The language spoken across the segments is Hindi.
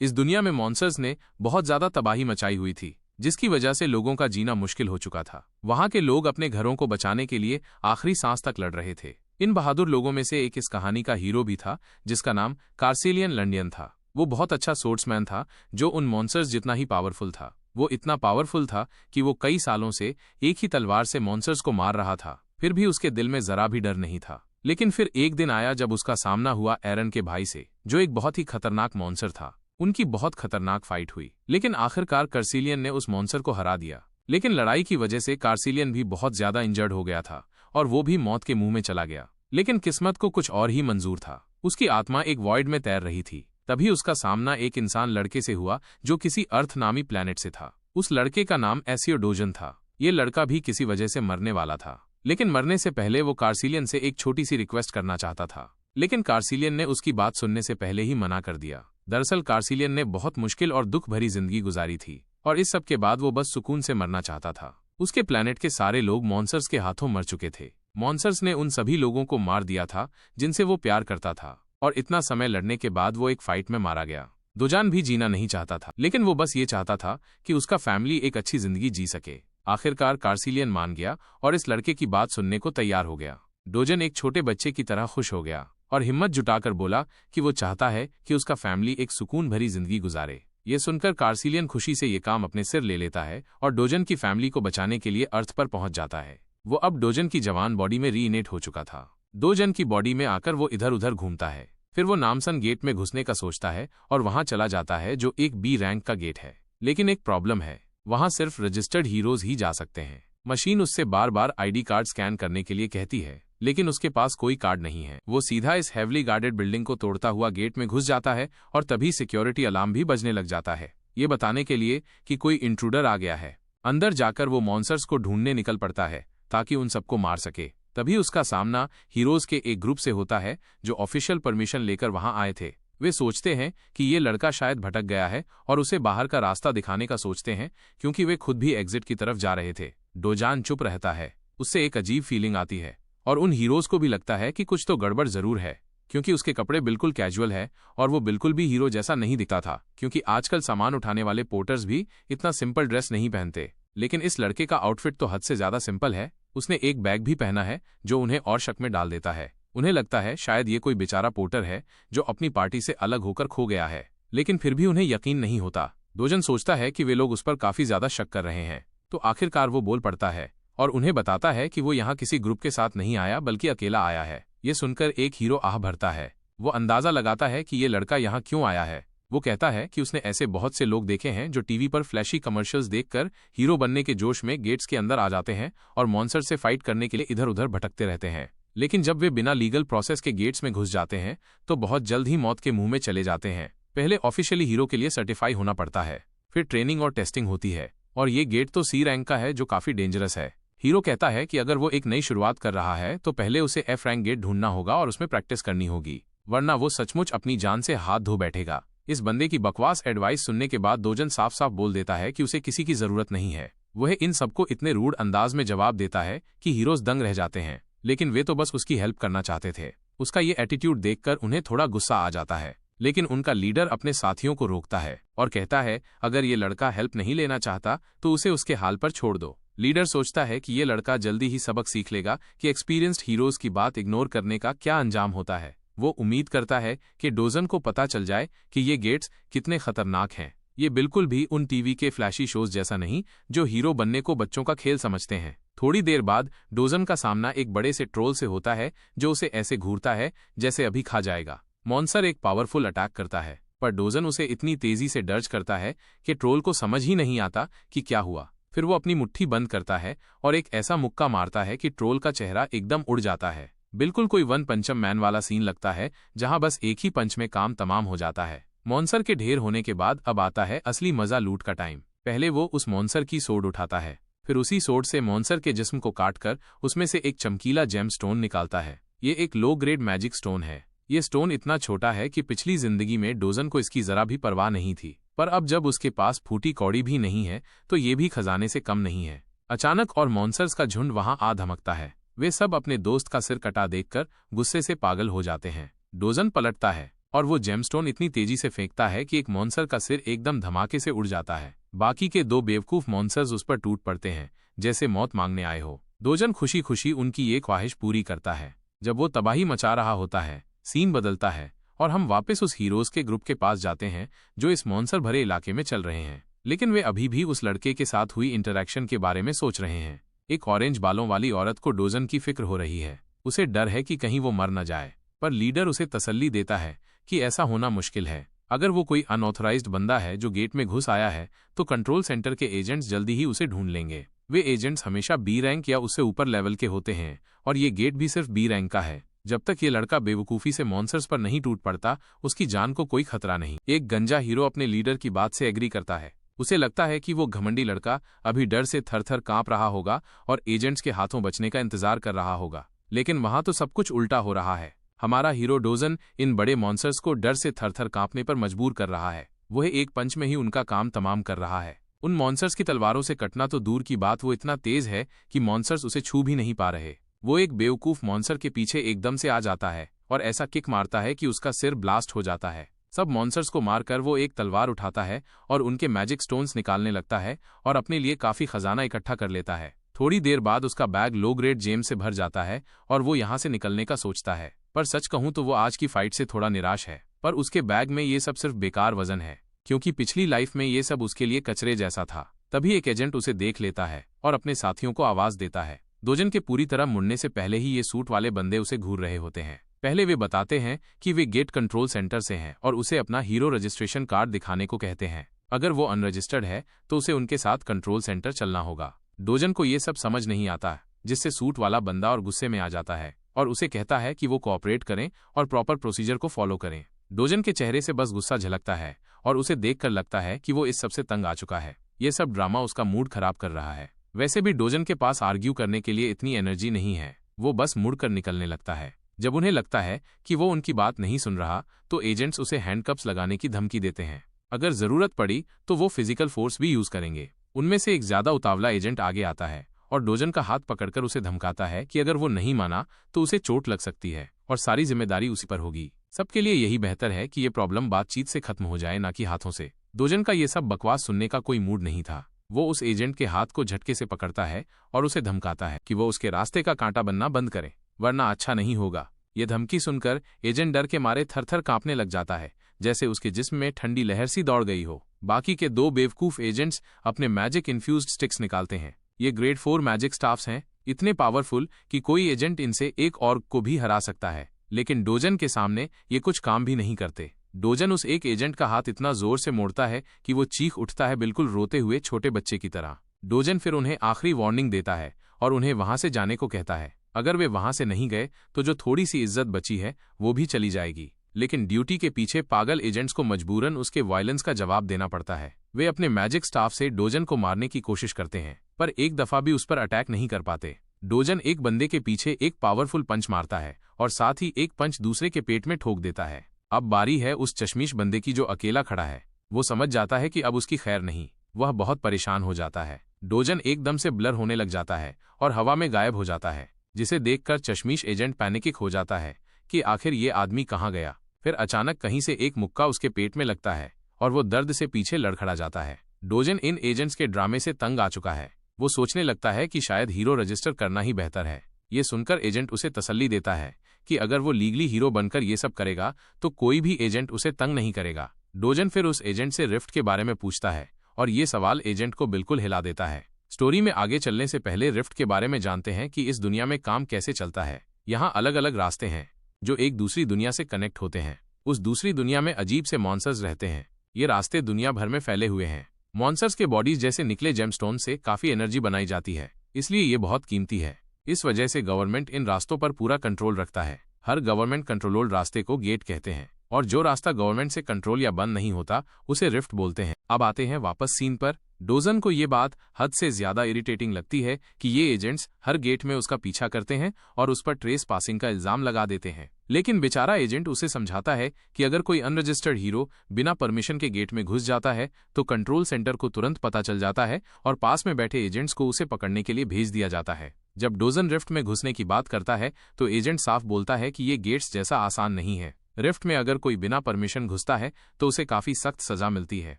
इस दुनिया में मॉन्स्टर्स ने बहुत ज्यादा तबाही मचाई हुई थी, जिसकी वजह से लोगों का जीना मुश्किल हो चुका था। वहां के लोग अपने घरों को बचाने के लिए आखिरी सांस तक लड़ रहे थे। इन बहादुर लोगों में से एक इस कहानी का हीरो भी था, जिसका नाम कार्सिलियन लंडियन था। वो बहुत अच्छा सोर्ट्समैन था, जो उन मॉन्स्टर्स जितना ही पावरफुल था। वो इतना पावरफुल था कि वो कई सालों से एक ही तलवार से मॉन्स्टर्स को मार रहा था, फिर भी उसके दिल में जरा भी डर नहीं था। लेकिन फिर एक दिन आया जब उसका सामना हुआ एरन के भाई से, जो एक बहुत ही खतरनाक मॉन्स्टर था। उनकी बहुत खतरनाक फाइट हुई, लेकिन आखिरकार कार्सिलियन ने उस मॉन्स्टर को हरा दिया। लेकिन लड़ाई की वजह से कार्सिलियन भी बहुत ज्यादा इंजर्ड हो गया था और वो भी मौत के मुंह में चला गया। लेकिन किस्मत को कुछ और ही मंजूर था। उसकी आत्मा एक वॉइड में तैर रही थी। तभी उसका सामना एक इंसान लड़के से हुआ, जो किसी अर्थ नामी प्लैनेट से था। उस लड़के का नाम एसियोडोजन था। ये लड़का भी किसी वजह से मरने वाला था, लेकिन मरने से पहले वो कार्सिलियन से एक छोटी सी रिक्वेस्ट करना चाहता था। लेकिन कार्सिलियन ने उसकी बात सुनने से पहले ही मना कर दिया। दरअसल कार्सिलियन ने बहुत मुश्किल और दुख भरी जिंदगी गुजारी थी, और इस सब के बाद वो बस सुकून से मरना चाहता था। उसके प्लैनेट के सारे लोग मॉन्स्टर्स के हाथों मर चुके थे। मॉन्स्टर्स ने उन सभी लोगों को मार दिया था जिनसे वो प्यार करता था, और इतना समय लड़ने के बाद वो एक फाइट में मारा गया। दोजान भी जीना नहीं चाहता था, लेकिन वो बस ये चाहता था कि उसका फैमिली एक अच्छी जिंदगी जी सके। आखिरकार कार्सिलियन मान गया और इस लड़के की बात सुनने को तैयार हो गया। डोजन एक छोटे बच्चे की तरह खुश हो गया और हिम्मत जुटाकर बोला कि वो चाहता है कि उसका फैमिली एक सुकून भरी जिंदगी गुजारे। ये सुनकर कार्सिलियन खुशी से ये काम अपने सिर ले लेता है और डोजन की फैमिली को बचाने के लिए अर्थ पर पहुंच जाता है। वो अब डोजन की जवान बॉडी में रीइनेट हो चुका था। डोजन की बॉडी में आकर वो इधर उधर घूमता है। फिर वो नामसन गेट में घुसने का सोचता है और वहां चला जाता है, जो एक बी रैंक का गेट है। लेकिन एक प्रॉब्लम है, वहां सिर्फ रजिस्टर्ड हीरोज ही जा सकते हैं। मशीन उससे बार बार आईडी कार्ड स्कैन करने के लिए कहती है, लेकिन उसके पास कोई कार्ड नहीं है। वो सीधा इस हेवली गार्डेड बिल्डिंग को तोड़ता हुआ गेट में घुस जाता है और तभी सिक्योरिटी अलार्म भी बजने लग जाता है, ये बताने के लिए कि कोई इंट्रूडर आ गया है। अंदर जाकर वो मॉन्स्टर्स को ढूंढने निकल पड़ता है ताकि उन सबको मार सके। तभी उसका सामना हीरोज के एक ग्रुप से होता है, जो ऑफिशियल परमिशन लेकर वहां आए थे। वे सोचते हैं कि ये लड़का शायद भटक गया है और उसे बाहर का रास्ता दिखाने का सोचते हैं, क्योंकि वे खुद भी एग्जिट की तरफ जा रहे थे। डोजान चुप रहता है। उससे एक अजीब फीलिंग आती है और उन हीरोज को भी लगता है कि कुछ तो गड़बड़ जरूर है, क्योंकि उसके कपड़े बिल्कुल कैजुअल है और वो बिल्कुल भी हीरो जैसा नहीं दिखता था, क्योंकि आजकल सामान उठाने वाले पोर्टर्स भी इतना सिंपल ड्रेस नहीं पहनते। लेकिन इस लड़के का आउटफिट तो हद से ज्यादा सिंपल है। उसने एक बैग भी पहना है, जो उन्हें और शक में डाल देता है। उन्हें लगता है शायद ये कोई बेचारा पोर्टर है जो अपनी पार्टी से अलग होकर खो गया है, लेकिन फिर भी उन्हें यकीन नहीं होता। डोजन सोचता है कि वे लोग उस पर काफी ज्यादा शक कर रहे हैं, तो आखिरकार वो बोल पड़ता है और उन्हें बताता है कि वो यहाँ किसी ग्रुप के साथ नहीं आया, बल्कि अकेला आया है। ये सुनकर एक हीरो आह भरता है। वो अंदाजा लगाता है कि ये लड़का यहाँ क्यों आया है। वो कहता है कि उसने ऐसे बहुत से लोग देखे हैं जो टीवी पर फ्लैशी कमर्शियल्स देखकर हीरो बनने के जोश में गेट्स के अंदर आ जाते हैं और मॉन्स्टर से फाइट करने के लिए इधर उधर भटकते रहते हैं। लेकिन जब वे बिना लीगल प्रोसेस के गेट्स में घुस जाते हैं तो बहुत जल्द ही मौत के मुंह में चले जाते हैं। पहले ऑफिशियली हीरो के लिए सर्टिफाई होना पड़ता है, फिर ट्रेनिंग और टेस्टिंग होती है, और ये गेट तो सी रैंक का है, जो काफी डेंजरस है। हीरो कहता है कि अगर वो एक नई शुरुआत कर रहा है तो पहले उसे एफ रैंक गेट ढूंढना होगा और उसमें प्रैक्टिस करनी होगी, वरना वो सचमुच अपनी जान से हाथ धो बैठेगा। इस बंदे की बकवास एडवाइस सुनने के बाद डोजन साफ साफ बोल देता है कि उसे किसी की जरूरत नहीं है। वह इन सबको इतने रूड अंदाज में जवाब देता है कि हीरोज दंग रह जाते हैं, लेकिन वे तो बस उसकी हेल्प करना चाहते थे। उसका ये एटीट्यूड देखकर उन्हें थोड़ा गुस्सा आ जाता है, लेकिन उनका लीडर अपने साथियों को रोकता है और कहता है अगर ये लड़का हेल्प नहीं लेना चाहता तो उसे उसके हाल पर छोड़ दो। लीडर सोचता है कि ये लड़का जल्दी ही सबक सीख लेगा कि एक्सपीरियंस्ड हीरोज की बात इग्नोर करने का क्या अंजाम होता है। वो उम्मीद करता है कि डोजन को पता चल जाए कि ये गेट्स कितने खतरनाक हैं। ये बिल्कुल भी उन टीवी के फ्लैशी शोज जैसा नहीं जो हीरो बनने को बच्चों का खेल समझते हैं। थोड़ी देर बाद डोजन का सामना एक बड़े से ट्रोल से होता है, जो उसे ऐसे घूरता है जैसे अभी खा जाएगा। मॉन्स्टर एक पावरफुल अटैक करता है, पर डोजन उसे इतनी तेजी से डर्ज करता है कि ट्रोल को समझ ही नहीं आता कि क्या हुआ। फिर वो अपनी मुट्ठी बंद करता है और एक ऐसा मुक्का मारता है कि ट्रोल का चेहरा एकदम उड़ जाता है। बिल्कुल कोई वन पंचम मैन वाला सीन लगता है, जहां बस एक ही पंच में काम तमाम हो जाता है। मॉन्स्टर के ढेर होने के बाद अब आता है असली मजा लूट का टाइम। पहले वो उस मॉन्स्टर की सोड उठाता है, फिर उसी सोड से मॉन्स्टर के जिस्म को काटकर उसमें से एक चमकीला जेम स्टोन निकालता है। ये एक लो ग्रेड मैजिक स्टोन है। ये स्टोन इतना छोटा है कि पिछली जिंदगी में डोजन को इसकी जरा भी परवाह नहीं थी, पर अब जब उसके पास फूटी कौड़ी भी नहीं है तो ये भी खजाने से कम नहीं है। अचानक और मॉन्स्टर्स का झुंड वहां आ धमकता है। वे सब अपने दोस्त का सिर कटा देखकर गुस्से से पागल हो जाते हैं। डोजन पलटता है और वो जेमस्टोन इतनी तेजी से फेंकता है कि एक मॉन्स्टर का सिर एकदम धमाके से उड़ जाता है। बाकी के 2 बेवकूफ मॉन्स्टर्स उस पर टूट पड़ते हैं जैसे मौत मांगने आए हो। डोजन खुशी खुशी उनकी ये ख्वाहिश पूरी करता है। जब वो तबाही मचा रहा होता है, सीन बदलता है और हम वापस उस हीरोज के ग्रुप के पास जाते हैं जो इस मॉन्स्टर भरे इलाके में चल रहे हैं। लेकिन वे अभी भी उस लड़के के साथ हुई इंटरैक्शन के बारे में सोच रहे हैं। एक ऑरेंज बालों वाली औरत को डोजन की फिक्र हो रही है। उसे डर है कि कहीं वो मर न जाए, पर लीडर उसे तसल्ली देता है कि ऐसा होना मुश्किल है। अगर वो कोई अनऑथराइज्ड बंदा है जो गेट में घुस आया है तो कंट्रोल सेंटर के एजेंट्स जल्दी ही उसे ढूंढ लेंगे। वे एजेंट्स हमेशा बी रैंक या उससे ऊपर लेवल के होते हैं और ये गेट भी सिर्फ बी रैंक का है। जब तक ये लड़का बेवकूफ़ी से मॉन्स्टर्स पर नहीं टूट पड़ता, उसकी जान को कोई खतरा नहीं। एक गंजा हीरो अपने लीडर की बात से एग्री करता है। उसे लगता है कि वो घमंडी लड़का अभी डर से थर-थर कांप रहा होगा और एजेंट्स के हाथों बचने का इंतजार कर रहा होगा। लेकिन वहां तो सब कुछ उल्टा हो रहा है। हमारा हीरो डोजन इन बड़े मॉन्स्टर्स को डर से थर-थर कांपने पर मजबूर कर रहा है। वह एक पंच में ही उनका काम तमाम कर रहा है। उन मॉन्स्टर्स की तलवारों से कटना तो दूर की बात, वो इतना तेज है कि मॉन्स्टर्स उसे छू भी नहीं पा रहे। वो एक बेवकूफ मॉन्स्टर के पीछे एकदम से आ जाता है और ऐसा किक मारता है कि उसका सिर ब्लास्ट हो जाता है। सब मॉन्स्टर्स को मारकर वो एक तलवार उठाता है और उनके मैजिक स्टोन्स निकालने लगता है और अपने लिए काफी खजाना इकट्ठा कर लेता है। थोड़ी देर बाद उसका बैग लो ग्रेड जेम से भर जाता है और वो यहाँ से निकलने का सोचता है। पर सच कहूं तो वो आज की फाइट से थोड़ा निराश है। पर उसके बैग में ये सब सिर्फ बेकार वजन है, क्योंकि पिछली लाइफ में ये सब उसके लिए कचरे जैसा था। तभी एक एजेंट उसे देख लेता है और अपने साथियों को आवाज देता है। डोजन के पूरी तरह मुड़ने से पहले ही ये सूट वाले बंदे उसे घूर रहे होते हैं। पहले वे बताते हैं कि वे गेट कंट्रोल सेंटर से हैं और उसे अपना हीरो रजिस्ट्रेशन कार्ड दिखाने को कहते हैं। अगर वो अनरजिस्टर्ड है तो उसे उनके साथ कंट्रोल सेंटर चलना होगा। डोजन को ये सब समझ नहीं आता, जिससे सूट वाला बंदा और गुस्से में आ जाता है और उसे कहता है कि वो कोऑपरेट करें और प्रॉपर प्रोसीजर को फॉलो करें। डोजन के चेहरे से बस गुस्सा झलकता है और उसे देखकर लगता है कि वो इस सबसे तंग आ चुका है। ये सब ड्रामा उसका मूड खराब कर रहा है। वैसे भी डोजन के पास आर्ग्यू करने के लिए इतनी एनर्जी नहीं है। वो बस मुड़कर निकलने लगता है। जब उन्हें लगता है कि वो उनकी बात नहीं सुन रहा तो एजेंट्स उसे हैंडकप्स लगाने की धमकी देते हैं। अगर जरूरत पड़ी तो वो फिजिकल फोर्स भी यूज करेंगे। उनमें से एक ज्यादा उतावला एजेंट आगे आता है और डोजन का हाथ पकड़कर उसे धमकाता है कि अगर वो नहीं माना तो उसे चोट लग सकती है और सारी जिम्मेदारी उसी पर होगी। सबके लिए यही बेहतर है कि ये प्रॉब्लम बातचीत से खत्म हो जाए, ना कि हाथों से। डोजन का ये सब बकवास सुनने का कोई मूड नहीं था। वो उस एजेंट के हाथ को झटके से पकड़ता है और उसे धमकाता है कि वो उसके रास्ते का कांटा बनना बंद करे, वरना अच्छा नहीं होगा। ये धमकी सुनकर एजेंट डर के मारे थर-थर कांपने लग जाता है, जैसे उसके जिस्म में ठंडी लहर सी दौड़ गई हो। बाकी के 2 बेवकूफ एजेंट्स अपने मैजिक इन्फ्यूज्ड स्टिक्स निकालते हैं। ये ग्रेड 4 मैजिक स्टाफ्स हैं, इतने पावरफुल कि कोई एजेंट इनसे एक ऑर्क को भी हरा सकता है। लेकिन डोजन के सामने ये कुछ काम भी नहीं करते। डोजन उस एक एजेंट का हाथ इतना जोर से मोड़ता है कि वो चीख उठता है, बिल्कुल रोते हुए छोटे बच्चे की तरह। डोजन फिर उन्हें आखिरी वार्निंग देता है और उन्हें वहां से जाने को कहता है। अगर वे वहां से नहीं गए तो जो थोड़ी सी इज्जत बची है वो भी चली जाएगी। लेकिन ड्यूटी के पीछे पागल एजेंट्स को मजबूरन उसके वायलेंस का जवाब देना पड़ता है। वे अपने मैजिक स्टाफ से डोजन को मारने की कोशिश करते हैं, पर एक दफा भी उस पर अटैक नहीं कर पाते। डोजन एक बंदे के पीछे एक पावरफुल पंच मारता है और साथ ही एक पंच दूसरे के पेट में ठोक देता है। अब बारी है उस चश्मिश बंदे की जो अकेला खड़ा है। वो समझ जाता है कि अब उसकी खैर नहीं। वह बहुत परेशान हो जाता है। डोजन एकदम से ब्लर होने लग जाता है और हवा में गायब हो जाता है, जिसे देखकर चश्मिश एजेंट पैनिक हो जाता है कि आखिर ये आदमी कहाँ गया। फिर अचानक कहीं से एक मुक्का उसके पेट में लगता है और वो दर्द से पीछे लड़खड़ा जाता है। डोजन इन एजेंट्स के ड्रामे से तंग आ चुका है। वो सोचने लगता है कि शायद हीरो रजिस्टर करना ही बेहतर है। ये सुनकर एजेंट उसे तसल्ली देता है कि अगर वो लीगली हीरो बनकर ये सब करेगा तो कोई भी एजेंट उसे तंग नहीं करेगा। डोजन फिर उस एजेंट से रिफ्ट के बारे में पूछता है और ये सवाल एजेंट को बिल्कुल हिला देता है। स्टोरी में आगे चलने से पहले रिफ्ट के बारे में जानते हैं कि इस दुनिया में काम कैसे चलता है। यहाँ अलग अलग रास्ते हैं जो एक दूसरी दुनिया से कनेक्ट होते हैं। उस दूसरी दुनिया में अजीब से मॉन्स्टर्स रहते हैं। ये रास्ते दुनिया भर में फैले हुए हैं। मॉन्स्टर्स के बॉडीज जैसे निकले जेमस्टोन से काफी एनर्जी बनाई जाती है, इसलिए ये बहुत कीमती है। इस वजह से गवर्नमेंट इन रास्तों पर पूरा कंट्रोल रखता है। हर गवर्नमेंट कंट्रोल्ड रास्ते को गेट कहते हैं और जो रास्ता गवर्नमेंट से कंट्रोल या बंद नहीं होता उसे रिफ्ट बोलते हैं। अब आते हैं वापस सीन पर। डोजन को ये बात हद से ज्यादा इरिटेटिंग लगती है कि ये एजेंट्स हर गेट में उसका पीछा करते हैं और उस पर ट्रेस पासिंग का इल्जाम लगा देते हैं। लेकिन बेचारा एजेंट उसे समझाता है कि अगर कोई अनरजिस्टर्ड हीरो बिना परमिशन के गेट में घुस जाता है तो कंट्रोल सेंटर को तुरंत पता चल जाता है और पास में बैठे एजेंट्स को उसे पकड़ने के लिए भेज दिया जाता है। जब डोजन रिफ्ट में घुसने की बात करता है तो एजेंट साफ बोलता है कि ये गेट्स जैसा आसान नहीं है। रिफ्ट में अगर कोई बिना परमिशन घुसता है तो उसे काफी सख्त सजा मिलती है।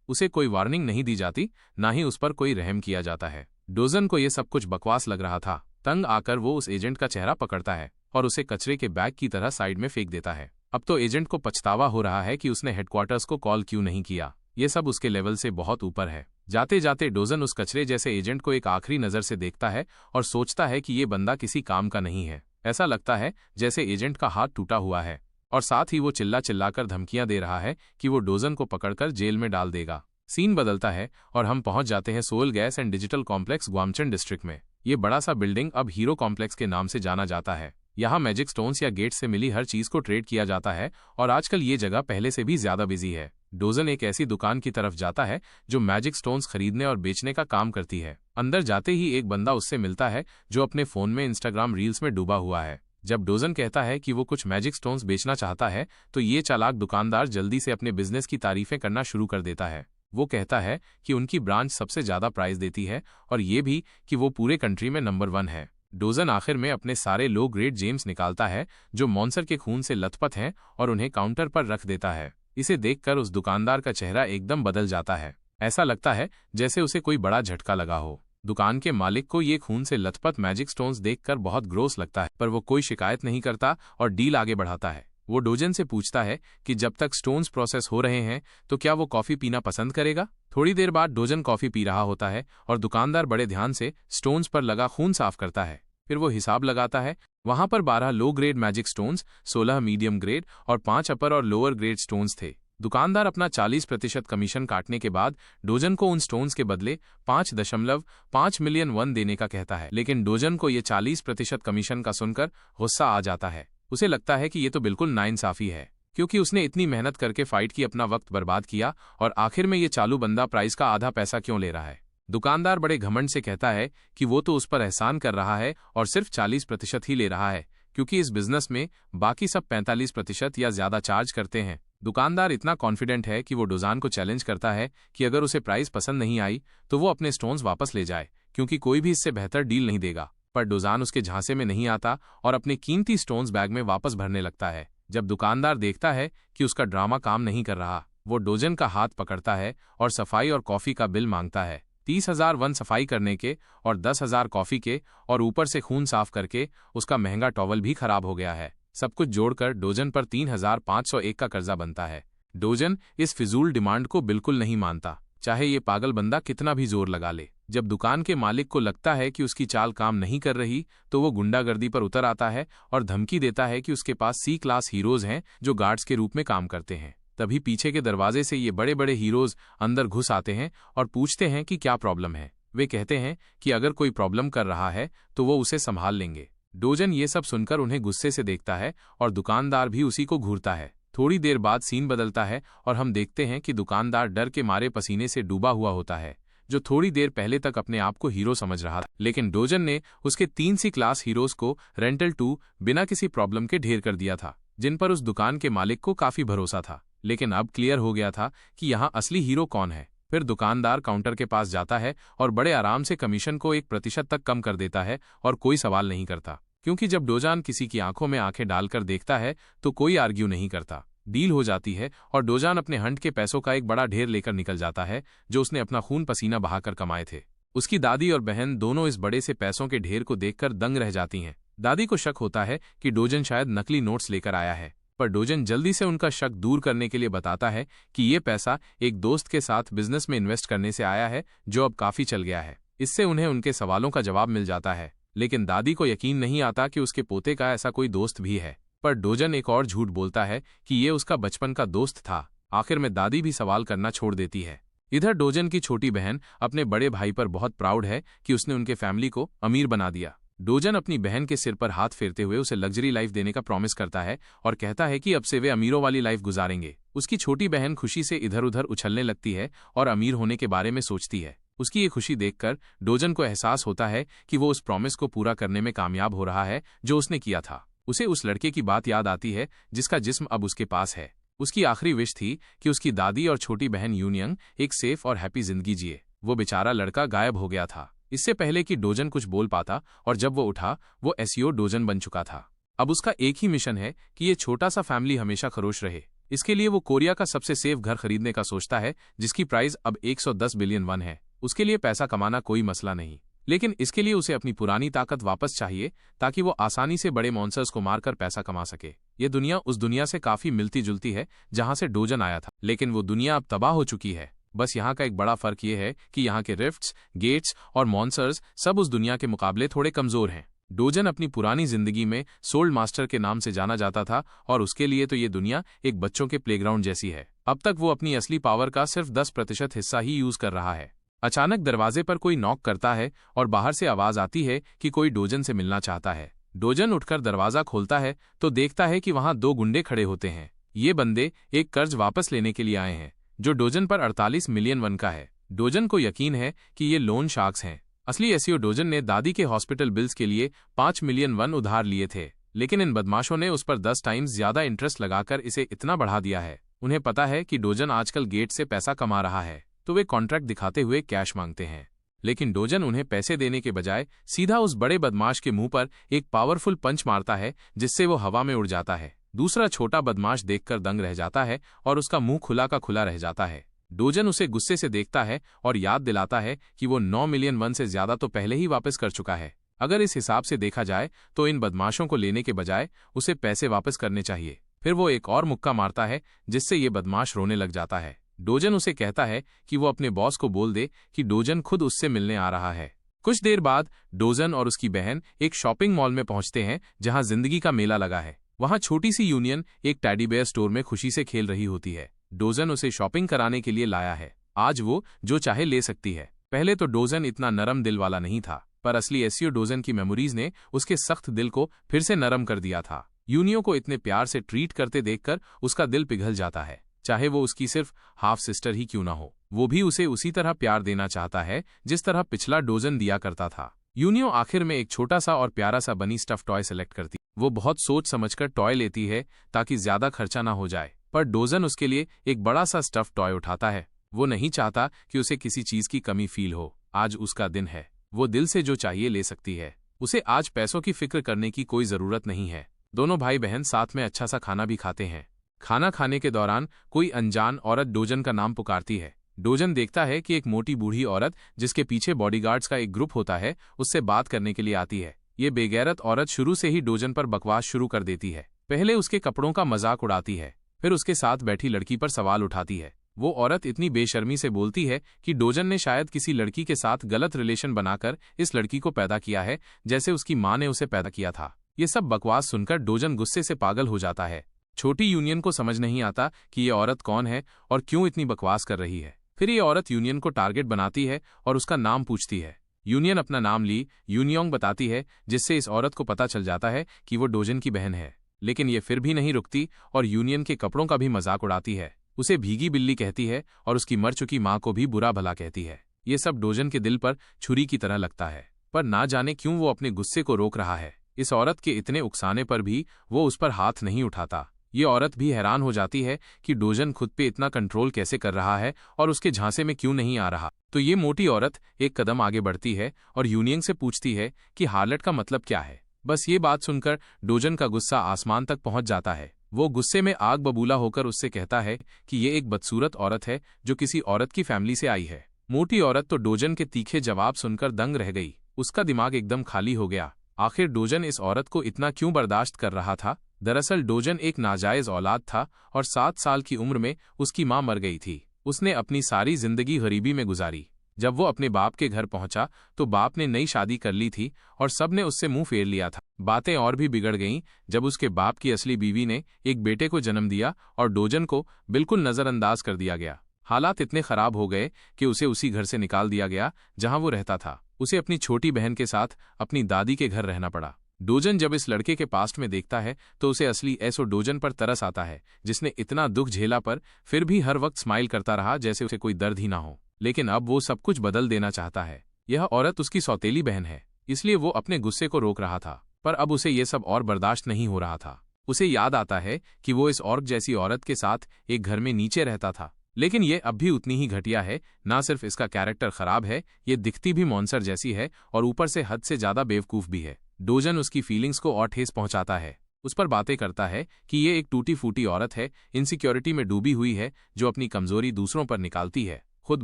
उसे कोई वार्निंग नहीं दी जाती, ना ही उस पर कोई रहम किया जाता है। डोजन को ये सब कुछ बकवास लग रहा था। तंग आकर वो उस एजेंट का चेहरा पकड़ता है और उसे कचरे के बैग की तरह साइड में फेंक देता है। अब तो एजेंट को पछतावा हो रहा है कि उसने हेडक्वार्टर्स को कॉल क्यों नहीं किया। ये सब उसके लेवल से बहुत ऊपर है। जाते जाते डोजन उस कचरे जैसे एजेंट को एक आखिरी नजर से देखता है और सोचता है कि ये बंदा किसी काम का नहीं है। ऐसा लगता है जैसे एजेंट का हाथ टूटा हुआ है और साथ ही वो चिल्ला चिल्लाकर धमकियां दे रहा है कि वो डोजन को पकड़कर जेल में डाल देगा। सीन बदलता है और हम पहुंच जाते हैं Seoul gas and digital complex Gwacheon district में। ये बड़ा सा बिल्डिंग अब हीरो कॉम्प्लेक्स के नाम से जाना जाता है। यहाँ मैजिक स्टोन्स या गेट से मिली हर चीज को ट्रेड किया जाता है और आजकल ये जगह पहले से भी ज्यादा बिजी है। डोजन एक ऐसी दुकान की तरफ जाता है जो मैजिक स्टोन्स खरीदने और बेचने का काम करती है। अंदर जाते ही एक बंदा उससे मिलता है जो अपने फोन में इंस्टाग्राम रील्स में डूबा हुआ है। जब डोजन कहता है कि वो कुछ मैजिक स्टोन्स बेचना चाहता है तो ये चालाक दुकानदार जल्दी से अपने बिजनेस की तारीफें करना शुरू कर देता है। वो कहता है कि उनकी ब्रांच सबसे ज्यादा प्राइस देती है और ये भी कि वो पूरे कंट्री में नंबर 1 है। डोजन आखिर में अपने सारे लो ग्रेड जेम्स निकालता है जो मॉन्सर के खून से लथपथ हैं और उन्हें काउंटर पर रख देता है। इसे देखकर उस दुकानदार का चेहरा एकदम बदल जाता है। ऐसा लगता है जैसे उसे कोई बड़ा झटका लगा हो। दुकान के मालिक को ये खून से लथपथ मैजिक स्टोन्स देखकर बहुत ग्रोस लगता है, पर वो कोई शिकायत नहीं करता और डील आगे बढ़ाता है। वो डोजन से पूछता है कि जब तक स्टोन्स प्रोसेस हो रहे हैं तो क्या वो कॉफी पीना पसंद करेगा। थोड़ी देर बाद डोजन कॉफी पी रहा होता है और दुकानदार बड़े ध्यान से स्टोन्स पर लगा खून साफ करता है। फिर वो हिसाब लगाता है। वहां पर 12 low grade magic stones, 16 medium grade और 5 अपर और लोअर ग्रेड स्टोन्स थे। दुकानदार अपना 40% कमीशन काटने के बाद डोजन को उन स्टोन्स के बदले 5.5 मिलियन वन देने का कहता है, लेकिन डोजन को ये 40% कमीशन का सुनकर गुस्सा आ जाता है। उसे लगता है कि ये तो बिल्कुल नाइंसाफी है, क्योंकि उसने इतनी मेहनत करके फाइट की, अपना वक्त बर्बाद किया और आखिर में ये चालू बंदा प्राइस का आधा पैसा क्यों ले रहा है। दुकानदार बड़े घमंड से कहता है कि वो तो उस पर एहसान कर रहा है और सिर्फ 40% ही ले रहा है, क्योंकि इस बिजनेस में बाकी सब 45% या ज्यादा चार्ज करते हैं। दुकानदार इतना कॉन्फिडेंट है कि वो डोजान को चैलेंज करता है कि अगर उसे प्राइस पसंद नहीं आई तो वो अपने स्टोन्स वापस ले जाए, क्योंकि कोई भी इससे बेहतर डील नहीं देगा। पर डोजान उसके झांसे में नहीं आता और अपने कीमती स्टोन्स बैग में वापस भरने लगता है। जब दुकानदार देखता है कि उसका ड्रामा काम नहीं कर रहा, वो डोजन का हाथ पकड़ता है और सफाई और कॉफी का बिल मांगता है। 30,000 वन सफाई करने के और 10,000 कॉफी के, और ऊपर से खून साफ करके उसका महंगा टॉवल भी खराब हो गया है। सब कुछ जोड़कर डोजन पर 3,501 का कर्जा बनता है। डोजन इस फिजूल डिमांड को बिल्कुल नहीं मानता, चाहे ये पागल बंदा कितना भी जोर लगा ले। जब दुकान के मालिक को लगता है कि उसकी चाल काम नहीं कर रही तो वो गुंडागर्दी पर उतर आता है और धमकी देता है कि उसके पास C क्लास हीरोज हैं जो गार्ड्स के रूप में काम करते हैं। तभी पीछे के दरवाजे से ये बड़े बड़े हीरोज अंदर घुस आते हैं और पूछते हैं कि क्या प्रॉब्लम है। वे कहते हैं कि अगर कोई प्रॉब्लम कर रहा है तो वो उसे संभाल लेंगे। डोजन ये सब सुनकर उन्हें गुस्से से देखता है और दुकानदार भी उसी को घूरता है। थोड़ी देर बाद सीन बदलता है और हम देखते हैं कि दुकानदार डर के मारे पसीने से डूबा हुआ होता है, जो थोड़ी देर पहले तक अपने आप को हीरो समझ रहा था। लेकिन डोजन ने उसके 3 C क्लास हीरोज को रेंटल 2 बिना किसी प्रॉब्लम के ढेर कर दिया था, जिन पर उस दुकान के मालिक को काफी भरोसा था। लेकिन अब क्लियर हो गया था कि यहाँ असली हीरो कौन है। फिर दुकानदार काउंटर के पास जाता है और बड़े आराम से कमीशन को 1% तक कम कर देता है और कोई सवाल नहीं करता, क्योंकि जब डोजान किसी की आंखों में आंखें डालकर देखता है तो कोई आर्ग्यू नहीं करता। डील हो जाती है और डोजान अपने हंट के पैसों का एक बड़ा ढेर लेकर निकल जाता है जो उसने अपना खून पसीना बहाकर कमाए थे। उसकी दादी और बहन दोनों इस बड़े से पैसों के ढेर को देखकर दंग रह जाती हैं। दादी को शक होता है कि डोजन शायद नकली नोट्स लेकर आया है, पर डोजन जल्दी से उनका शक दूर करने के लिए बताता है कि ये पैसा एक दोस्त के साथ बिजनेस में इन्वेस्ट करने से आया है जो अब काफी चल गया है। इससे उन्हें उनके सवालों का जवाब मिल जाता है। लेकिन दादी को यकीन नहीं आता कि उसके पोते का ऐसा कोई दोस्त भी है। पर डोजन एक और झूठ बोलता है कि ये उसका बचपन का दोस्त था। आखिर में दादी भी सवाल करना छोड़ देती है। इधर डोजन की छोटी बहन अपने बड़े भाई पर बहुत प्राउड है कि उसने उनके फैमिली को अमीर बना दिया। डोजन अपनी बहन के सिर पर हाथ फेरते हुए उसे लग्जरी लाइफ देने का प्रॉमिस करता है और कहता है कि अब से वे अमीरों वाली लाइफ गुजारेंगे। उसकी छोटी बहन खुशी से इधर उधर उछलने लगती है और अमीर होने के बारे में सोचती है। उसकी ये खुशी देखकर डोजन को एहसास होता है कि वो उस प्रॉमिस को पूरा करने में कामयाब हो रहा है जो उसने किया था। उसे उस लड़के की बात याद आती है जिसका जिस्म अब उसके पास है। उसकी आखिरी विश थी कि उसकी दादी और छोटी बहन यूनियंग एक सेफ और हैप्पी जिंदगी जिए। वो बेचारा लड़का गायब हो गया था इससे पहले कि डोजन कुछ बोल पाता, और जब वो उठा वो एसईओ डोजन बन चुका था। अब उसका एक ही मिशन है कि ये छोटा सा फैमिली हमेशा खुश रहे। इसके लिए वो कोरिया का सबसे सेफ घर खरीदने का सोचता है, जिसकी प्राइस अब 110 बिलियन वन है। उसके लिए पैसा कमाना कोई मसला नहीं, लेकिन इसके लिए उसे अपनी पुरानी ताकत वापस चाहिए ताकि वो आसानी से बड़े मॉन्स्टर्स को मारकर पैसा कमा सके। ये दुनिया उस दुनिया से काफी मिलती जुलती है जहां से डोजन आया था, लेकिन वो दुनिया अब तबाह हो चुकी है। बस यहाँ का एक बड़ा फर्क ये है कि यहाँ के रिफ्ट्स, गेट्स और मॉन्स्टर्स सब उस दुनिया के मुकाबले थोड़े कमजोर हैं। डोजन अपनी पुरानी जिंदगी में सोल्ड मास्टर के नाम से जाना जाता था और उसके लिए तो ये दुनिया एक बच्चों के प्लेग्राउंड जैसी है। अब तक वो अपनी असली पावर का सिर्फ 10% हिस्सा ही यूज कर रहा है। अचानक दरवाजे पर कोई नॉक करता है और बाहर से आवाज आती है कि कोई डोजन से मिलना चाहता है। डोजन उठकर दरवाजा खोलता है तो देखता है कि वहां 2 गुंडे खड़े होते हैं। ये बंदे एक कर्ज वापस लेने के लिए आए हैं जो डोजन पर 48 मिलियन वन का है। डोजन को यकीन है कि ये लोन शार्क्स हैं। असली एसईओ डोजन ने दादी के हॉस्पिटल बिल्स के लिए 5 मिलियन वन उधार लिए थे, लेकिन इन बदमाशों ने उस पर 10 टाइम्स ज्यादा इंटरेस्ट लगाकर इसे इतना बढ़ा दिया है। उन्हें पता है कि डोजन आजकल गेट से पैसा कमा रहा है, तो वे कॉन्ट्रैक्ट दिखाते हुए कैश मांगते हैं। लेकिन डोजन उन्हें पैसे देने के बजाय सीधा उस बड़े बदमाश के मुंह पर एक पावरफुल पंच मारता है, जिससे वो हवा में उड़ जाता है। दूसरा छोटा बदमाश देखकर दंग रह जाता है और उसका मुंह खुला का खुला रह जाता है। डोजन उसे गुस्से से देखता है और याद दिलाता है कि वो 9 मिलियन वन से ज्यादा तो पहले ही वापस कर चुका है। अगर इस हिसाब से देखा जाए तो इन बदमाशों को लेने के बजाय उसे पैसे वापस करने चाहिए। फिर वो एक और मुक्का मारता है जिससे ये बदमाश रोने लग जाता है। डोजन उसे कहता है कि वो अपने बॉस को बोल दे कि डोजन खुद उससे मिलने आ रहा है। कुछ देर बाद डोजन और उसकी बहन एक शॉपिंग मॉल में पहुंचते हैं जहां जिंदगी का मेला लगा है। वहां छोटी सी यूनियन एक टेडी बेयर स्टोर में खुशी से खेल रही होती है। डोजन उसे शॉपिंग कराने के लिए लाया है। आज वो जो चाहे ले सकती है। पहले तो डोजन इतना नरम दिल वाला नहीं था, पर असली एसईओ डोजन की मेमोरीज ने उसके सख्त दिल को फिर से नरम कर दिया था। यूनियो को इतने प्यार से ट्रीट करते देखकर उसका दिल पिघल जाता है। चाहे वो उसकी सिर्फ हाफ सिस्टर ही क्यों ना हो, वो भी उसे उसी तरह प्यार देना चाहता है जिस तरह पिछला डोजन दिया करता था। यूनियो आखिर में एक छोटा सा और प्यारा सा बनी स्टफ टॉय सेलेक्ट करती। वो बहुत सोच समझकर टॉय लेती है ताकि ज्यादा खर्चा ना हो जाए, पर डोजन उसके लिए एक बड़ा सा स्टफ टॉय उठाता है। वो नहीं चाहता कि उसे किसी चीज की कमी फील हो। आज उसका दिन है, वो दिल से जो चाहिए ले सकती है। उसे आज पैसों की फिक्र करने की कोई जरूरत नहीं है। दोनों भाई बहन साथ में अच्छा सा खाना भी खाते हैं। खाना खाने के दौरान कोई अनजान औरत डोजन का नाम पुकारती है। डोजन देखता है कि एक मोटी बूढ़ी औरत जिसके पीछे बॉडीगार्ड्स का एक ग्रुप होता है उससे बात करने के लिए आती है। ये बेगैरत औरत शुरू से ही डोजन पर बकवास शुरू कर देती है। पहले उसके कपड़ों का मजाक उड़ाती है, फिर उसके साथ बैठी लड़की पर सवाल उठाती है। वो औरत इतनी बेशर्मी से बोलती है कि डोजन ने शायद किसी लड़की के साथ गलत रिलेशन बनाकर इस लड़की को पैदा किया है, जैसे उसकी माँ ने उसे पैदा किया था। ये सब बकवास सुनकर डोजन गुस्से से पागल हो जाता है। छोटी यूनियन को समझ नहीं आता कि ये औरत कौन है और क्यों इतनी बकवास कर रही है। फिर ये औरत यूनियन को टारगेट बनाती है और उसका नाम पूछती है। यूनियन अपना नाम ली यूनियोंग बताती है, जिससे इस औरत को पता चल जाता है कि वो डोजन की बहन है। लेकिन ये फिर भी नहीं रुकती और यूनियन के कपड़ों का भी मजाक उड़ाती है। उसे भीगी बिल्ली कहती है और उसकी मर चुकी माँ को भी बुरा भला कहती है। ये सब डोजन के दिल पर छुरी की तरह लगता है, पर ना जाने क्यों वो अपने गुस्से को रोक रहा है। इस औरत के इतने उकसाने पर भी वो उस पर हाथ नहीं उठाता। ये औरत भी हैरान हो जाती है कि डोजन खुद पे इतना कंट्रोल कैसे कर रहा है और उसके झांसे में क्यों नहीं आ रहा। तो ये मोटी औरत एक कदम आगे बढ़ती है और यूनियन से पूछती है कि हार्लट का मतलब क्या है। बस ये बात सुनकर डोजन का गुस्सा आसमान तक पहुंच जाता है। वो गुस्से में आग बबूला होकर उससे कहता है कि ये एक बदसूरत औरत है जो किसी औरत की फैमिली से आई है। मोटी औरत तो डोजन के तीखे जवाब सुनकर दंग रह गई। उसका दिमाग एकदम खाली हो गया। आखिर डोजन इस औरत को इतना क्यों बर्दाश्त कर रहा था। दरअसल डोजन एक नाजायज औलाद था और 7 साल की उम्र में उसकी माँ मर गई थी। उसने अपनी सारी जिंदगी गरीबी में गुजारी। जब वो अपने बाप के घर पहुंचा तो बाप ने नई शादी कर ली थी और सबने उससे मुंह फेर लिया था। बातें और भी बिगड़ गईं जब उसके बाप की असली बीवी ने एक बेटे को जन्म दिया और डोजन को बिल्कुल नजरअंदाज कर दिया गया। हालात इतने खराब हो गए कि उसे उसी घर से निकाल दिया गया जहां वो रहता था। उसे अपनी छोटी बहन के साथ अपनी दादी के घर रहना पड़ा। डोजन जब इस लड़के के पास्ट में देखता है तो उसे असली एसओ डोजन पर तरस आता है, जिसने इतना दुख झेला पर फिर भी हर वक्त स्माइल करता रहा जैसे उसे कोई दर्द ही ना हो। लेकिन अब वो सब कुछ बदल देना चाहता है। यह औरत उसकी सौतेली बहन है, इसलिए वो अपने गुस्से को रोक रहा था, पर अब उसे ये सब और बर्दाश्त नहीं हो रहा था। उसे याद आता है कि वो इस औरत जैसी औरत के साथ एक घर में नीचे रहता था, लेकिन ये अब भी उतनी ही घटिया है। ना सिर्फ इसका कैरेक्टर खराब है, ये दिखती भी मॉन्स्टर जैसी है और ऊपर से हद से ज्यादा बेवकूफ भी है। डोजन उसकी फीलिंग्स को और ठेस पहुंचाता है। उस पर बातें करता है कि ये एक टूटी फूटी औरत है, इनसिक्योरिटी में डूबी हुई है, जो अपनी कमजोरी दूसरों पर निकालती है। खुद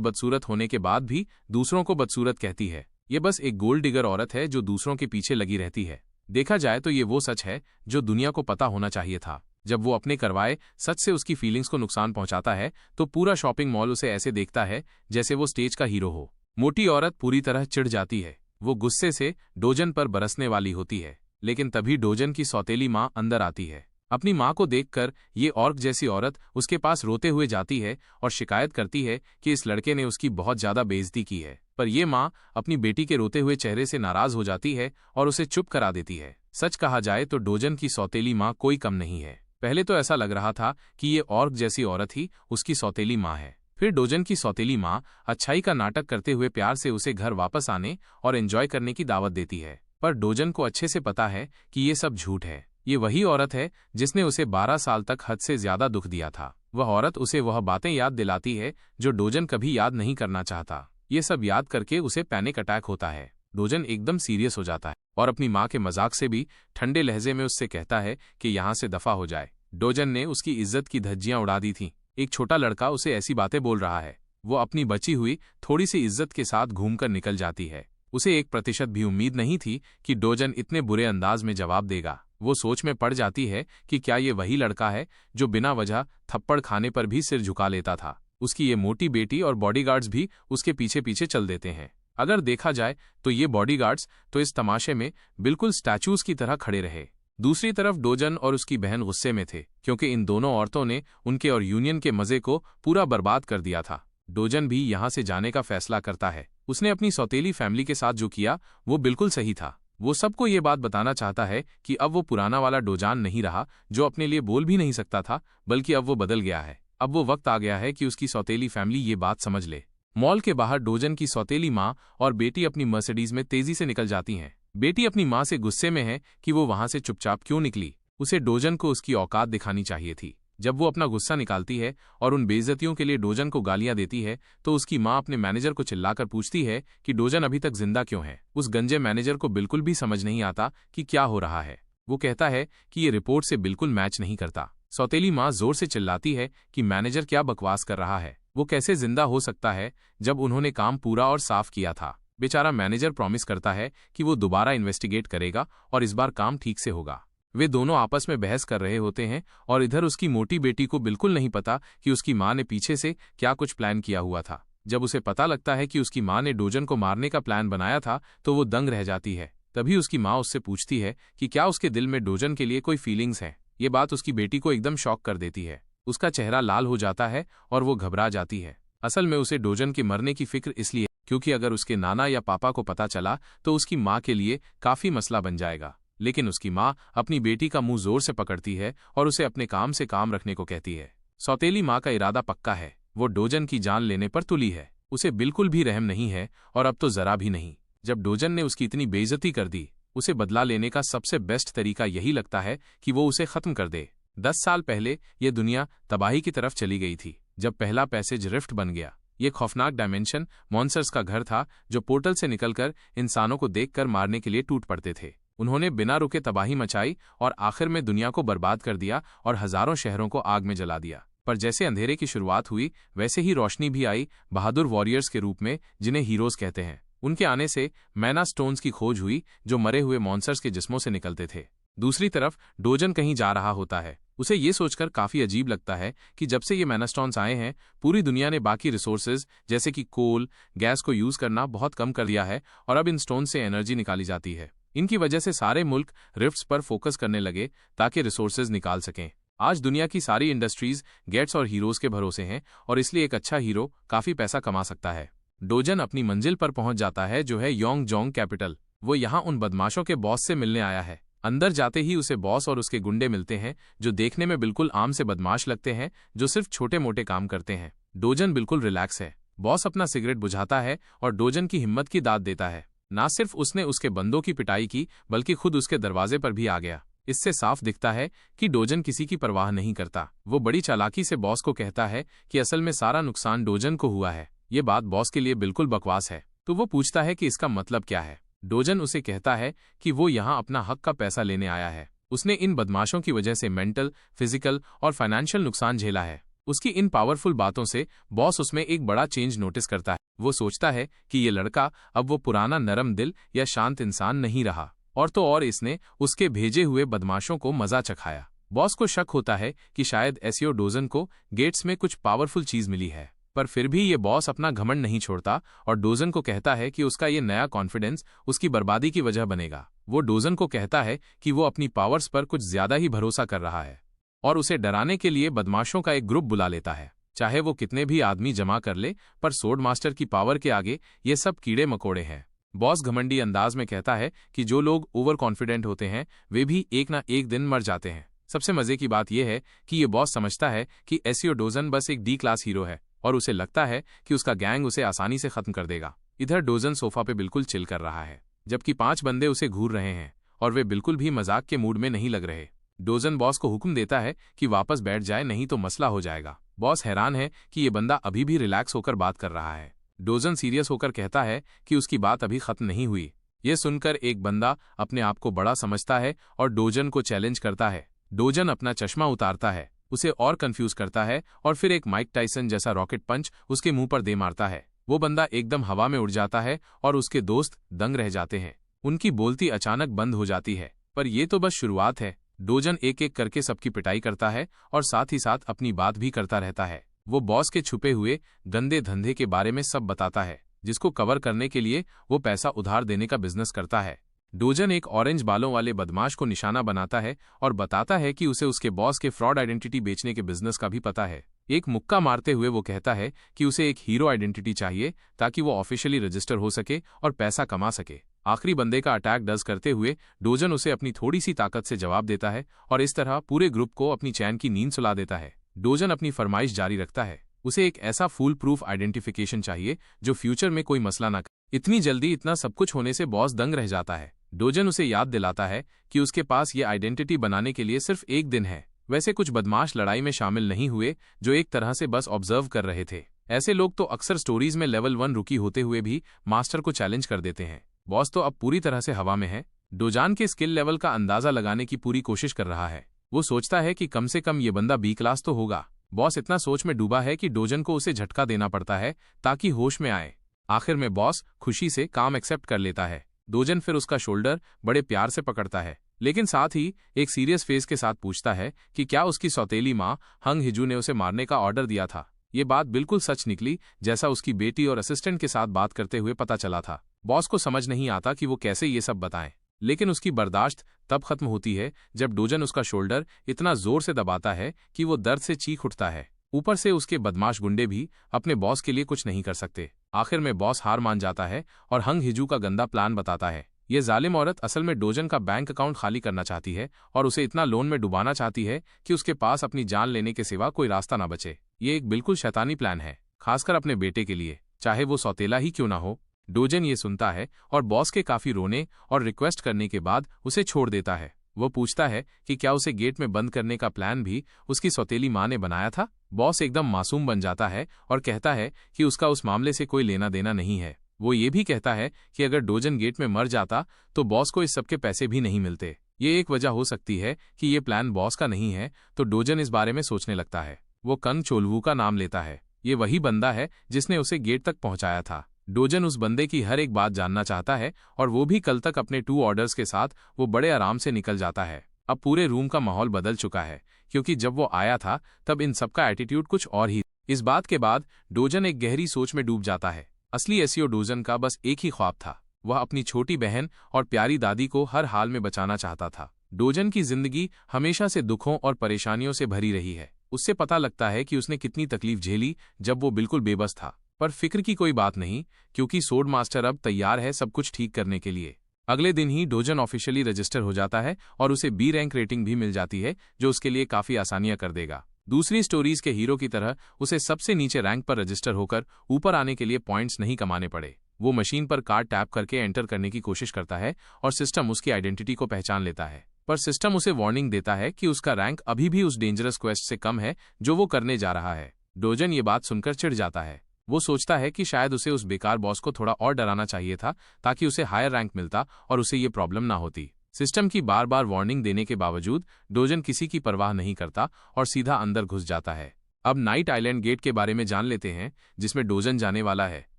बदसूरत होने के बाद भी दूसरों को बदसूरत कहती है। ये बस एक गोल्ड डिगर औरत है जो दूसरों के पीछे लगी रहती है। देखा जाए तो ये वो सच है जो दुनिया को पता होना चाहिए था। जब वो अपने करवाए सच से उसकी फीलिंग्स को नुकसान पहुंचाता है तो पूरा शॉपिंग मॉल उसे ऐसे देखता है जैसे वो स्टेज का हीरो हो। मोटी औरत पूरी तरह चिढ़ जाती है। वो गुस्से से डोजन पर बरसने वाली होती है, लेकिन तभी डोजन की सौतेली माँ अंदर आती है। अपनी माँ को देखकर ये ऑर्क जैसी औरत उसके पास रोते हुए जाती है और शिकायत करती है कि इस लड़के ने उसकी बहुत ज्यादा बेइज्जती की है। पर ये माँ अपनी बेटी के रोते हुए चेहरे से नाराज हो जाती है और उसे चुप करा देती है। सच कहा जाए तो डोजन की सौतेली माँ कोई कम नहीं है। पहले तो ऐसा लग रहा था कि ये ऑर्क जैसी औरत ही उसकी सौतेली माँ है। फिर डोजन की सौतेली माँ अच्छाई का नाटक करते हुए प्यार से उसे घर वापस आने और एंजॉय करने की दावत देती है। पर डोजन को अच्छे से पता है कि ये सब झूठ है। ये वही औरत है जिसने उसे 12 साल तक हद से ज्यादा दुख दिया था। वह औरत उसे वह बातें याद दिलाती है जो डोजन कभी याद नहीं करना चाहता। ये सब याद करके उसे पैनिक अटैक होता है। डोजन एकदम सीरियस हो जाता है और अपनी माँ के मजाक से भी ठंडे लहजे में उससे कहता है कि यहाँ से दफा हो जाए। डोजन ने उसकी इज्जत की धज्जियां उड़ा दी थीं। एक छोटा लड़का उसे ऐसी बातें बोल रहा है। वो अपनी बची हुई थोड़ी सी इज्जत के साथ घूमकर निकल जाती है। उसे 1% भी उम्मीद नहीं थी कि डोजन इतने बुरे अंदाज में जवाब देगा। वो सोच में पड़ जाती है कि क्या ये वही लड़का है जो बिना वजह थप्पड़ खाने पर भी सिर झुका लेता था। उसकी ये मोटी बेटी और बॉडीगार्ड्स भी उसके पीछे पीछे चल देते हैं। अगर देखा जाए तो ये बॉडीगार्ड्स तो इस तमाशे में बिल्कुल स्टैचूज की तरह खड़े रहे। दूसरी तरफ डोजन और उसकी बहन गुस्से में थे क्योंकि इन दोनों औरतों ने उनके और यूनियन के मजे को पूरा बर्बाद कर दिया था। डोजन भी यहाँ से जाने का फैसला करता है। उसने अपनी सौतेली फैमिली के साथ जो किया वो बिल्कुल सही था। वो सबको ये बात बताना चाहता है कि अब वो पुराना वाला डोजान नहीं रहा जो अपने लिए बोल भी नहीं सकता था, बल्कि अब वो बदल गया है। अब वो वक्त आ गया है कि उसकी सौतेली फैमिली ये बात समझ ले। मॉल के बाहर डोजन की सौतेली माँ और बेटी अपनी मर्सिडीज में तेजी से निकल जाती हैं। बेटी अपनी माँ से गुस्से में है कि वो वहां से चुपचाप क्यों निकली। उसे डोजन को उसकी औकात दिखानी चाहिए थी। जब वो अपना गुस्सा निकालती है और उन बेइज्जतियों के लिए डोजन को गालियां देती है तो उसकी माँ अपने मैनेजर को चिल्लाकर पूछती है कि डोजन अभी तक जिंदा क्यों है। उस गंजे मैनेजर को बिल्कुल भी समझ नहीं आता कि क्या हो रहा है। वो कहता है कि ये रिपोर्ट से बिल्कुल मैच नहीं करता। सौतेली माँ जोर से चिल्लाती है कि मैनेजर क्या बकवास कर रहा है, वो कैसे जिंदा हो सकता है जब उन्होंने काम पूरा और साफ किया था। बेचारा मैनेजर प्रॉमिस करता है कि वो दोबारा इन्वेस्टिगेट करेगा और इस बार काम ठीक से होगा। वे दोनों आपस में बहस कर रहे होते हैं और इधर उसकी मोटी बेटी को बिल्कुल नहीं पता कि उसकी माँ ने पीछे से क्या कुछ प्लान किया हुआ था। जब उसे पता लगता है कि उसकी माँ ने डोजन को मारने का प्लान बनाया था तो वो दंग रह जाती है। तभी उसकी माँ उससे पूछती है कि क्या उसके दिल में डोजन के लिए कोई फीलिंग्स है। ये बात उसकी बेटी को एकदम शॉक कर देती है। उसका चेहरा लाल हो जाता है और वो घबरा जाती है। असल में उसे डोजन के मरने की फिक्र इसलिए क्योंकि अगर उसके नाना या पापा को पता चला तो उसकी माँ के लिए काफी मसला बन जाएगा। लेकिन उसकी माँ अपनी बेटी का मुंह जोर से पकड़ती है और उसे अपने काम से काम रखने को कहती है। सौतेली माँ का इरादा पक्का है। वो डोजन की जान लेने पर तुली है। उसे बिल्कुल भी रहम नहीं है और अब तो जरा भी नहीं। जब डोजन ने उसकी इतनी बेइज्जती कर दी, उसे बदला लेने का सबसे बेस्ट तरीका यही लगता है कि वो उसे खत्म कर दे। 10 साल पहले ये दुनिया तबाही की तरफ चली गई थी जब पहला पैसेज रिफ्ट बन गया। ये खौफनाक डायमेंशन मॉन्स्टर्स का घर था जो पोर्टल से निकलकर इंसानों को देखकर मारने के लिए टूट पड़ते थे। उन्होंने बिना रुके तबाही मचाई और आखिर में दुनिया को बर्बाद कर दिया और हजारों शहरों को आग में जला दिया। पर जैसे अंधेरे की शुरुआत हुई वैसे ही रोशनी भी आई, बहादुर वॉरियर्स के रूप में जिन्हें हीरोज कहते हैं। उनके आने से मैना स्टोन्स की खोज हुई जो मरे हुए मॉन्स्टर्स के जिस्मों से निकलते थे। दूसरी तरफ डोजन कहीं जा रहा होता है। उसे ये सोचकर काफी अजीब लगता है कि जब से ये मैनास्टोन्स आए हैं पूरी दुनिया ने बाकी रिसोर्सेज जैसे कि कोल, गैस को यूज करना बहुत कम कर दिया है और अब इन स्टोन से एनर्जी निकाली जाती है। इनकी वजह से सारे मुल्क रिफ्ट्स पर फोकस करने लगे ताकि रिसोर्सेज निकाल सकें। आज दुनिया की सारी इंडस्ट्रीज गेट्स और हीरोज के भरोसे हैं और इसलिए एक अच्छा हीरो काफी पैसा कमा सकता है। डोजन अपनी मंजिल पर पहुंच जाता है जो है योंगजोंग कैपिटल। वो यहाँ उन बदमाशों के बॉस से मिलने आया है। अंदर जाते ही उसे बॉस और उसके गुंडे मिलते हैं जो देखने में बिल्कुल आम से बदमाश लगते हैं, जो सिर्फ छोटे मोटे काम करते हैं। डोजन बिल्कुल रिलैक्स है। बॉस अपना सिगरेट बुझाता है और डोजन की हिम्मत की दाद देता है। ना सिर्फ उसने उसके बंदों की पिटाई की बल्कि खुद उसके दरवाजे पर भी आ गया। इससे साफ दिखता है कि डोजन किसी की परवाह नहीं करता। वो बड़ी चालाकी से बॉस को कहता है कि असल में सारा नुकसान डोजन को हुआ है। ये बात बॉस के लिए बिल्कुल बकवास है। तो वो पूछता है कि इसका मतलब क्या है। डोजन उसे कहता है कि वो यहाँ अपना हक का पैसा लेने आया है। उसने इन बदमाशों की वजह से मेंटल, फिजिकल और फाइनेंशियल नुकसान झेला है। उसकी इन पावरफुल बातों से बॉस उसमें एक बड़ा चेंज नोटिस करता है। वो सोचता है कि ये लड़का अब वो पुराना नरम दिल या शांत इंसान नहीं रहा, और तो और इसने उसके भेजे हुए बदमाशों को मजा चखाया। बॉस को शक होता है कि शायद एसियो डोजन को गेट्स में कुछ पावरफुल चीज मिली है, पर फिर भी ये बॉस अपना घमंड नहीं छोड़ता और डोजन को कहता है कि उसका ये नया कॉन्फिडेंस उसकी बर्बादी की वजह बनेगा। वो डोजन को कहता है कि वो अपनी पावर्स पर कुछ ज्यादा ही भरोसा कर रहा है और उसे डराने के लिए बदमाशों का एक ग्रुप बुला लेता है। चाहे वो कितने भी आदमी जमा कर ले, पर सोर्ड मास्टर की पावर के आगे ये सब कीड़े मकोड़े हैं। बॉस घमंडी अंदाज में कहता है कि जो लोग ओवर कॉन्फिडेंट होते हैं वे भी एक ना एक दिन मर जाते हैं। सबसे मजे की बात यह है कि ये बॉस समझता है कि एसियो डोजन बस एक डी क्लास हीरो है और उसे लगता है कि उसका गैंग उसे आसानी से खत्म कर देगा। इधर डोजन सोफा पे बिल्कुल चिल कर रहा है, जबकि 5 बंदे उसे घूर रहे हैं और वे बिल्कुल भी मजाक के मूड में नहीं लग रहे। डोजन बॉस को हुक्म देता है कि वापस बैठ जाए, नहीं तो मसला हो जाएगा। बॉस हैरान है कि ये बंदा अभी भी रिलैक्स होकर बात कर रहा है। डोजन सीरियस होकर कहता है कि उसकी बात अभी खत्म नहीं हुई। ये सुनकर एक बंदा अपने आप को बड़ा समझता है और डोजन को चैलेंज करता है। डोजन अपना चश्मा उतारता है, उसे और कंफ्यूज करता है और फिर एक माइक टाइसन जैसा रॉकेट पंच उसके मुंह पर दे मारता है। वो बंदा एकदम हवा में उड़ जाता है और उसके दोस्त दंग रह जाते हैं। उनकी बोलती अचानक बंद हो जाती है। पर ये तो बस शुरुआत है। डोजन एक एक करके सबकी पिटाई करता है और साथ ही साथ अपनी बात भी करता रहता है। वो बॉस के छुपे हुए गंदे धंधे के बारे में सब बताता है, जिसको कवर करने के लिए वो पैसा उधार देने का बिजनेस करता है। डोजन एक ऑरेंज बालों वाले बदमाश को निशाना बनाता है और बताता है कि उसे उसके बॉस के फ्रॉड आइडेंटिटी बेचने के बिजनेस का भी पता है। एक मुक्का मारते हुए वो कहता है कि उसे एक हीरो आइडेंटिटी चाहिए ताकि वो ऑफिशियली रजिस्टर हो सके और पैसा कमा सके। आखिरी बंदे का अटैक डज करते हुए डोजन उसे अपनी थोड़ी सी ताकत से जवाब देता है और इस तरह पूरे ग्रुप को अपनी चैन की नींद सुला देता है। डोजन अपनी फरमाइश जारी रखता है। उसे एक ऐसा फुल प्रूफ आइडेंटिफिकेशन चाहिए जो फ्यूचर में कोई मसला ना करे। इतनी जल्दी इतना सब कुछ होने से बॉस दंग रह जाता है। डोजन उसे याद दिलाता है कि उसके पास ये आइडेंटिटी बनाने के लिए सिर्फ एक दिन है। वैसे कुछ बदमाश लड़ाई में शामिल नहीं हुए, जो एक तरह से बस ऑब्जर्व कर रहे थे। ऐसे लोग तो अक्सर स्टोरीज में लेवल 1 रुकी होते हुए भी मास्टर को चैलेंज कर देते हैं। बॉस तो अब पूरी तरह से हवा में है। डोजान के स्किल लेवल का अंदाजा लगाने की पूरी कोशिश कर रहा है। वो सोचता है कि कम से कम ये बंदा बी क्लास तो होगा। बॉस इतना सोच में डूबा है कि डोजन को उसे झटका देना पड़ता है ताकि होश में आए। आखिर में बॉस खुशी से काम एक्सेप्ट कर लेता है। डोजन फिर उसका शोल्डर बड़े प्यार से पकड़ता है, लेकिन साथ ही एक सीरियस फेस के साथ पूछता है कि क्या उसकी सौतेली माँ हंग हिजू ने उसे मारने का ऑर्डर दिया था। ये बात बिल्कुल सच निकली, जैसा उसकी बेटी और असिस्टेंट के साथ बात करते हुए पता चला था। बॉस को समझ नहीं आता कि वो कैसे ये सब बताएं, लेकिन उसकी बर्दाश्त तब खत्म होती है जब डोजन उसका शोल्डर इतना जोर से दबाता है कि वो दर्द से चीख उठता है। ऊपर से उसके बदमाश गुंडे भी अपने बॉस के लिए कुछ नहीं कर सकते। आखिर में बॉस हार मान जाता है और हंग हिजू का गंदा प्लान बताता है। ये जालिम औरत असल में डोजन का बैंक अकाउंट खाली करना चाहती है और उसे इतना लोन में डुबाना चाहती है कि उसके पास अपनी जान लेने के सिवा कोई रास्ता ना बचे। ये एक बिल्कुल शैतानी प्लान है, खासकर अपने बेटे के लिए, चाहे वो सौतेला ही क्यों ना हो। डोजन ये सुनता है और बॉस के काफी रोने और रिक्वेस्ट करने के बाद उसे छोड़ देता है। वो पूछता है कि क्या उसे गेट में बंद करने का प्लान भी उसकी सौतेली माँ ने बनाया था। बॉस एकदम मासूम बन जाता है और कहता है कि उसका उस मामले से कोई लेना देना नहीं है। वो ये भी कहता है कि अगर डोजन गेट में मर जाता तो बॉस को इस सबके पैसे भी नहीं मिलते। ये एक वजह हो सकती है कि ये प्लान बॉस का नहीं है, तो डोजन इस बारे में सोचने लगता है। वो कंग चोलवू का नाम लेता है। ये वही बंदा है जिसने उसे गेट तक पहुंचाया था। डोजन उस बंदे की हर एक बात जानना चाहता है और वो भी कल तक अपने 2 ऑर्डर्स के साथ वो बड़े आराम से निकल जाता है। अब पूरे रूम का माहौल बदल चुका है, क्योंकि जब वो आया था तब इन सबका एटीट्यूड कुछ और ही। इस बात के बाद डोजन एक गहरी सोच में डूब जाता है। असली एसियो डोजन का बस एक ही ख्वाब था। वह अपनी छोटी बहन और प्यारी दादी को हर हाल में बचाना चाहता था। डोजन की जिंदगी हमेशा से दुखों और परेशानियों से भरी रही है। उससे पता लगता है कि उसने कितनी तकलीफ झेली जब वो बिल्कुल बेबस था। पर फिक्र की कोई बात नहीं, क्योंकि सोर्ड मास्टर अब तैयार है सब कुछ ठीक करने के लिए। अगले दिन ही डोजन ऑफिशियली रजिस्टर हो जाता है और उसे बी रैंक रेटिंग भी मिल जाती है, जो उसके लिए काफी आसानियां कर देगा। दूसरी स्टोरीज के हीरो की तरह उसे सबसे नीचे रैंक पर रजिस्टर होकर ऊपर आने के लिए पॉइंट्स नहीं कमाने पड़े। वो मशीन पर कार्ड टैप करके एंटर करने की कोशिश करता है और सिस्टम उसकी आइडेंटिटी को पहचान लेता है। पर सिस्टम उसे वार्निंग देता है कि उसका रैंक अभी भी उस डेंजरस क्वेस्ट से कम है जो वो करने जा रहा है। डोजन ये बात सुनकर चिढ़ जाता है। वो सोचता है कि शायद उसे उस बेकार बॉस को थोड़ा और डराना चाहिए था ताकि उसे हायर रैंक मिलता और उसे ये प्रॉब्लम ना होती। सिस्टम की बार बार वार्निंग देने के बावजूद डोजन किसी की परवाह नहीं करता और सीधा अंदर घुस जाता है। अब नाइट आइलैंड गेट के बारे में जान लेते हैं, जिसमें डोजन जाने वाला है।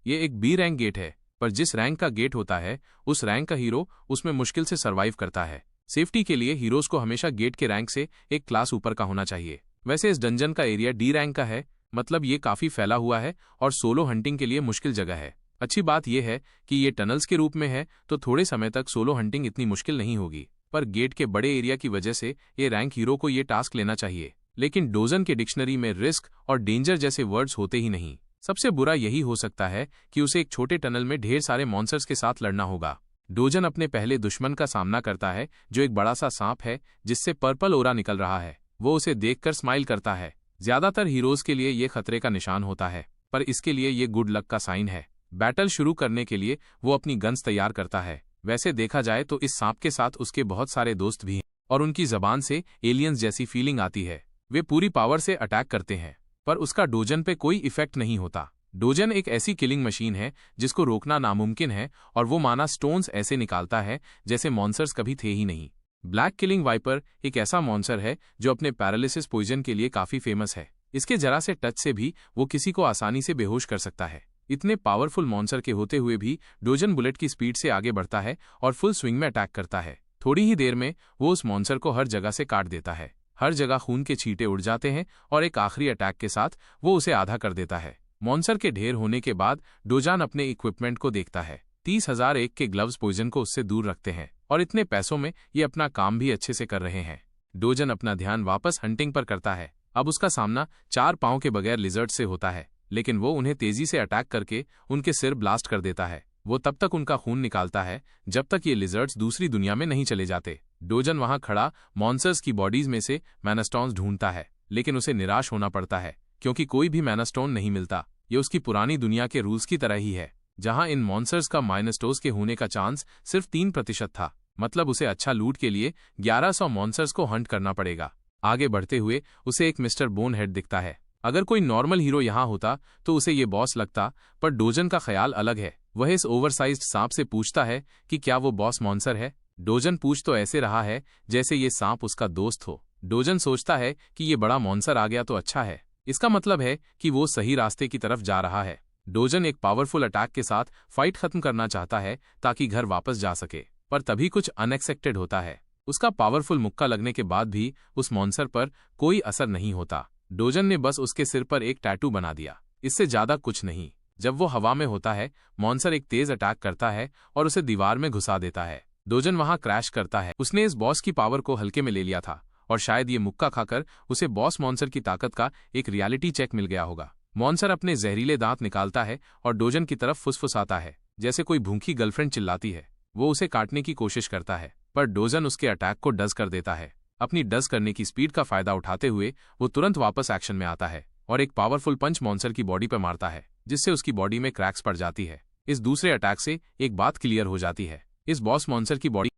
ये एक बी रैंक गेट है, पर जिस रैंक का गेट होता है उस रैंक का हीरो उसमें मुश्किल से सर्वाइव करता है। सेफ्टी के लिए हीरोज को हमेशा गेट के रैंक से एक क्लास ऊपर का होना चाहिए। वैसे इस डंजन का एरिया डी रैंक का है, मतलब ये काफी फैला हुआ है और सोलो हंटिंग के लिए मुश्किल जगह है। अच्छी बात यह है कि ये टनल्स के रूप में है, तो थोड़े समय तक सोलो हंटिंग इतनी मुश्किल नहीं होगी। पर गेट के बड़े एरिया की वजह से ये रैंक हीरो को ये टास्क लेना चाहिए। लेकिन डोजन के डिक्शनरी में रिस्क और डेंजर जैसे वर्ड्स होते ही नहीं। सबसे बुरा यही हो सकता है कि उसे एक छोटे टनल में ढेर सारे मॉन्स्टर्स के साथ लड़ना होगा। डोजन अपने पहले दुश्मन का सामना करता है, जो एक बड़ा सा सांप है जिससे पर्पल ओरा निकल रहा है। वो उसे देखकर स्माइल करता है। ज्यादातर हीरोज के लिए ये खतरे का निशान होता है, पर इसके लिए ये गुड लक का साइन है। बैटल शुरू करने के लिए वो अपनी गन्स तैयार करता है। वैसे देखा जाए तो इस सांप के साथ उसके बहुत सारे दोस्त भी हैं और उनकी जबान से एलियंस जैसी फीलिंग आती है। वे पूरी पावर से अटैक करते हैं, पर उसका डोजन पे कोई इफेक्ट नहीं होता। डोजन एक ऐसी किलिंग मशीन है जिसको रोकना नामुमकिन है, और वो माना स्टोन्स ऐसे निकालता है जैसे मॉन्स्टर्स कभी थे ही नहीं। ब्लैक किलिंग वाइपर एक ऐसा मॉन्स्टर है जो अपने पैरालिसिस पॉइजन के लिए काफी फेमस है। इसके जरा से टच से भी वो किसी को आसानी से बेहोश कर सकता है। इतने पावरफुल मॉन्स्टर के होते हुए भी डोजन बुलेट की स्पीड से आगे बढ़ता है और फुल स्विंग में अटैक करता है। थोड़ी ही देर में वो उस मॉन्स्टर को हर जगह से काट देता है। हर जगह खून के छींटे उड़ जाते हैं और एक आखिरी अटैक के साथ वो उसे आधा कर देता है। मॉन्स्टर के ढेर होने के बाद डोजन अपने इक्विपमेंट को देखता है। 30,001 के ग्लव्स पॉइजन को उससे दूर रखते हैं और इतने पैसों में ये अपना काम भी अच्छे से कर रहे हैं। डोजन अपना ध्यान वापस हंटिंग पर करता है। अब उसका सामना 4 पांव के बगैर लिजर्ड से होता है, लेकिन वो उन्हें तेजी से अटैक करके उनके सिर ब्लास्ट कर देता है। वो तब तक उनका खून निकालता है जब तक ये लिजर्ड्स दूसरी दुनिया में नहीं चले जाते। डोजन वहां खड़ा मॉन्स्टर्स की बॉडीज में से मैनास्टोन्स ढूंढता है, लेकिन उसे निराश होना पड़ता है क्योंकि कोई भी मैनास्टोन नहीं मिलता। ये उसकी पुरानी दुनिया के रूल्स की तरह ही है, जहां इन मॉन्स्टर्स का माइनस्टोस के होने का चांस सिर्फ 3% था। मतलब उसे अच्छा लूट के लिए 1100 मॉन्स्टर्स को हंट करना पड़ेगा। आगे बढ़ते हुए उसे एक मिस्टर बोन हेड दिखता है। अगर कोई नॉर्मल हीरो यहाँ होता तो उसे ये बॉस लगता, पर डोजन का ख्याल अलग है। वह इस ओवरसाइज्ड सांप से पूछता है कि क्या वो बॉस मॉन्स्टर है। डोजन पूछ तो ऐसे रहा है जैसे ये सांप उसका दोस्त हो। डोजन सोचता है कि ये बड़ा मॉन्स्टर आ गया तो अच्छा है, इसका मतलब है कि वो सही रास्ते की तरफ जा रहा है। डोजन एक पावरफुल अटैक के साथ फाइट खत्म करना चाहता है ताकि घर वापस जा सके, पर तभी कुछ अनएक्सपेक्टेड होता है। उसका पावरफुल मुक्का लगने के बाद भी उस मॉन्स्टर पर कोई असर नहीं होता। डोजन ने बस उसके सिर पर एक टैटू बना दिया, इससे ज्यादा कुछ नहीं। जब वो हवा में होता है, मॉन्स्टर एक तेज अटैक करता है और उसे दीवार में घुसा देता है। डोजन वहां क्रैश करता है। उसने इस बॉस की पावर को हल्के में ले लिया था और शायद ये मुक्का खाकर उसे बॉस मॉन्स्टर की ताकत का एक रियलिटी चेक मिल गया होगा। मॉन्स्टर अपने जहरीले दांत निकालता है और डोजन की तरफ फुसफुसाता है जैसे कोई भूखी गर्लफ्रेंड चिल्लाती है। वो उसे काटने की कोशिश करता है, पर डोजन उसके अटैक को डज कर देता है। अपनी डज करने की स्पीड का फायदा उठाते हुए वो तुरंत वापस एक्शन में आता है और एक पावरफुल पंच मॉन्स्टर की बॉडी पर मारता है, जिससे उसकी बॉडी में क्रैक्स पड़ जाती है। इस दूसरे अटैक से एक बात क्लियर हो जाती है, इस बॉस मॉन्स्टर की बॉडी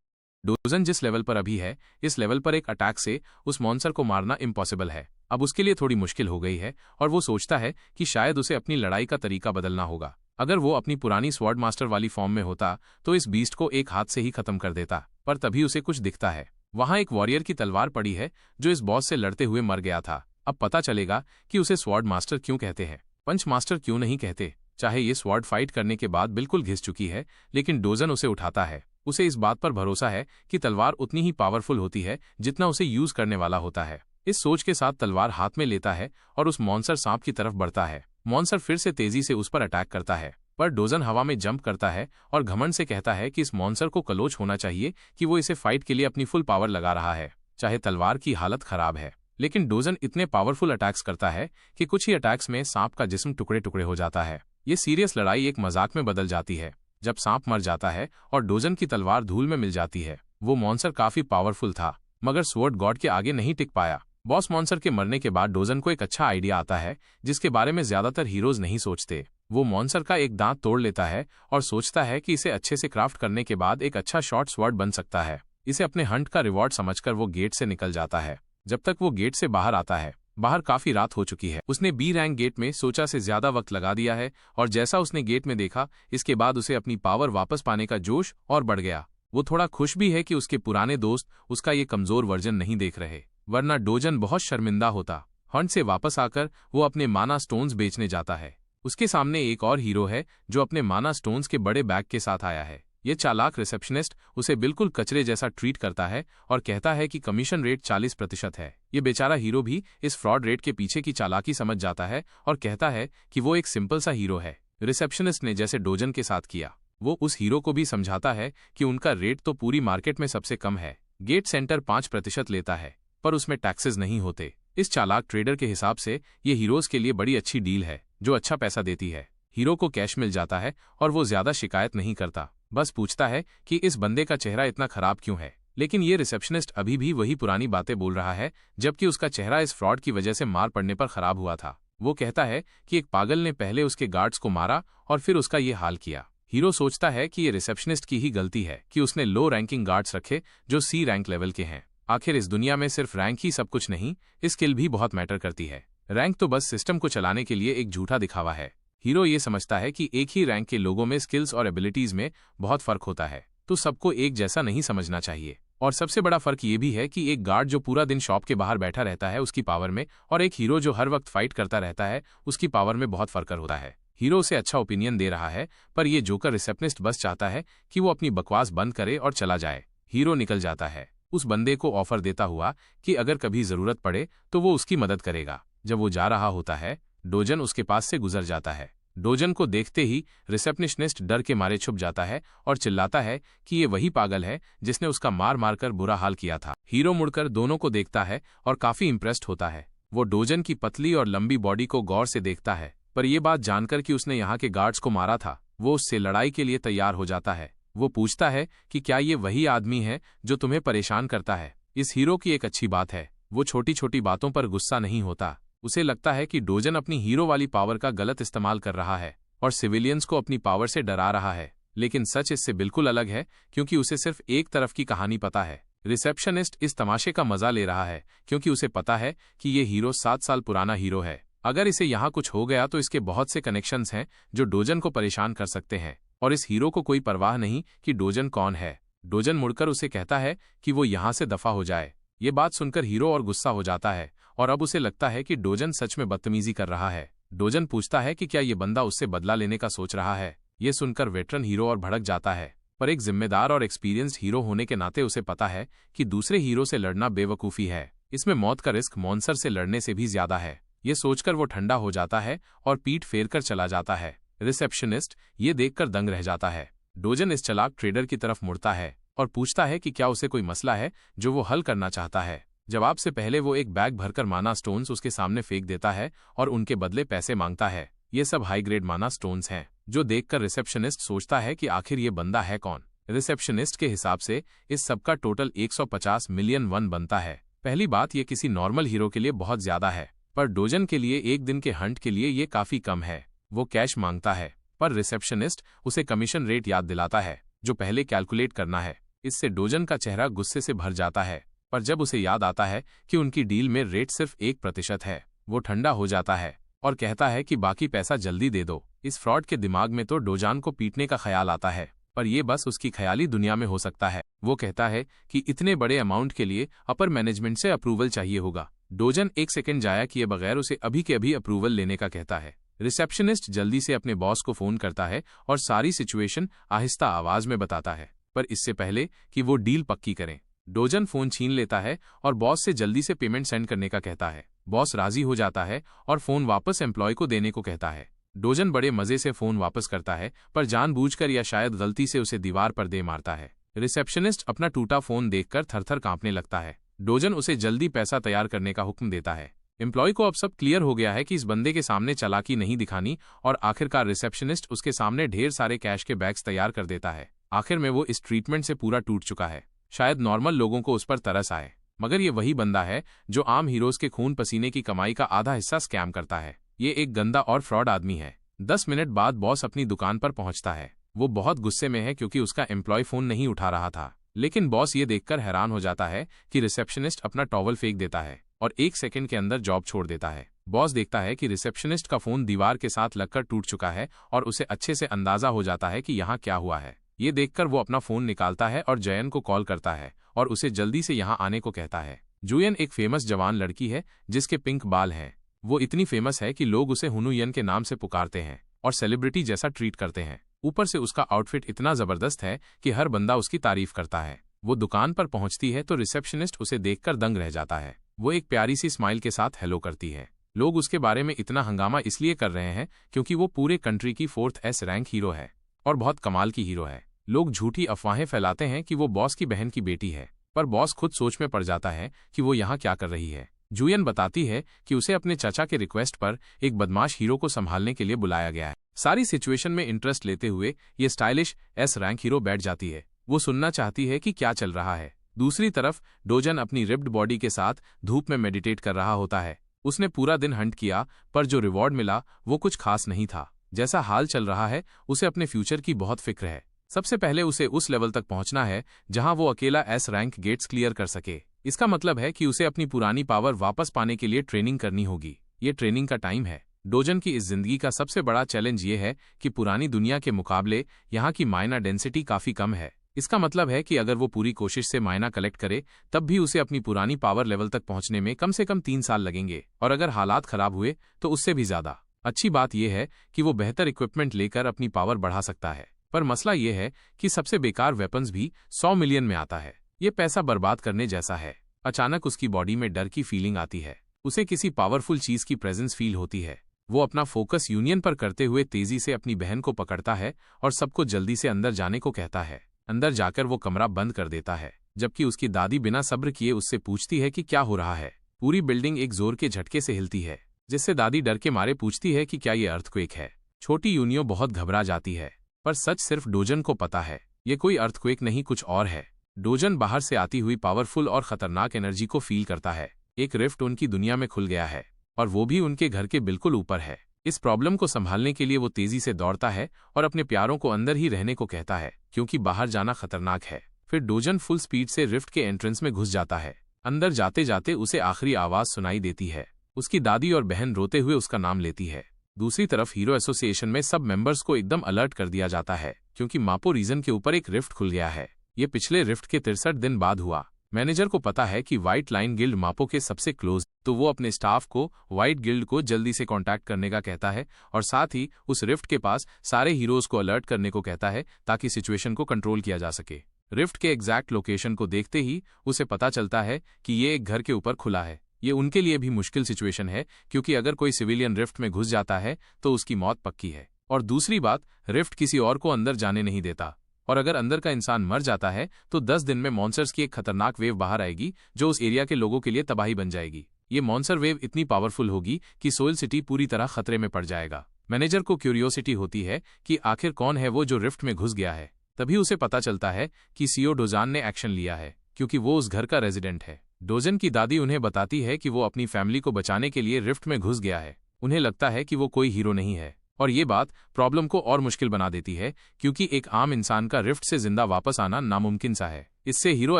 डोजन जिस लेवल पर अभी है, इस लेवल पर एक अटैक से उस मॉन्स्टर को मारना इम्पॉसिबल है। अब उसके लिए थोड़ी मुश्किल हो गई है और वो सोचता है कि शायद उसे अपनी लड़ाई का तरीका बदलना होगा। अगर वो अपनी पुरानी स्वॉर्ड मास्टर वाली फॉर्म में होता तो इस बीस्ट को एक हाथ से ही खत्म कर देता, पर तभी उसे कुछ दिखता है। वहां एक वॉरियर की तलवार पड़ी है जो इस बॉस से लड़ते हुए मर गया था। अब पता चलेगा कि उसे स्वॉर्ड मास्टर क्यों कहते हैं, पंच मास्टर क्यों नहीं कहते। चाहे ये स्वॉर्ड फाइट करने के बाद बिल्कुल घिस चुकी है, लेकिन डोजन उसे उठाता है। उसे इस बात पर भरोसा है कि तलवार उतनी ही पावरफुल होती है जितना उसे यूज करने वाला होता है। इस सोच के साथ तलवार हाथ में लेता है और उस मॉन्स्टर सांप की तरफ बढ़ता है। मॉन्स्टर फिर से तेजी से उस पर अटैक करता है, पर डोजन हवा में जंप करता है और घमंड से कहता है कि इस मॉन्स्टर को कलोच होना चाहिए कि वो इसे फाइट के लिए अपनी फुल पावर लगा रहा है, चाहे तलवार की हालत खराब है। लेकिन डोजन इतने पावरफुल अटैक्स करता है कि कुछ ही अटैक्स में सांप का जिस्म टुकड़े टुकड़े हो जाता है। ये सीरियस लड़ाई एक मजाक में बदल जाती है जब सांप मर जाता है और डोजन की तलवार धूल में मिल जाती है। वो मॉन्स्टर काफी पावरफुल था, मगर स्वॉर्ड गॉड के आगे नहीं टिक पाया। बॉस मॉन्स्टर के मरने के बाद डोजन को एक अच्छा आइडिया आता है जिसके बारे में ज्यादातर हीरोज नहीं सोचते। वो मॉन्स्टर का एक दांत तोड़ लेता है और सोचता है कि इसे अच्छे से क्राफ्ट करने के बाद एक अच्छा शॉर्ट स्वॉर्ड बन सकता है। इसे अपने हंट का रिवॉर्ड समझकर वो गेट से निकल जाता है। जब तक वो गेट से बाहर आता है, बाहर काफी रात हो चुकी है। उसने बी रैंक गेट में सोचा से ज्यादा वक्त लगा दिया है और जैसा उसने गेट में देखा, इसके बाद उसे अपनी पावर वापस पाने का जोश और बढ़ गया। वो थोड़ा खुश भी है कि उसके पुराने दोस्त उसका ये कमजोर वर्जन नहीं देख रहे, वरना डोजन बहुत शर्मिंदा होता। हंट से वापस आकर वो अपने माना स्टोन्स बेचने जाता है। उसके सामने एक और हीरो है जो अपने माना स्टोन्स के बड़े बैग के साथ आया है। ये चालाक रिसेप्शनिस्ट उसे बिल्कुल कचरे जैसा ट्रीट करता है और कहता है कि कमीशन रेट 40% है। ये बेचारा हीरो भी इस फ्रॉड रेट के पीछे की चालाकी समझ जाता है और कहता है कि वो एक सिंपल सा हीरो है। रिसेप्शनिस्ट ने जैसे डोजन के साथ किया, वो उस हीरो को भी समझाता है कि उनका रेट तो पूरी मार्केट में सबसे कम है। गेट सेंटर 5% लेता है, पर उसमें टैक्सेस नहीं होते। इस चालाक ट्रेडर के हिसाब से ये हीरोज के लिए बड़ी अच्छी डील है जो अच्छा पैसा देती है। हीरो को कैश मिल जाता है और वो ज्यादा शिकायत नहीं करता, बस पूछता है कि इस बंदे का चेहरा इतना खराब क्यों है। लेकिन ये रिसेप्शनिस्ट अभी भी वही पुरानी बातें बोल रहा है, जबकि उसका चेहरा इस फ्रॉड की वजह से मार पड़ने पर खराब हुआ था। वो कहता है कि एक पागल ने पहले उसके गार्ड्स को मारा और फिर उसका ये हाल किया। हीरो सोचता है कि ये रिसेप्शनिस्ट की ही गलती है कि उसने लो रैंकिंग गार्ड्स रखे जो सी रैंक लेवल के हैं। आखिर इस दुनिया में सिर्फ रैंक ही सब कुछ नहीं, स्किल भी बहुत मैटर करती है। रैंक तो बस सिस्टम को चलाने के लिए एक झूठा दिखावा है। हीरो ये समझता है कि एक ही रैंक के लोगों में स्किल्स और एबिलिटीज में बहुत फर्क होता है, तो सबको एक जैसा नहीं समझना चाहिए। और सबसे बड़ा फर्क ये भी है कि एक गार्ड जो पूरा दिन शॉप के बाहर बैठा रहता है उसकी पावर में, और एक हीरो जो हर वक्त फाइट करता रहता है उसकी पावर में बहुत फर्क होता है। हीरो उसे अच्छा ओपिनियन दे रहा है, पर ये जोकर रिसेप्शनिस्ट बस चाहता है कि वो अपनी बकवास बंद करे और चला जाए। हीरो निकल जाता है, उस बंदे को ऑफर देता हुआ कि अगर कभी जरूरत पड़े तो वो उसकी मदद करेगा। जब वो जा रहा होता है, डोजन उसके पास से गुजर जाता है। डोजन को देखते ही रिसेप्शनिस्ट डर के मारे छुप जाता है और चिल्लाता है कि ये वही पागल है जिसने उसका मार मारकर बुरा हाल किया था। हीरो मुड़कर दोनों को देखता है और काफी इंप्रेस्ड होता है। वो डोजन की पतली और लंबी बॉडी को गौर से देखता है, पर यह बात जानकर कि उसने यहाँ के गार्ड्स को मारा था, वो उससे लड़ाई के लिए तैयार हो जाता है। वो पूछता है कि क्या ये वही आदमी है जो तुम्हें परेशान करता है। इस हीरो की एक अच्छी बात है, वो छोटी छोटी बातों पर गुस्सा नहीं होता। उसे लगता है कि डोजन अपनी हीरो वाली पावर का गलत इस्तेमाल कर रहा है और सिविलियंस को अपनी पावर से डरा रहा है। लेकिन सच इससे बिल्कुल अलग है, क्योंकि उसे सिर्फ एक तरफ की कहानी पता है। रिसेप्शनिस्ट इस तमाशे का मजा ले रहा है क्योंकि उसे पता है कि ये हीरो 7 साल पुराना हीरो है। अगर इसे यहाँ कुछ हो गया तो इसके बहुत से कनेक्शंस हैं जो डोजन को परेशान कर सकते हैं, और इस हीरो को कोई परवाह नहीं कि डोजन कौन है। डोजन मुड़कर उसे कहता है कि वो यहाँ से दफा हो जाए। ये बात सुनकर हीरो और गुस्सा हो जाता है और अब उसे लगता है कि डोजन सच में बदतमीजी कर रहा है। डोजन पूछता है कि क्या ये बंदा उससे बदला लेने का सोच रहा है। ये सुनकर वेटरन हीरो और भड़क जाता है, पर एक जिम्मेदार और एक्सपीरियंस्ड हीरो होने के नाते उसे पता है कि दूसरे हीरो से लड़ना बेवकूफ़ी है। इसमें मौत का रिस्क मॉन्स्टर से लड़ने से भी ज्यादा है। ये सोचकर वो ठंडा हो जाता है और पीठ फेर कर चला जाता है। रिसेप्शनिस्ट ये देखकर दंग रह जाता है। डोजन इस चालाक ट्रेडर की तरफ मुड़ता है और पूछता है कि क्या उसे कोई मसला है जो वो हल करना चाहता है। जवाब से पहले वो एक बैग भरकर माना स्टोन्स उसके सामने फेंक देता है और उनके बदले पैसे मांगता है। ये सब हाई ग्रेड माना स्टोन्स हैं, जो देखकर रिसेप्शनिस्ट सोचता है कि आखिर ये बंदा है कौन। रिसेप्शनिस्ट के हिसाब से इस सब का टोटल 150 मिलियन वन बनता है। पहली बात, ये किसी नॉर्मल हीरो के लिए बहुत ज्यादा है, पर डोजन के लिए एक दिन के हंट के लिए ये काफी कम है। वो कैश मांगता है, पर रिसेप्शनिस्ट उसे कमीशन रेट याद दिलाता है जो पहले कैलकुलेट करना है। इससे डोजन का चेहरा गुस्से से भर जाता है, पर जब उसे याद आता है कि उनकी डील में रेट सिर्फ 1% है, वो ठंडा हो जाता है और कहता है कि बाकी पैसा जल्दी दे दो। इस फ्रॉड के दिमाग में तो डोजान को पीटने का ख्याल आता है, पर यह बस उसकी ख्याली दुनिया में हो सकता है। वो कहता है कि इतने बड़े अमाउंट के लिए अपर मैनेजमेंट से अप्रूवल चाहिए होगा। डोजन एक सेकंड जाया किए बगैर उसे अभी के अभी अप्रूवल लेने का कहता है। रिसेप्शनिस्ट जल्दी से अपने बॉस को फोन करता है और सारी सिचुएशन आहिस्ता आवाज में बताता है, पर इससे पहले कि वो डील पक्की करें, डोजन फोन छीन लेता है और बॉस से जल्दी से पेमेंट सेंड करने का कहता है। बॉस राजी हो जाता है और फोन वापस एम्प्लॉय को देने को कहता है। डोजन बड़े मजे से फोन वापस करता है, पर जानबूझकर या शायद गलती से उसे दीवार पर दे मारता है। रिसेप्शनिस्ट अपना टूटा फोन देखकर थरथर कांपने लगता है। डोजन उसे जल्दी पैसा तैयार करने का हुक्म देता है। एम्प्लॉय को अब सब क्लियर हो गया है कि इस बंदे के सामने चालाकी नहीं दिखानी, और आखिरकार रिसेप्शनिस्ट उसके सामने ढेर सारे कैश के बैग्स तैयार कर देता है। आखिर में वो इस ट्रीटमेंट से पूरा टूट चुका है। शायद नॉर्मल लोगों को उस पर तरस आए, मगर ये वही बंदा है जो आम हीरोज के खून पसीने की कमाई का आधा हिस्सा स्कैम करता है। ये एक गंदा और फ्रॉड आदमी है। 10 मिनट बाद बॉस अपनी दुकान पर पहुंचता है। वो बहुत गुस्से में है क्योंकि उसका एम्प्लॉय फोन नहीं उठा रहा था, लेकिन बॉस ये देखकर हैरान हो जाता है कि रिसेप्शनिस्ट अपना टॉवल फेंक देता है और 1 सेकंड के अंदर जॉब छोड़ देता है। बॉस देखता है कि रिसेप्शनिस्ट का फोन दीवार के साथ लगकर टूट चुका है और उसे अच्छे से अंदाजा हो जाता है कि यहाँ क्या हुआ है। ये देखकर वो अपना फोन निकालता है और जयन को कॉल करता है और उसे जल्दी से यहाँ आने को कहता है। जुयन एक फेमस जवान लड़की है जिसके पिंक बाल हैं। वो इतनी फेमस है कि लोग उसे हुनुयन के नाम से पुकारते हैं और सेलिब्रिटी जैसा ट्रीट करते हैं। ऊपर से उसका आउटफिट इतना जबरदस्त है कि हर बंदा उसकी तारीफ करता है। वो दुकान पर पहुंचती है तो रिसेप्शनिस्ट उसे देखकर दंग रह जाता है। वो एक प्यारी सी स्माइल के साथ हेलो करती है। लोग उसके बारे में इतना हंगामा इसलिए कर रहे हैं क्योंकि वो पूरे कंट्री की 4th रैंक हीरो है और बहुत कमाल की हीरो है। लोग झूठी अफवाहें फैलाते हैं कि वो बॉस की बहन की बेटी है, पर बॉस खुद सोच में पड़ जाता है कि वो यहाँ क्या कर रही है। जुयन बताती है कि उसे अपने चाचा के रिक्वेस्ट पर एक बदमाश हीरो को संभालने के लिए बुलाया गया है। सारी सिचुएशन में इंटरेस्ट लेते हुए ये स्टाइलिश रैंक हीरो बैठ जाती है। वो सुनना चाहती है कि क्या चल रहा है। दूसरी तरफ डोजन अपनी रिप्ड बॉडी के साथ धूप में मेडिटेट कर रहा होता है। उसने पूरा दिन हंट किया, पर जो रिवॉर्ड मिला वो कुछ खास नहीं था। जैसा हाल चल रहा है, उसे अपने फ्यूचर की बहुत फिक्र है। सबसे पहले उसे उस लेवल तक पहुंचना है जहां वो अकेला रैंक गेट्स क्लियर कर सके। इसका मतलब है कि उसे अपनी पुरानी पावर वापस पाने के लिए ट्रेनिंग करनी होगी। ये ट्रेनिंग का टाइम है। डोजन की इस जिंदगी का सबसे बड़ा चैलेंज ये है कि पुरानी दुनिया के मुकाबले यहाँ की माइना डेंसिटी काफी कम है। इसका मतलब है कि अगर वो पूरी कोशिश से माइना कलेक्ट करे तब भी उसे अपनी पुरानी पावर लेवल तक पहुंचने में कम से कम 3 साल लगेंगे, और अगर हालात खराब हुए तो उससे भी ज्यादा। अच्छी बात यह है कि वो बेहतर इक्विपमेंट लेकर अपनी पावर बढ़ा सकता है, पर मसला यह है कि सबसे बेकार वेपन्स भी 100 मिलियन में आता है। ये पैसा बर्बाद करने जैसा है। अचानक उसकी बॉडी में डर की फीलिंग आती है। उसे किसी पावरफुल चीज की प्रेजेंस फील होती है। वो अपना फोकस यूनियन पर करते हुए तेजी से अपनी बहन को पकड़ता है और सबको जल्दी से अंदर जाने को कहता है। अंदर जाकर वो कमरा बंद कर देता है, जबकि उसकी दादी बिना सब्र किए उससे पूछती है कि क्या हो रहा है। पूरी बिल्डिंग एक जोर के झटके से हिलती है, जिससे दादी डर के मारे पूछती है कि क्या ये अर्थक्वेक है। छोटी यूनियो बहुत घबरा जाती है, पर सच सिर्फ डोजन को पता है। ये कोई अर्थक्वेक नहीं, कुछ और है। डोजन बाहर से आती हुई पावरफुल और खतरनाक एनर्जी को फील करता है। एक रिफ्ट उनकी दुनिया में खुल गया है और वो भी उनके घर के बिल्कुल ऊपर है। इस प्रॉब्लम को संभालने के लिए वो तेजी से दौड़ता है और अपने प्यारों को अंदर ही रहने को कहता है, क्योंकि बाहर जाना खतरनाक है। फिर डोजन फुल स्पीड से रिफ्ट के एंट्रेंस में घुस जाता है। अंदर जाते जाते उसे आखिरी आवाज सुनाई देती है। उसकी दादी और बहन रोते हुए उसका नाम लेती है। दूसरी तरफ हीरो एसोसिएशन में सब मेंबर्स को एकदम अलर्ट कर दिया जाता है, क्योंकि मापो रीजन के ऊपर एक रिफ्ट खुल गया है। ये पिछले रिफ्ट के 63 दिन बाद हुआ। मैनेजर को पता है कि व्हाइट लाइन गिल्ड मापो के सबसे क्लोज, तो वो अपने स्टाफ को व्हाइट गिल्ड को जल्दी से कांटेक्ट करने का कहता है और साथ ही उस रिफ्ट के पास सारे हीरोज को अलर्ट करने को कहता है ताकि सिचुएशन को कंट्रोल किया जा सके। रिफ्ट के एग्जैक्ट लोकेशन को देखते ही उसे पता चलता है कि ये एक घर के ऊपर खुला है। ये उनके लिए भी मुश्किल सिचुएशन है, क्योंकि अगर कोई सिविलियन रिफ्ट में घुस जाता है तो उसकी मौत पक्की है। और दूसरी बात, रिफ्ट किसी और को अंदर जाने नहीं देता, और अगर अंदर का इंसान मर जाता है तो 10 दिन में मॉन्स्टर्स की एक खतरनाक वेव बाहर आएगी जो उस एरिया के लोगों के लिए तबाही बन जाएगी। ये मॉन्स्टर वेव इतनी पावरफुल होगी कि सोल सिटी पूरी तरह खतरे में पड़ जाएगा। मैनेजर को क्यूरियोसिटी होती है कि आखिर कौन है वो जो रिफ्ट में घुस गया है। तभी उसे पता चलता है कि सीओ डोजान ने एक्शन लिया है, क्योंकि वो उस घर का रेजिडेंट है। डोजन की दादी उन्हें बताती है कि वो अपनी फैमिली को बचाने के लिए रिफ्ट में घुस गया है। उन्हें लगता है कि वो कोई हीरो नहीं है, और ये बात प्रॉब्लम को और मुश्किल बना देती है, क्योंकि एक आम इंसान का रिफ्ट से जिंदा वापस आना नामुमकिन सा है। इससे हीरो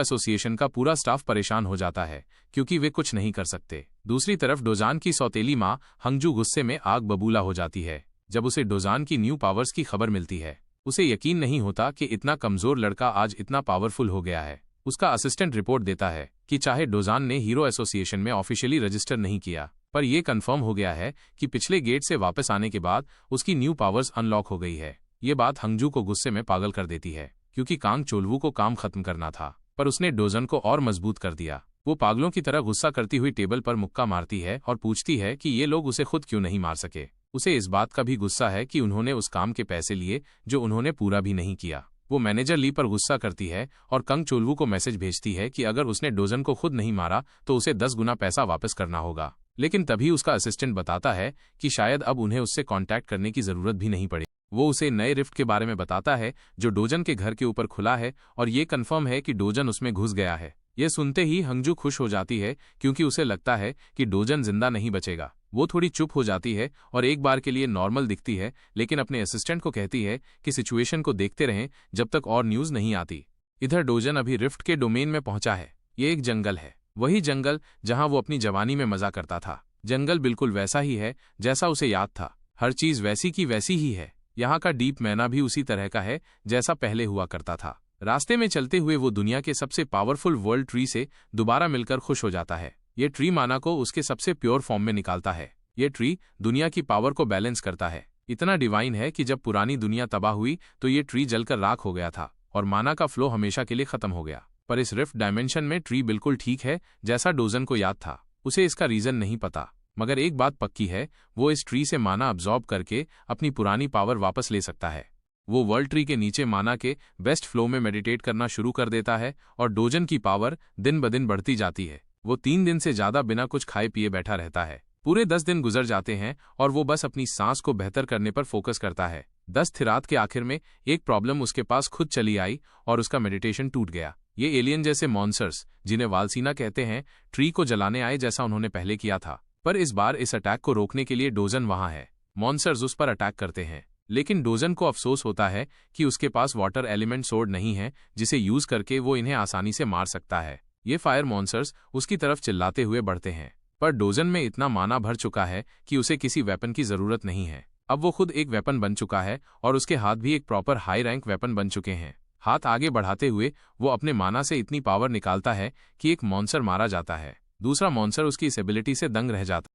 एसोसिएशन का पूरा स्टाफ परेशान हो जाता है, क्योंकि वे कुछ नहीं कर सकते। दूसरी तरफ डोजान की सौतेली माँ हंगजू गुस्से में आग बबूला हो जाती है जब उसे डोजान की न्यू पावर्स की खबर मिलती है। उसे यकीन नहीं होता कि इतना कमजोर लड़का आज इतना पावरफुल हो गया है। उसका असिस्टेंट रिपोर्ट देता है कि चाहे डोजान ने हीरो एसोसिएशन में ऑफिशियली रजिस्टर नहीं किया, पर यह कंफर्म हो गया है कि पिछले गेट से वापस आने के बाद उसकी न्यू पावर्स अनलॉक हो गई है। ये बात हंगजू को गुस्से में पागल कर देती है, क्योंकि कांग चोलवू को काम खत्म करना था, पर उसने डोजन को और मजबूत कर दिया। वो पागलों की तरह गुस्सा करती हुई टेबल पर मुक्का मारती है और पूछती है कि ये लोग उसे खुद क्यों नहीं मार सके। उसे इस बात का भी गुस्सा है कि उन्होंने उस काम के पैसे लिए जो उन्होंने पूरा भी नहीं किया। वो मैनेजर ली पर गुस्सा करती है और कंग चोलवू को मैसेज भेजती है कि अगर उसने डोजन को खुद नहीं मारा तो उसे 10 गुना पैसा वापस करना होगा। लेकिन तभी उसका असिस्टेंट बताता है कि शायद अब उन्हें उससे कांटेक्ट करने की जरूरत भी नहीं पड़े। वो उसे नए रिफ्ट के बारे में बताता है जो डोजन के घर के ऊपर खुला है, और ये कंफर्म है कि डोजन उसमें घुस गया है। ये सुनते ही हंगजू खुश हो जाती है, क्योंकि उसे लगता है कि डोजन जिंदा नहीं बचेगा। वो थोड़ी चुप हो जाती है और एक बार के लिए नॉर्मल दिखती है, लेकिन अपने असिस्टेंट को कहती है कि सिचुएशन को देखते रहें जब तक और न्यूज नहीं आती। इधर डोजन अभी रिफ्ट के डोमेन में पहुंचा है। ये एक जंगल है, वही जंगल जहां वो अपनी जवानी में मजा करता था। जंगल बिल्कुल वैसा ही है जैसा उसे याद था। हर चीज वैसी की वैसी ही है। यहाँ का डीप मैना भी उसी तरह का है जैसा पहले हुआ करता था। रास्ते में चलते हुए वो दुनिया के सबसे पावरफुल वर्ल्ड ट्री से दोबारा मिलकर खुश हो जाता है। ये ट्री माना को उसके सबसे प्योर फॉर्म में निकालता है। ये ट्री दुनिया की पावर को बैलेंस करता है। इतना डिवाइन है कि जब पुरानी दुनिया तबाह हुई तो ये ट्री जलकर राख हो गया था और माना का फ्लो हमेशा के लिए खत्म हो गया। पर इस रिफ्ट डायमेंशन में ट्री बिल्कुल ठीक है जैसा डोजन को याद था। उसे इसका रीजन नहीं पता, मगर एक बात पक्की है, वो इस ट्री से माना अब्जॉर्ब करके अपनी पुरानी पावर वापस ले सकता है। वो वर्ल्ड ट्री के नीचे माना के बेस्ट फ्लो में मेडिटेट करना शुरू कर देता है और डोजन की पावर दिन ब दिन बढ़ती जाती है। वो 3 दिन से ज्यादा बिना कुछ खाए पिए बैठा रहता है। पूरे 10 दिन गुजर जाते हैं और वो बस अपनी सांस को बेहतर करने पर फोकस करता है। 10 रात के आखिर में एक प्रॉब्लम उसके पास खुद चली आई और उसका मेडिटेशन टूट गया। ये एलियन जैसे मॉन्स्टर्स, जिन्हें वालसीना कहते हैं, ट्री को जलाने आए जैसा उन्होंने पहले किया था। पर इस बार इस अटैक को रोकने के लिए डोजन वहां है। मॉन्स्टर्स उस पर अटैक करते हैं, लेकिन डोजन को अफसोस होता है कि उसके पास वाटर एलिमेंट सोर्ड नहीं है जिसे यूज करके वो इन्हें आसानी से मार सकता है। ये फायर मॉन्स्टर्स उसकी तरफ चिल्लाते हुए बढ़ते हैं, पर डोजन में इतना माना भर चुका है कि उसे किसी वेपन की जरूरत नहीं है। अब वो खुद एक वेपन बन चुका है और उसके हाथ भी एक प्रॉपर हाई रैंक वेपन बन चुके हैं। हाथ आगे बढ़ाते हुए वो अपने माना से इतनी पावर निकालता है कि एक मॉन्स्टर मारा जाता है। दूसरा मॉन्स्टर उसकी इस एबिलिटी से दंग रह जाता।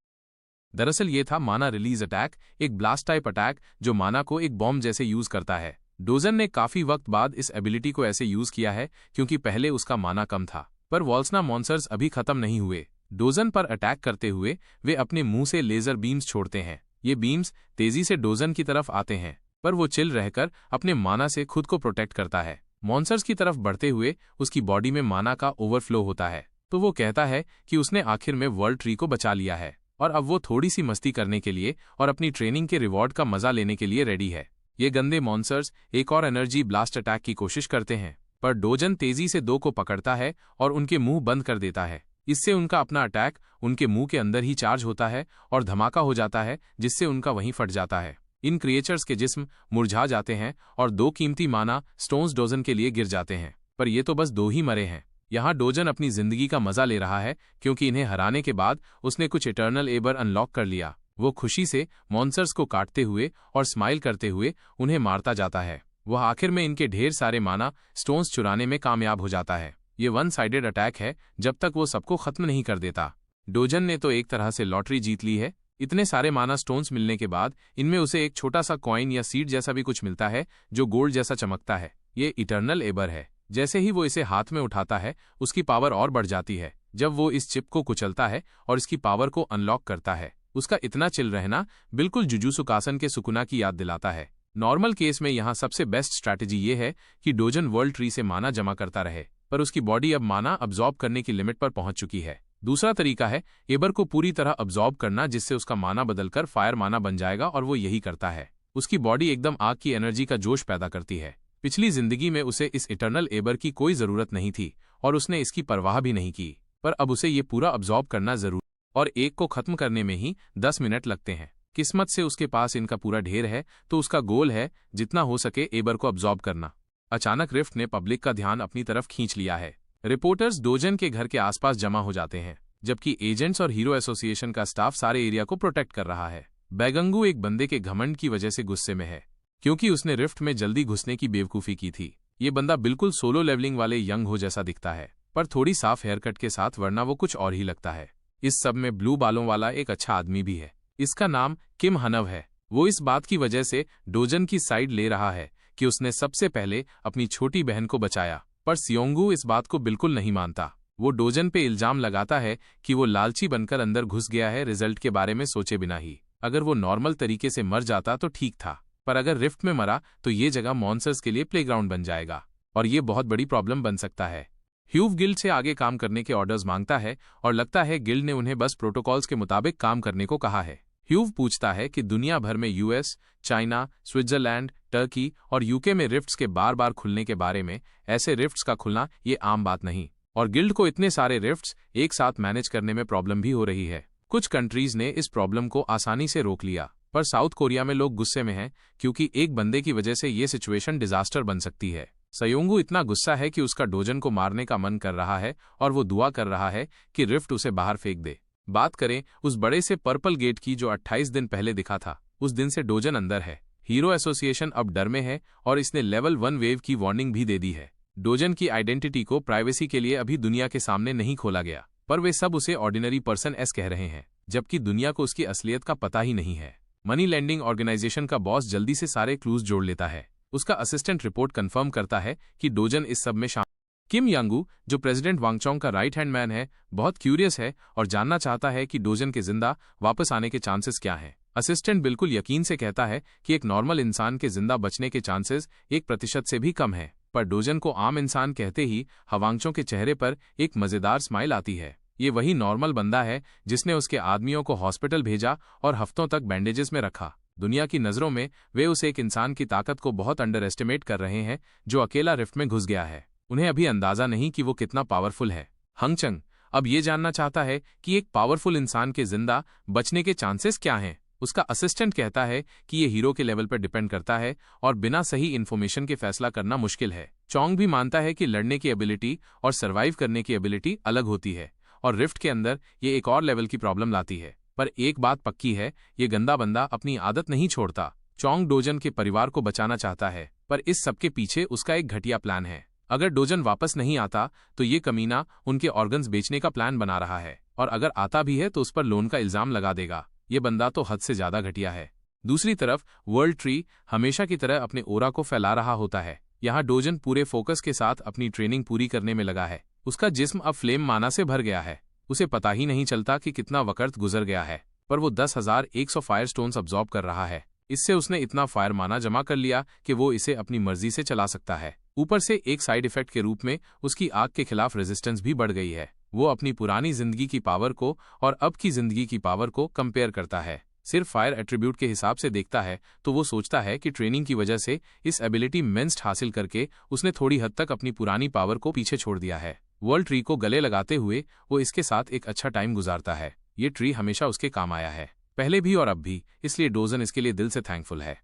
दरअसल ये था माना रिलीज अटैक, एक ब्लास्ट टाइप अटैक जो माना को एक बॉम्ब जैसे यूज करता है। डोजन ने काफी वक्त बाद इस एबिलिटी को ऐसे यूज किया है क्योंकि पहले उसका माना कम था। पर वॉल्सना मॉन्स्टर्स अभी खत्म नहीं हुए। डोजन पर अटैक करते हुए वे अपने मुंह से लेजर बीम्स छोड़ते हैं। ये बीम्स तेजी से डोजन की तरफ आते हैं, पर वो चिल रहकर अपने माना से खुद को प्रोटेक्ट करता है। मॉन्स्टर्स की तरफ बढ़ते हुए उसकी बॉडी में माना का ओवरफ्लो होता है, तो वो कहता है कि उसने आखिर में वर्ल्ड ट्री को बचा लिया है और अब वो थोड़ी सी मस्ती करने के लिए और अपनी ट्रेनिंग के रिवॉर्ड का मजा लेने के लिए रेडी है। ये गंदे मॉन्स्टर्स एक और एनर्जी ब्लास्ट अटैक की कोशिश करते हैं, पर डोजन तेजी से 2 को पकड़ता है और उनके मुंह बंद कर देता है। इससे उनका अपना अटैक उनके मुंह के अंदर ही चार्ज होता है और धमाका हो जाता है, जिससे उनका वहीं फट जाता है। इन क्रिएचर्स के जिस्म मुरझा जाते हैं और 2 कीमती माना स्टोन्स डोजन के लिए गिर जाते हैं। पर ये तो बस 2 ही मरे हैं। यहाँ डोजन अपनी जिंदगी का मजा ले रहा है क्योंकि इन्हें हराने के बाद उसने कुछ इटर्नल एबर अनलॉक कर लिया। वो खुशी से मॉन्स्टर्स को काटते हुए और स्माइल करते हुए उन्हें मारता जाता है। वह आखिर में इनके ढेर सारे माना स्टोन्स चुराने में कामयाब हो जाता है। ये 1 साइडेड अटैक है जब तक वो सबको खत्म नहीं कर देता। डोजन ने तो एक तरह से लॉटरी जीत ली है। इतने सारे माना स्टोन्स मिलने के बाद इनमें उसे एक छोटा सा कॉइन या सीड जैसा भी कुछ मिलता है जो गोल्ड जैसा चमकता है। ये इटर्नल एबर है। जैसे ही वो इसे हाथ में उठाता है उसकी पावर और बढ़ जाती है। जब वो इस चिप को कुचलता है और इसकी पावर को अनलॉक करता है, उसका इतना चिल रहना बिल्कुल जुजुत्सु कासन के सुकुना की याद दिलाता है। नॉर्मल केस में यहाँ सबसे बेस्ट स्ट्रैटेजी ये है कि डोजन वर्ल्ड ट्री से माना जमा करता रहे, पर उसकी बॉडी अब माना अब्जॉर्ब करने की लिमिट पर पहुंच चुकी है। दूसरा तरीका है एबर को पूरी तरह अब्जॉर्ब करना, जिससे उसका माना बदलकर फायर माना बन जाएगा और वो यही करता है। उसकी बॉडी एकदम आग की एनर्जी का जोश पैदा करती है। पिछली जिंदगी में उसे इस इटर्नल एबर की कोई जरूरत नहीं थी और उसने इसकी परवाह भी नहीं की, पर अब उसे ये पूरा अब्जॉर्ब करना जरूरी और एक को खत्म करने में ही 10 मिनट लगते हैं। किस्मत से उसके पास इनका पूरा ढेर है, तो उसका गोल है जितना हो सके एबर को अब्जॉर्ब करना। अचानक रिफ्ट ने पब्लिक का ध्यान अपनी तरफ खींच लिया है। रिपोर्टर्स डोजन के घर के आसपास जमा हो जाते हैं, जबकि एजेंट्स और हीरो एसोसिएशन का स्टाफ सारे एरिया को प्रोटेक्ट कर रहा है। बैगंगू एक बंदे के घमंड की वजह से गुस्से में है क्योंकि उसने रिफ्ट में जल्दी घुसने की बेवकूफी की थी। ये बंदा बिल्कुल सोलो लेवलिंग वाले यंग हो जैसा दिखता है, पर थोड़ी साफ हेयर कट के साथ, वरना वो कुछ और ही लगता है। इस सब में ब्लू बालों वाला एक अच्छा आदमी भी है। इसका नाम किम हनव है। वो इस बात की वजह से डोजन की साइड ले रहा है कि उसने सबसे पहले अपनी छोटी बहन को बचाया, पर सियोंगू इस बात को बिल्कुल नहीं मानता। वो डोजन पे इल्जाम लगाता है कि वो लालची बनकर अंदर घुस गया है रिजल्ट के बारे में सोचे बिना ही। अगर वो नॉर्मल तरीके से मर जाता तो ठीक था, पर अगर रिफ्ट में मरा तो ये जगह मॉन्स्टर्स के लिए प्लेग्राउंड बन जाएगा और ये बहुत बड़ी प्रॉब्लम बन सकता है। ह्यूव गिल्ड से आगे काम करने के ऑर्डर्स मांगता है और लगता है गिल्ड ने उन्हें बस प्रोटोकॉल्स के मुताबिक काम करने को कहा है। ह्यूव पूछता है कि दुनिया भर में यूएस, चाइना, स्विट्जरलैंड, टर्की और यूके में रिफ्ट्स के बार बार खुलने के बारे में, ऐसे रिफ्ट्स का खुलना ये आम बात नहीं, और गिल्ड को इतने सारे रिफ्ट्स एक साथ मैनेज करने में प्रॉब्लम भी हो रही है। कुछ कंट्रीज ने इस प्रॉब्लम को आसानी से रोक लिया, पर साउथ कोरिया में लोग गुस्से में हैं क्योंकि एक बंदे की वजह से ये सिचुएशन डिजास्टर बन सकती है। सयोंगू इतना गुस्सा है कि उसका डोजन को मारने का मन कर रहा है और वो दुआ कर रहा है कि रिफ्ट उसे बाहर फेंक दे। बात करें उस बड़े से पर्पल गेट की जो 28 दिन पहले दिखा था, उस दिन से डोजन अंदर है। हीरो एसोसिएशन अब डर में है और इसने लेवल 1 वेव की वार्निंग भी दे दी है। डोजन की आइडेंटिटी को प्राइवेसी के लिए अभी दुनिया के सामने नहीं खोला गया, पर वे सब उसे ऑर्डिनरी पर्सन एस कह रहे हैं, जबकि दुनिया को उसकी असलियत का पता ही नहीं है। मनी लैंडिंग ऑर्गेनाइजेशन का बॉस जल्दी से सारे क्लूज जोड़ लेता है। उसका असिस्टेंट रिपोर्ट कंफर्म करता है कि डोजन इस सब में शामिल। किम यांगू, जो प्रेसिडेंट वांगचोंग का राइट हैंड मैन है, बहुत क्यूरियस है और जानना चाहता है कि डोजन के जिंदा वापस आने के चांसेस क्या हैं। असिस्टेंट बिल्कुल यकीन से कहता है कि एक नॉर्मल इंसान के जिंदा बचने के चांसेस 1% से भी कम है, पर डोजन को आम इंसान कहते ही वांगचोंग के चेहरे पर एक मजेदार स्माइल आती है। ये वही नॉर्मल बंदा है जिसने उसके आदमियों को हॉस्पिटल भेजा और हफ्तों तक बैंडेजेस में रखा। दुनिया की नज़रों में वे उस एक इंसान की ताकत को बहुत अंडर एस्टिमेट कर रहे हैं जो अकेला रिफ्ट में घुस गया है। उन्हें अभी अंदाजा नहीं कि वो कितना पावरफुल है। हंगचंग अब ये जानना चाहता है कि एक पावरफुल इंसान के जिंदा बचने के चांसेस क्या हैं। उसका असिस्टेंट कहता है कि ये हीरो के लेवल पर डिपेंड करता है और बिना सही इन्फॉर्मेशन के फैसला करना मुश्किल है। चोंग भी मानता है कि लड़ने की एबिलिटी और सर्वाइव करने की एबिलिटी अलग होती है और रिफ्ट के अंदर ये एक और लेवल की प्रॉब्लम लाती है। पर एक बात पक्की है, ये गंदा बंदा अपनी आदत नहीं छोड़ता। चोंग डोजन के परिवार को बचाना चाहता है, पर इस सबके पीछे उसका एक घटिया प्लान है। अगर डोजन वापस नहीं आता तो ये कमीना उनके ऑर्गन्स बेचने का प्लान बना रहा है, और अगर आता भी है तो उस पर लोन का इल्जाम लगा देगा। ये बंदा तो हद से ज्यादा घटिया है। दूसरी तरफ वर्ल्ड ट्री हमेशा की तरह अपने ओरा को फैला रहा होता है। यहाँ डोजन पूरे फोकस के साथ अपनी ट्रेनिंग पूरी करने में लगा है। उसका जिस्म अब फ्लेम माना से भर गया है। उसे पता ही नहीं चलता कि कितना वक्त गुजर गया है, पर वो 10,100 फायर स्टोन्स अब्जॉर्ब कर रहा है। इससे उसने इतना फायर माना जमा कर लिया कि वो इसे अपनी मर्जी से चला सकता है। ऊपर से एक साइड इफेक्ट के रूप में उसकी आग के खिलाफ रेजिस्टेंस भी बढ़ गई है। वो अपनी पुरानी जिंदगी की पावर को और अब की जिंदगी की पावर को कंपेयर करता है। सिर्फ फायर एट्रीब्यूट के हिसाब से देखता है तो वो सोचता है कि ट्रेनिंग की वजह से इस एबिलिटी मेंस्ट हासिल करके उसने थोड़ी हद तक अपनी पुरानी पावर को पीछे छोड़ दिया है। वर्ल्ड ट्री को गले लगाते हुए वो इसके साथ एक अच्छा टाइम गुजारता है। ये ट्री हमेशा उसके काम आया है, पहले भी और अब भी, इसलिए डोजन इसके लिए दिल से थैंकफुल है।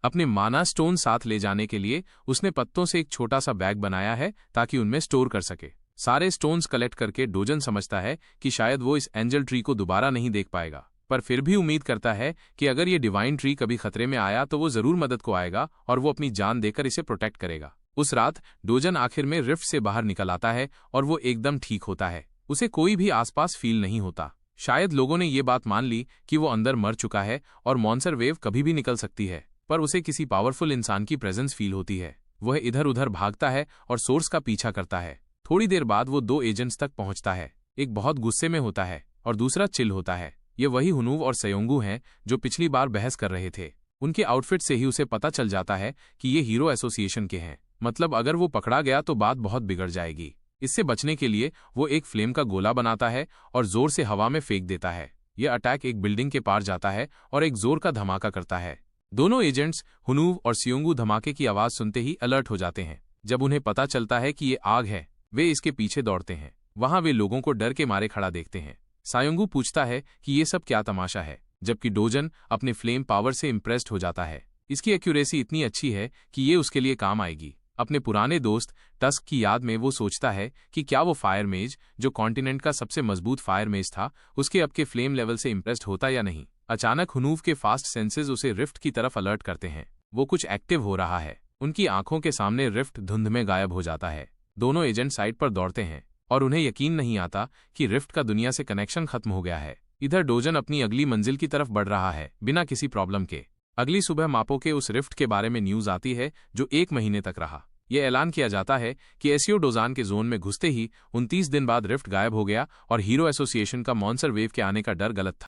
अपने माना स्टोन साथ ले जाने के लिए उसने पत्तों से एक छोटा सा बैग बनाया है ताकि उनमें स्टोर कर सके। सारे स्टोन्स कलेक्ट करके डोजन समझता है कि शायद वो इस एंजल ट्री को दोबारा नहीं देख पाएगा, पर फिर भी उम्मीद करता है कि अगर ये डिवाइन ट्री कभी खतरे में आया तो वो जरूर मदद को आएगा और वो अपनी जान देकर इसे प्रोटेक्ट करेगा। उस रात डोजन आखिर में रिफ्ट से बाहर निकल आता है और वो एकदम ठीक होता है। उसे कोई भी आसपास फील नहीं होता। शायद लोगों ने ये बात मान ली कि वो अंदर मर चुका है और मॉन्स्टर वेव कभी भी निकल सकती है, पर उसे किसी पावरफुल इंसान की प्रेजेंस फील होती है। वह इधर उधर भागता है और सोर्स का पीछा करता है। थोड़ी देर बाद वो 2 एजेंट्स तक पहुंचता है। एक बहुत गुस्से में होता है और दूसरा चिल होता है। ये वही हुनूव और सयोंगू हैं जो पिछली बार बहस कर रहे थे। उनके आउटफिट से ही उसे पता चल जाता है कि ये हीरो एसोसिएशन के हैं। मतलब अगर वो पकड़ा गया तो बात बहुत बिगड़ जाएगी। इससे बचने के लिए वो एक फ्लेम का गोला बनाता है और जोर से हवा में फेंक देता है। यह अटैक एक बिल्डिंग के पार जाता है और एक जोर का धमाका करता है। दोनों एजेंट्स हुनूव और सियोंगू धमाके की आवाज सुनते ही अलर्ट हो जाते हैं। जब उन्हें पता चलता है कि ये आग है, वे इसके पीछे दौड़ते हैं। वहां वे लोगों को डर के मारे खड़ा देखते हैं। सायोंगू पूछता है कि ये सब क्या तमाशा है, जबकि डोजन अपने फ्लेम पावर से इम्प्रेस्ड हो जाता है। इसकी एक्यूरेसी इतनी अच्छी है कि ये उसके लिए काम आएगी। अपने पुराने दोस्त टस्क की याद में वो सोचता है कि क्या वो फायर मेज, जो कॉन्टिनेंट का सबसे मजबूत फायर मेज था, उसके अब के फ्लेम लेवल से इम्प्रेस्ड होता या नहीं। अचानक हुनूव के फास्ट सेंसेस उसे रिफ्ट की तरफ अलर्ट करते हैं। वो कुछ एक्टिव हो रहा है। उनकी आंखों के सामने रिफ्ट धुंध में गायब हो जाता है। दोनों एजेंट साइट पर दौड़ते हैं और उन्हें यकीन नहीं आता कि रिफ्ट का दुनिया से कनेक्शन खत्म हो गया है। इधर डोजन अपनी अगली मंजिल की तरफ बढ़ रहा है बिना किसी प्रॉब्लम के। अगली सुबह मापो के उस रिफ्ट के बारे में न्यूज आती है जो 1 महीने तक रहा। यह ऐलान किया जाता है कि एसियो डोजान के जोन में घुसते ही 29 दिन बाद रिफ्ट गायब हो गया और हीरो एसोसिएशन का मॉन्स्टर वेव के आने का डर गलत था।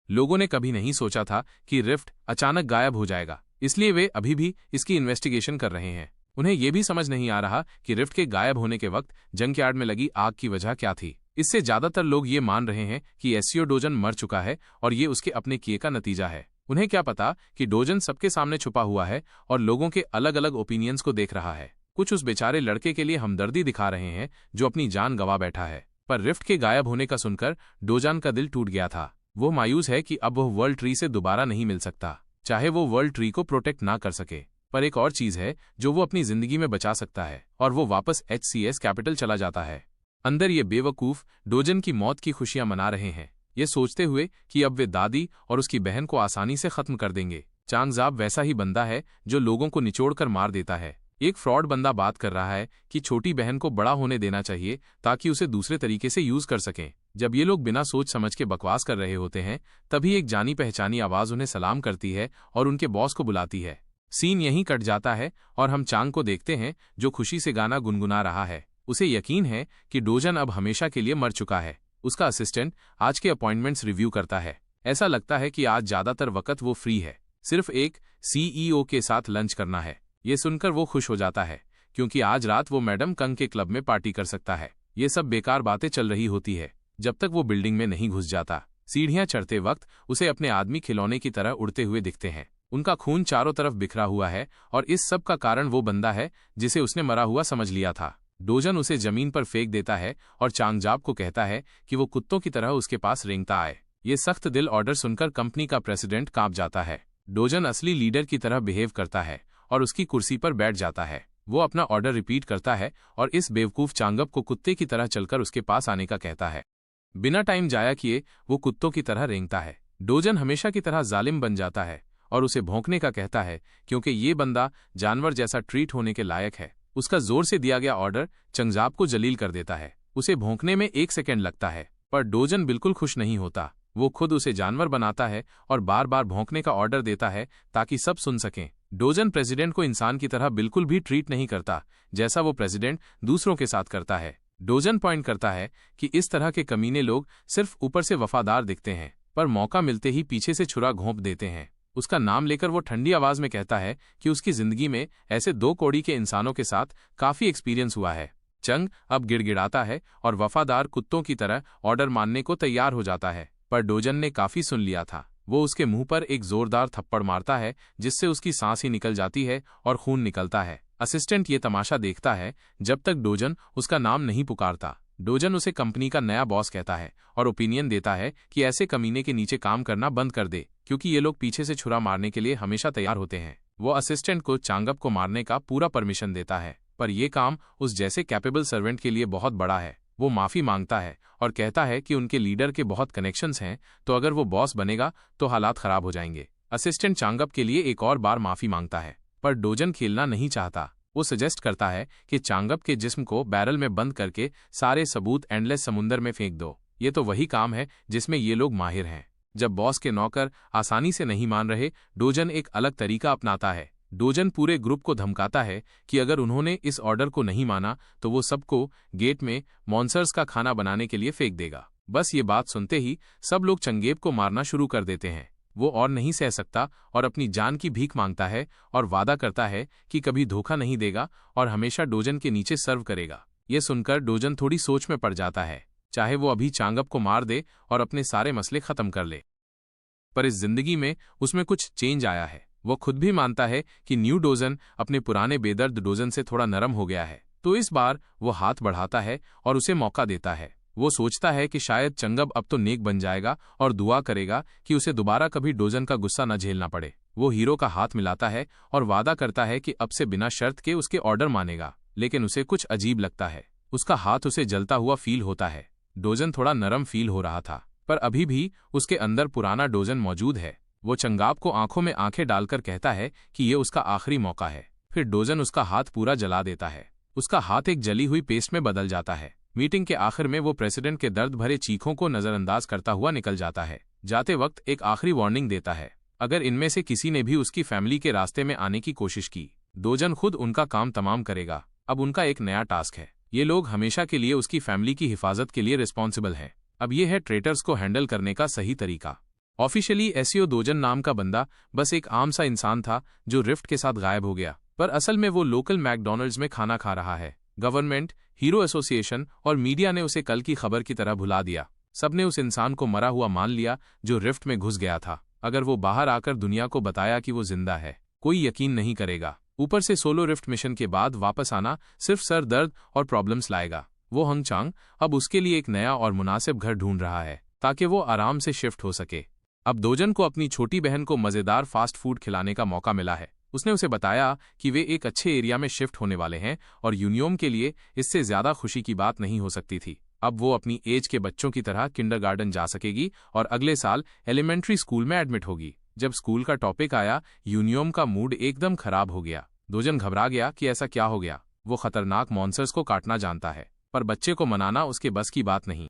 लोगों ने कभी नहीं सोचा था कि रिफ्ट अचानक गायब हो जाएगा, इसलिए वे अभी भी इसकी इन्वेस्टिगेशन कर रहे हैं। उन्हें यह भी समझ नहीं आ रहा कि रिफ्ट के गायब होने के वक्त जंकयार्ड में लगी आग की वजह क्या थी। इससे ज्यादातर लोग ये मान रहे हैं कि एसियो डोजन मर चुका है और ये उसके अपने किए का नतीजा है। उन्हें क्या पता कि डोजन सबके सामने छुपा हुआ है और लोगों के अलग अलग ओपिनियंस को देख रहा है। कुछ उस बेचारे लड़के के लिए हमदर्दी दिखा रहे हैं जो अपनी जान गंवा बैठा है। पर रिफ्ट के गायब होने का सुनकर डोजान का दिल टूट गया था। वो मायूस है कि अब वह वर्ल्ड ट्री से दोबारा नहीं मिल सकता, चाहे वो वर्ल्ड ट्री को प्रोटेक्ट ना कर सके। पर एक और चीज है जो वो अपनी जिंदगी में बचा सकता है, और वो वापस HCS कैपिटल चला जाता है। अंदर ये बेवकूफ डोजन की मौत की खुशियां मना रहे हैं, ये सोचते हुए कि अब वे दादी और उसकी बहन को आसानी से खत्म कर देंगे। चांगजाब वैसा ही बंदा है जो लोगों को निचोड़कर मार देता है। एक फ्रॉड बंदा बात कर रहा है कि छोटी बहन को बड़ा होने देना चाहिए ताकि उसे दूसरे तरीके से यूज कर सकें। जब ये लोग बिना सोच समझ के बकवास कर रहे होते हैं, तभी एक जानी पहचानी आवाज उन्हें सलाम करती है और उनके बॉस को बुलाती है। सीन यहीं कट जाता है और हम चांग को देखते हैं जो खुशी से गाना गुनगुना रहा है। उसे यकीन है कि डोजन अब हमेशा के लिए मर चुका है। उसका असिस्टेंट आज के अपॉइंटमेंट्स रिव्यू करता है। ऐसा लगता है कि आज ज्यादातर वक्त वो फ्री है, सिर्फ एक CEO के साथ लंच करना है। ये सुनकर वो खुश हो जाता है क्योंकि आज रात वो मैडम कंग के क्लब में पार्टी कर सकता है। ये सब बेकार बातें चल रही होती है जब तक वो बिल्डिंग में नहीं घुस जाता। सीढ़ियां चढ़ते वक्त उसे अपने आदमी खिलौने की तरह उड़ते हुए दिखते हैं। उनका खून चारों तरफ बिखरा हुआ है और इस सब का कारण वो बंदा है जिसे उसने मरा हुआ समझ लिया था। डोजन उसे जमीन पर फेंक देता है और चांगजाब को कहता है कि वो कुत्तों की तरह उसके पास रेंगता आए। ये सख्त दिल ऑर्डर सुनकर कंपनी का प्रेसिडेंट कांप जाता है। डोजन असली लीडर की तरह बिहेव करता है और उसकी कुर्सी पर बैठ जाता है। वो अपना ऑर्डर रिपीट करता है और इस बेवकूफ चांगब को कुत्ते की तरह चलकर उसके पास आने का कहता है। बिना टाइम जाया किए वो कुत्तों की तरह रेंगता है। डोजन हमेशा की तरह जालिम बन जाता है और उसे भौंकने का कहता है क्योंकि ये बंदा जानवर जैसा ट्रीट होने के लायक है। उसका जोर से दिया गया ऑर्डर चांगजाब को जलील कर देता है। उसे भौंकने में 1 सेकेंड लगता है, पर डोजन बिल्कुल खुश नहीं होता। वो खुद उसे जानवर बनाता है और बार बार भौंकने का ऑर्डर देता है ताकि सब सुन सकें। डोजन प्रेसिडेंट को इंसान की तरह बिल्कुल भी ट्रीट नहीं करता जैसा वो प्रेसिडेंट दूसरों के साथ करता है। डोजन पॉइंट करता है कि इस तरह के कमीने लोग सिर्फ ऊपर से वफादार दिखते हैं, पर मौका मिलते ही पीछे से छुरा घोंप देते हैं। उसका नाम लेकर वो ठंडी आवाज में कहता है कि उसकी जिंदगी में ऐसे 2 कौड़ी के इंसानों के साथ काफी एक्सपीरियंस हुआ है। चंग अब गिड़गिड़ाता है और वफादार कुत्तों की तरह ऑर्डर मानने को तैयार हो जाता है, पर डोजन ने काफी सुन लिया था। वो उसके मुंह पर एक जोरदार थप्पड़ मारता है जिससे उसकी सांस ही निकल जाती है और खून निकलता है। असिस्टेंट ये तमाशा देखता है जब तक डोजन उसका नाम नहीं पुकारता। डोजन उसे कंपनी का नया बॉस कहता है और ओपिनियन देता है कि ऐसे कमीने के नीचे काम करना बंद कर दे क्योंकि ये लोग पीछे से छुरा मारने के लिए हमेशा तैयार होते हैं। वो असिस्टेंट को चांगब को मारने का पूरा परमिशन देता है, पर यह काम उस जैसे कैपेबल सर्वेंट के लिए बहुत बड़ा है। वो माफी मांगता है और कहता है कि उनके लीडर के बहुत कनेक्शंस हैं, तो अगर वो बॉस बनेगा तो हालात खराब हो जाएंगे। असिस्टेंट चांगब के लिए एक और बार माफी मांगता है, पर डोजन खेलना नहीं चाहता। वो सजेस्ट करता है कि चांगब के जिस्म को बैरल में बंद करके सारे सबूत एंडलेस समुंदर में फेंक दो। ये तो वही काम है जिसमें ये लोग माहिर हैं। जब बॉस के नौकर आसानी से नहीं मान रहे, डोजन एक अलग तरीका अपनाता है। डोजन पूरे ग्रुप को धमकाता है कि अगर उन्होंने इस ऑर्डर को नहीं माना तो वो सबको गेट में मॉन्स्टर्स का खाना बनाने के लिए फेंक देगा। बस ये बात सुनते ही सब लोग चंगेब को मारना शुरू कर देते हैं। वो और नहीं सह सकता और अपनी जान की भीख मांगता है और वादा करता है कि कभी धोखा नहीं देगा और हमेशा डोजन के नीचे सर्व करेगा। ये सुनकर डोजन थोड़ी सोच में पड़ जाता है, चाहे वो अभी चांगब को मार दे और अपने सारे मसले खत्म कर ले। पर इस जिंदगी में उसमें कुछ चेंज आया है। वो खुद भी मानता है कि न्यू डोजन अपने पुराने बेदर्द डोजन से थोड़ा नरम हो गया है, तो इस बार वो हाथ बढ़ाता है और उसे मौका देता है। वो सोचता है कि शायद चंगब अब तो नेक बन जाएगा और दुआ करेगा कि उसे दोबारा कभी डोजन का गुस्सा न झेलना पड़े। वो हीरो का हाथ मिलाता है और वादा करता है कि अब से बिना शर्त के उसके ऑर्डर मानेगा, लेकिन उसे कुछ अजीब लगता है। उसका हाथ उसे जलता हुआ फील होता है। डोजन थोड़ा नरम फील हो रहा था, पर अभी भी उसके अंदर पुराना डोजन मौजूद है। वो चंगाब को आंखों में आंखें डालकर कहता है कि ये उसका आखिरी मौका है। फिर डोजन उसका हाथ पूरा जला देता है। उसका हाथ एक जली हुई पेस्ट में बदल जाता है। मीटिंग के आखिर में वो प्रेसिडेंट के दर्द भरे चीखों को नजरअंदाज करता हुआ निकल जाता है। जाते वक्त एक आखिरी वार्निंग देता है, अगर इनमें से किसी ने भी उसकी फैमिली के रास्ते में आने की कोशिश की, डोजन खुद उनका काम तमाम करेगा। अब उनका एक नया टास्क है। ये लोग हमेशा के लिए उसकी फैमिली की हिफाजत के लिए रिस्पॉन्सिबल हैं। अब ये है ट्रेटर्स को हैंडल करने का सही तरीका। ऑफिशियली एसईओ डोजन नाम का बंदा बस एक आम सा इंसान था जो रिफ्ट के साथ गायब हो गया, पर असल में वो लोकल मैकडॉनल्ड्स में खाना खा रहा है। गवर्नमेंट, हीरो एसोसिएशन और मीडिया ने उसे कल की खबर की तरह भुला दिया। सबने उस इंसान को मरा हुआ मान लिया जो रिफ्ट में घुस गया था। अगर वो बाहर आकर दुनिया को बताया कि वो जिंदा है, कोई यकीन नहीं करेगा। ऊपर से सोलो रिफ्ट मिशन के बाद वापस आना सिर्फ सर दर्द और प्रॉब्लम्स लाएगा। वो हंग चांग अब उसके लिए एक नया और मुनासिब घर ढूंढ रहा है ताकि वो आराम से शिफ्ट हो सके। अब डोजन को अपनी छोटी बहन को मजेदार फास्ट फूड खिलाने का मौका मिला है। उसने उसे बताया कि वे एक अच्छे एरिया में शिफ्ट होने वाले हैं और यूनियम के लिए इससे ज्यादा खुशी की बात नहीं हो सकती थी। अब वो अपनी एज के बच्चों की तरह किंडरगार्टन जा सकेगी और अगले साल एलिमेंट्री स्कूल में एडमिट होगी। जब स्कूल का टॉपिक आया, यूनियम का मूड एकदम खराब हो गया। डोजन घबरा गया कि ऐसा क्या हो गया। वो खतरनाक मॉन्स्टर्स को काटना जानता है, पर बच्चे को मनाना उसके बस की बात नहीं।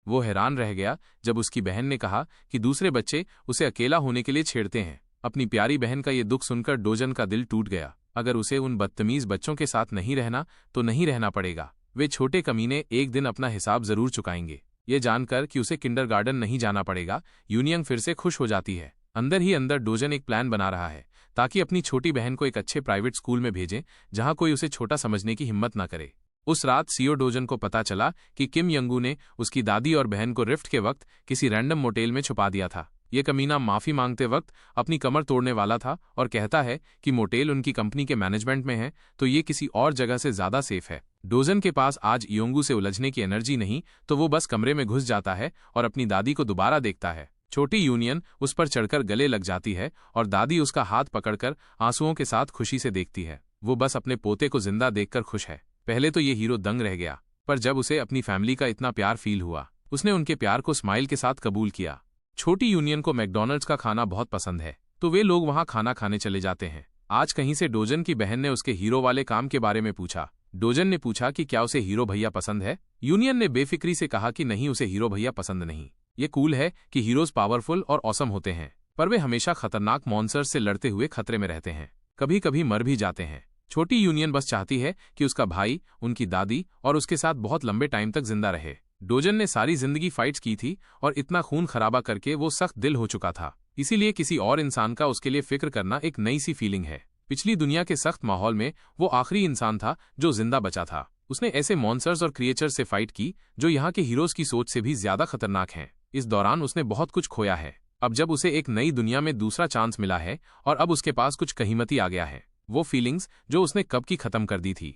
वो हैरान रह गया जब उसकी बहन ने कहा कि दूसरे बच्चे उसे अकेला होने के लिए छेड़ते हैं। अपनी प्यारी बहन का ये दुख सुनकर डोजन का दिल टूट गया। अगर उसे उन बदतमीज बच्चों के साथ नहीं रहना तो नहीं रहना पड़ेगा। वे छोटे कमीने एक दिन अपना हिसाब जरूर चुकाएंगे। ये जानकर कि उसे किंडरगार्टन नहीं जाना पड़ेगा, यूनियन फिर से खुश हो जाती है। अंदर ही अंदर डोजन एक प्लान बना रहा है ताकि अपनी छोटी बहन को एक अच्छे प्राइवेट स्कूल में भेजें जहां कोई उसे छोटा समझने की हिम्मत न करे। उस रात सीओ डोजन को पता चला कि किम यंगू ने उसकी दादी और बहन को रिफ्ट के वक्त किसी रैंडम मोटेल में छुपा दिया था। ये कमीना माफी मांगते वक्त अपनी कमर तोड़ने वाला था और कहता है कि मोटेल उनकी कंपनी के मैनेजमेंट में है तो ये किसी और जगह से ज्यादा सेफ है। डोजन के पास आज योंगू से उलझने की एनर्जी नहीं, तो वो बस कमरे में घुस जाता है और अपनी दादी को दोबारा देखता है। छोटी यूनियन उस पर चढ़कर गले लग जाती है और दादी उसका हाथ पकड़कर आंसुओं के साथ खुशी से देखती है। वो बस अपने पोते को जिंदा देखकर खुश है। पहले तो ये हीरो दंग रह गया, पर जब उसे अपनी फैमिली का इतना प्यार फील हुआ, उसने उनके प्यार को स्माइल के साथ कबूल किया। छोटी यूनियन को मैकडॉनल्ड्स का खाना बहुत पसंद है, तो वे लोग वहां खाना खाने चले जाते हैं। आज कहीं से डोजन की बहन ने उसके हीरो वाले काम के बारे में पूछा। डोजन ने पूछा कि क्या उसे हीरो भैया पसंद है। यूनियन ने बेफिक्री से कहा कि नहीं, उसे हीरो भैया पसंद नहीं। ये कूल है कि हीरोज पावरफुल और ऑसम होते हैं, पर वे हमेशा खतरनाक मॉन्स्टर्स से लड़ते हुए खतरे में रहते हैं, कभी कभी मर भी जाते हैं। छोटी यूनियन बस चाहती है कि उसका भाई, उनकी दादी और उसके साथ बहुत लंबे टाइम तक जिंदा रहे। डोजन ने सारी जिंदगी फाइट्स की थी और इतना खून खराबा करके वो सख्त दिल हो चुका था, इसीलिए किसी और इंसान का उसके लिए फिक्र करना एक नई सी फीलिंग है। पिछली दुनिया के सख्त माहौल में वो आखिरी इंसान था जो जिंदा बचा था। उसने ऐसे मॉन्स्टर्स और क्रिएचर्स से फाइट की जो यहाँ के हीरोज की सोच से भी ज्यादा खतरनाक हैं। इस दौरान उसने बहुत कुछ खोया है। अब जब उसे एक नई दुनिया में दूसरा चांस मिला है और अब उसके पास कुछ कहीमती आ गया है, वो फीलिंग्स जो उसने कब की खत्म कर दी थी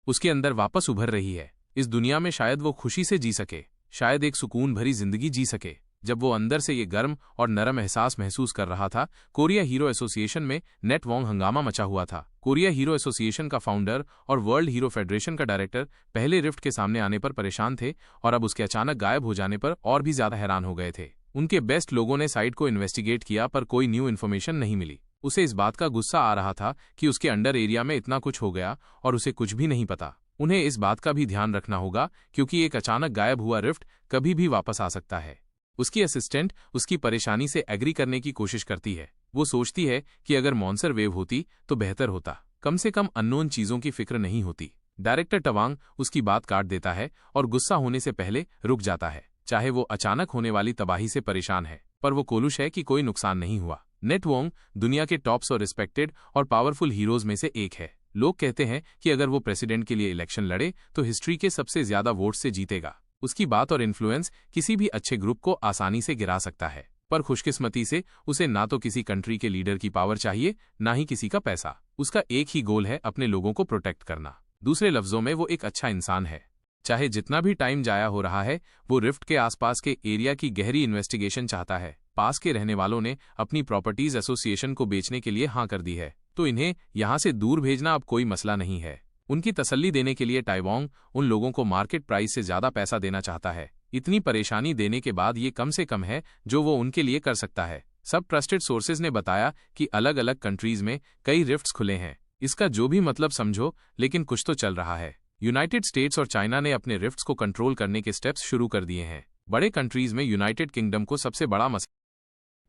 उसके अंदर वापस उभर रही है। इस दुनिया में शायद वो खुशी से जी सके, शायद एक सुकून भरी जिंदगी जी सके। जब वो अंदर से ये गर्म और नरम एहसास महसूस कर रहा था, कोरिया हीरो एसोसिएशन में नेट वोंग हंगामा मचा हुआ था। कोरिया हीरो एसोसिएशन का फाउंडर और वर्ल्ड हीरो फेडरेशन का डायरेक्टर पहले रिफ्ट के सामने आने पर परेशान थे और अब उसके अचानक गायब हो जाने पर और भी ज्यादा हैरान हो गए थे। उनके बेस्ट लोगों ने साइट को इन्वेस्टिगेट किया पर कोई न्यू इन्फॉर्मेशन नहीं मिली। उसे इस बात का गुस्सा आ रहा था कि उसके अंडर एरिया में इतना कुछ हो गया और उसे कुछ भी नहीं पता। उन्हें इस बात का भी ध्यान रखना होगा क्योंकि एक अचानक गायब हुआ रिफ्ट कभी भी वापस आ सकता है। उसकी असिस्टेंट उसकी परेशानी से एग्री करने की कोशिश करती है। वो सोचती है कि अगर मॉन्स्टर वेव होती तो बेहतर होता, कम से कम अननोन चीजों की फिक्र नहीं होती। डायरेक्टर टवांग उसकी बात काट देता है और गुस्सा होने से पहले रुक जाता है। चाहे वो अचानक होने वाली तबाही से परेशान है, पर वो कोलुश है कि कोई नुकसान नहीं हुआ। नेट वोंग दुनिया के टॉप्स और रिस्पेक्टेड और पावरफुल हीरोज में से एक है। लोग कहते हैं कि अगर वो प्रेसिडेंट के लिए इलेक्शन लड़े तो हिस्ट्री के सबसे ज्यादा वोट से जीतेगा। उसकी बात और इन्फ्लुएंस किसी भी अच्छे ग्रुप को आसानी से गिरा सकता है, पर खुशकिस्मती से उसे ना तो किसी कंट्री के लीडर की पावर चाहिए, ना ही किसी का पैसा। उसका एक ही गोल है, अपने लोगों को प्रोटेक्ट करना। दूसरे लफ्जों में वो एक अच्छा इंसान है। चाहे जितना भी टाइम जाया हो रहा है, वो रिफ्ट के आसपास के एरिया की गहरी इन्वेस्टिगेशन चाहता है। पास के रहने वालों ने अपनी प्रॉपर्टीज एसोसिएशन को बेचने के लिए हाँ कर दी है, तो इन्हें यहाँ से दूर भेजना अब कोई मसला नहीं है। उनकी तसल्ली देने के लिए टाइवोंग उन लोगों को मार्केट प्राइस से ज्यादा पैसा देना चाहता है। इतनी परेशानी देने के बाद ये कम से कम है जो वो उनके लिए कर सकता है। सब ट्रस्टेड सोर्सेज ने बताया कि अलग अलग कंट्रीज में कई रिफ्ट्स खुले हैं। इसका जो भी मतलब समझो, लेकिन कुछ तो चल रहा है। यूनाइटेड स्टेट्स और चाइना ने अपने रिफ्ट्स को कंट्रोल करने के स्टेप्स शुरू कर दिए हैं। बड़े कंट्रीज में यूनाइटेड किंगडम को सबसे बड़ा मसला,